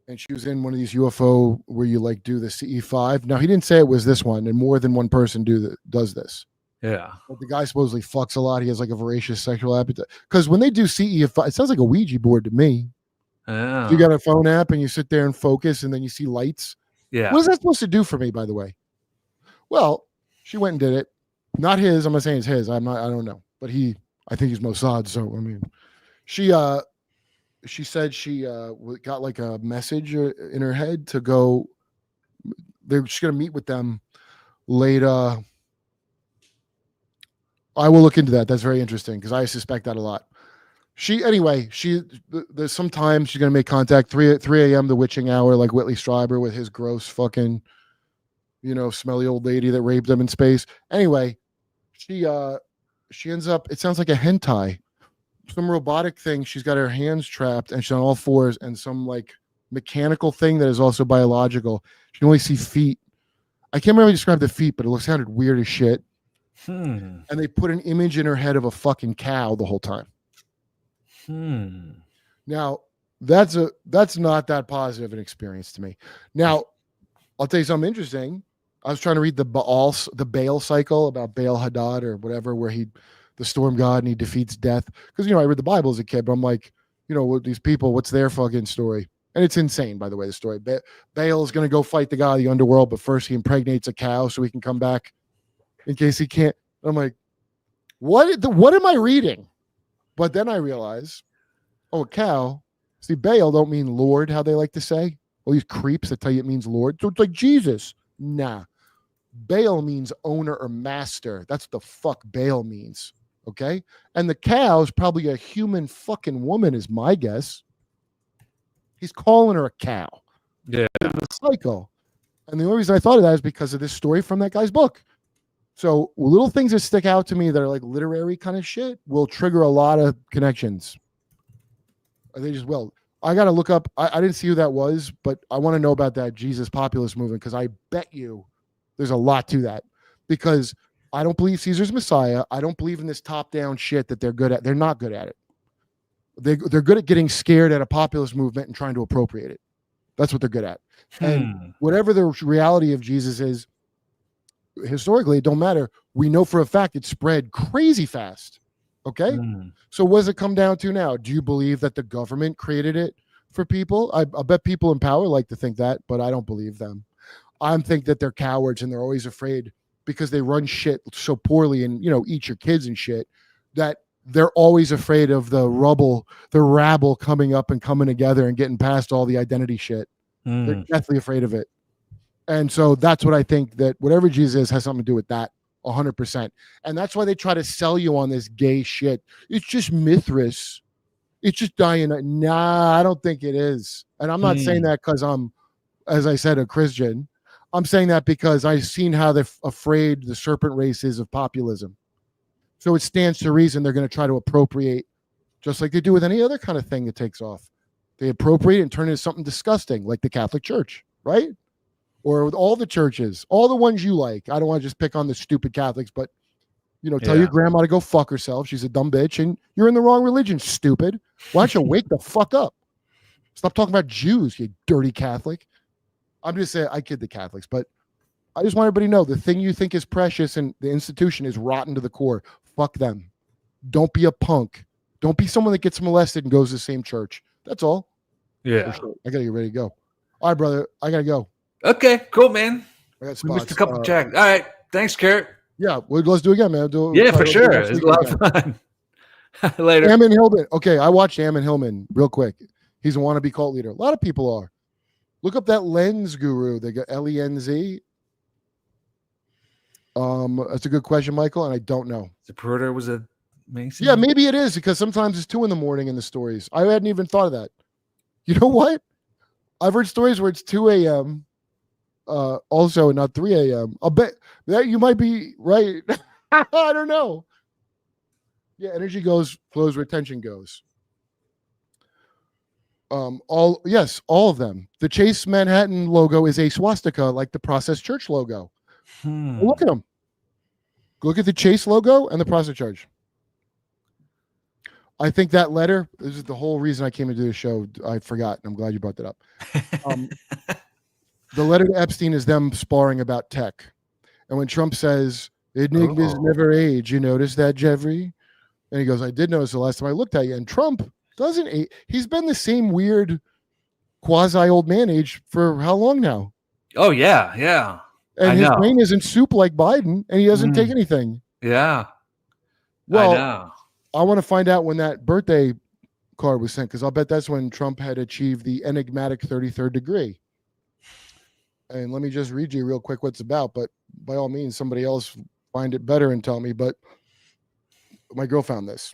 and she was in one of these UFO where you like do the CE5. Now he didn't say it was this one, and more than one person does this. Yeah, but the guy supposedly fucks a lot. He has like a voracious sexual appetite. Because when they do CE5, it sounds like a Ouija board to me. Oh. You got a phone app and you sit there and focus, and then you see lights. Yeah. What is that supposed to do for me, by the way? Well, she went and did it. Not his. I'm not saying it's his. I don't know. But I think he's Mossad. So, I mean, she said she got like a message in her head to go. She's going to meet with them later. I will look into that. That's very interesting because I suspect that a lot. Sometimes she's going to make contact 3 a.m. the witching hour, like Whitley Strieber with his gross fucking, smelly old lady that raped him in space. Anyway, she ends up, it sounds like a hentai, some robotic thing. She's got her hands trapped and she's on all fours, and some like mechanical thing that is also biological. She can only see feet. I can't remember how to describe the feet, but it sounded weird as shit. And they put an image in her head of a fucking cow the whole time. Now that's not that positive an experience to me. Now I'll tell you something interesting. I was trying to read the Baal cycle about Baal Hadad or whatever, where the storm god and he defeats death. Because I read the Bible as a kid, but I'm like, with these people, what's their fucking story? And it's insane, by the way. The story. Baal is going to go fight the god of the underworld, but first he impregnates a cow so he can come back in case he can't. I'm like, what am I reading? But then I realize, a cow. See, Baal don't mean Lord, how they like to say. All these creeps that tell you it means Lord. So it's like Jesus. Nah. Baal means owner or master. That's the fuck Baal means. Okay? And the cow is probably a human fucking woman, is my guess. He's calling her a cow. Yeah. It's a cycle. And the only reason I thought of that is because of this story from that guy's book. So little things that stick out to me that are like literary kind of shit will trigger a lot of connections. They just will. I got to look up. I didn't see who that was, but I want to know about that Jesus populist movement because I bet you there's a lot to that. Because I don't believe Caesar's Messiah. I don't believe in this top-down shit that they're good at. They're not good at it. They're good at getting scared at a populist movement and trying to appropriate it. That's what they're good at. And whatever the reality of Jesus is, historically, it don't matter. We know for a fact it spread crazy fast. Okay? So what does it come down to now? Do you believe that the government created it for people? I bet people in power like to think that, but I don't believe them. I think that they're cowards and they're always afraid because they run shit so poorly and, eat your kids and shit, that they're always afraid of the rabble coming up and coming together and getting past all the identity shit. They're deathly afraid of it. And so that's what I think, that whatever Jesus is has something to do with that, 100%. And that's why they try to sell you on this gay shit. It's just Mithras. It's just Diana. Nah, I don't think it is. And I'm not saying that because I'm, as I said, a Christian. I'm saying that because I've seen how they're afraid the serpent race is of populism. So it stands to reason they're going to try to appropriate just like they do with any other kind of thing that takes off. They appropriate it and turn it into something disgusting, like the Catholic Church, right? Or with all the churches, all the ones you like. I don't want to just pick on the stupid Catholics, but tell your grandma to go fuck herself. She's a dumb bitch, and you're in the wrong religion, stupid. Why don't you wake the fuck up? Stop talking about Jews, you dirty Catholic. I'm just saying, I kid the Catholics, but I just want everybody to know the thing you think is precious and the institution is rotten to the core. Fuck them. Don't be a punk. Don't be someone that gets molested and goes to the same church. That's all. Yeah. Sure. I got to get ready to go. All right, brother. I got to go. Okay, cool, man. I got We missed spots. a couple checks. All right. Thanks, Kurt. Yeah, well, let's do it again, man. Yeah, for sure. It's a lot of fun. Later. Ammon Hillman. Okay, I watched Ammon Hillman real quick. He's a wannabe cult leader. A lot of people are. Look up that Lens Guru. They got Lenz. That's a good question, Michael, and I don't know. The Zapruder was a Mason. Yeah, maybe it is because sometimes it's 2 a.m. in the stories. I hadn't even thought of that. You know what? I've heard stories where it's 2 a.m. Also, not 3 a.m. I'll bet that you might be right. I don't know. Yeah, energy goes, flows, retention goes. All of them. The Chase Manhattan logo is a swastika, like the Process Church logo. Look at them. Look at the Chase logo and the Process Church. I think that letter, this is the whole reason I came into the show. I forgot. I'm glad you brought that up. The letter to Epstein is them sparring about tech. And when Trump says, enigmas never age, you notice that, Jeffrey? And he goes, I did notice the last time I looked at you. And Trump doesn't age. He's been the same weird quasi old man age for how long now? Oh, yeah, yeah. And his brain isn't soup like Biden, and he doesn't take anything. Yeah. Well, I know. I want to find out when that birthday card was sent, because I'll bet that's when Trump had achieved the enigmatic 33rd degree. And let me just read you real quick what it's about. But by all means, somebody else find it better and tell me. But my girl found this.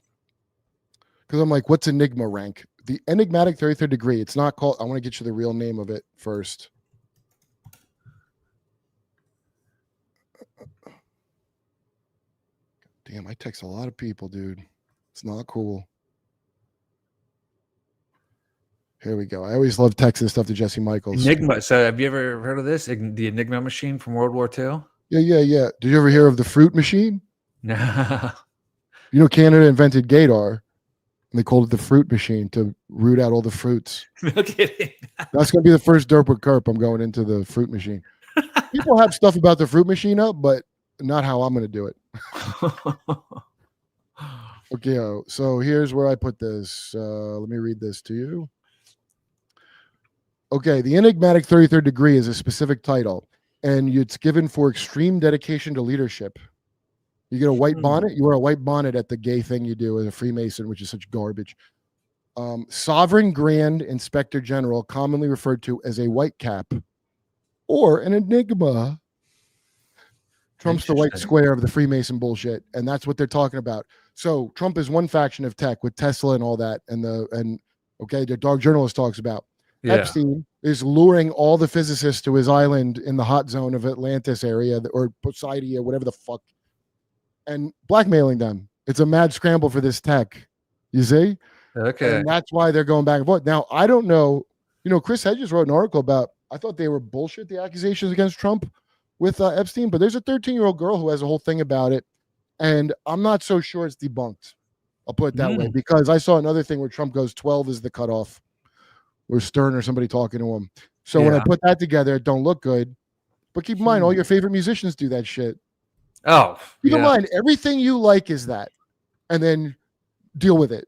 Because I'm like, what's enigma rank? The enigmatic 33rd degree. It's not called. I want to get you the real name of it first. Damn, I text a lot of people, dude. It's not cool. Here we go. I always love texting stuff to Jesse Michaels. Enigma. So have you ever heard of this? The Enigma machine from World War II? Yeah. Did you ever hear of the fruit machine? No. You know, Canada invented Gator, and they called it the fruit machine to root out all the fruits. No kidding. That's going to be the first Derp with Kerp. I'm going into the fruit machine. People have stuff about the fruit machine up, but not how I'm going to do it. Okay, so here's where I put this. Let me read this to you. Okay, the enigmatic 33rd degree is a specific title, and it's given for extreme dedication to leadership. You get a white bonnet. You wear a white bonnet at the gay thing you do as a Freemason, which is such garbage. Sovereign Grand Inspector General, commonly referred to as a white cap or an enigma. Trump's the white square of the Freemason bullshit, and that's what they're talking about. So Trump is one faction of tech with Tesla and all that, and the dog journalist talks about. Yeah. Epstein is luring all the physicists to his island in the hot zone of Atlantis area or Poseidon, whatever the fuck, and blackmailing them. It's a mad scramble for this tech. You see? Okay. And that's why they're going back and forth. Now, I don't know. You know, Chris Hedges wrote an article about, I thought they were bullshit, the accusations against Trump with Epstein, but there's a 13-year-old girl who has a whole thing about it, and I'm not so sure it's debunked. I'll put it that way, because I saw another thing where Trump goes 12 is the cutoff, or Stern or somebody talking to him. So when I put that together, it don't look good. But keep in mind, all your favorite musicians do that shit. Oh, keep in mind, everything you like is that, and then deal with it.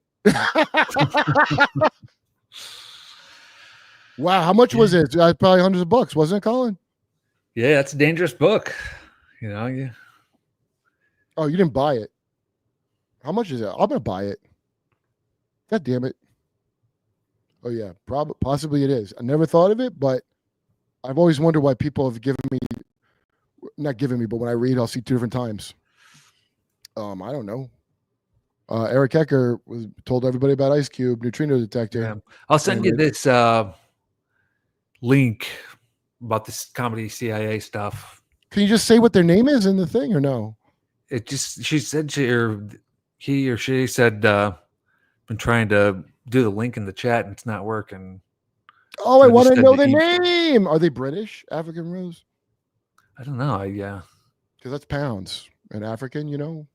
Wow, how much was it? Probably hundreds of bucks, wasn't it, Colin? Yeah, that's a dangerous book. You know, yeah. Oh, you didn't buy it. How much is it? I'm gonna buy it. God damn it. Oh yeah, possibly it is. I never thought of it, but I've always wondered why people have not given me, but when I read, I'll see 2 different times. I don't know. Eric Hecker told everybody about Ice Cube neutrino detector. Yeah. I'll send you this link about this comedy CIA stuff. Can you just say what their name is in the thing or no? It just, she said he or she said Been trying to do the link in the chat and it's not working. Oh, I But you want to said know the the E- name. Are they British? African Rose? I don't know. Yeah. Because that's pounds. And African, you know?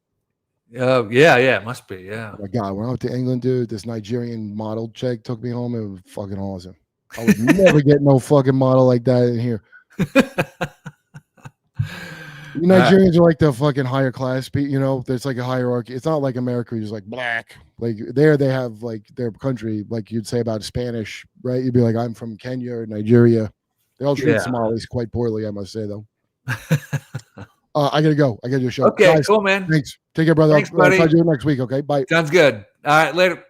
Yeah, it must be. Yeah. Oh my God, when I went to England, dude, this Nigerian model chick took me home. It was fucking awesome. I would never get no fucking model like that in here. You Nigerians are like the fucking higher class, you know. There's like a hierarchy. It's not like America, who's like black. Like there, they have like their country, like you'd say about Spanish, right? You'd be like, I'm from Kenya or Nigeria. They all treat Yeah. Somalis quite poorly, I must say, though. I gotta go. I gotta do a show. Okay, Guys, cool, man. thanks. Take care, brother. Thanks, I'll try buddy. to do it next week. Okay, bye. Sounds good. All right, later.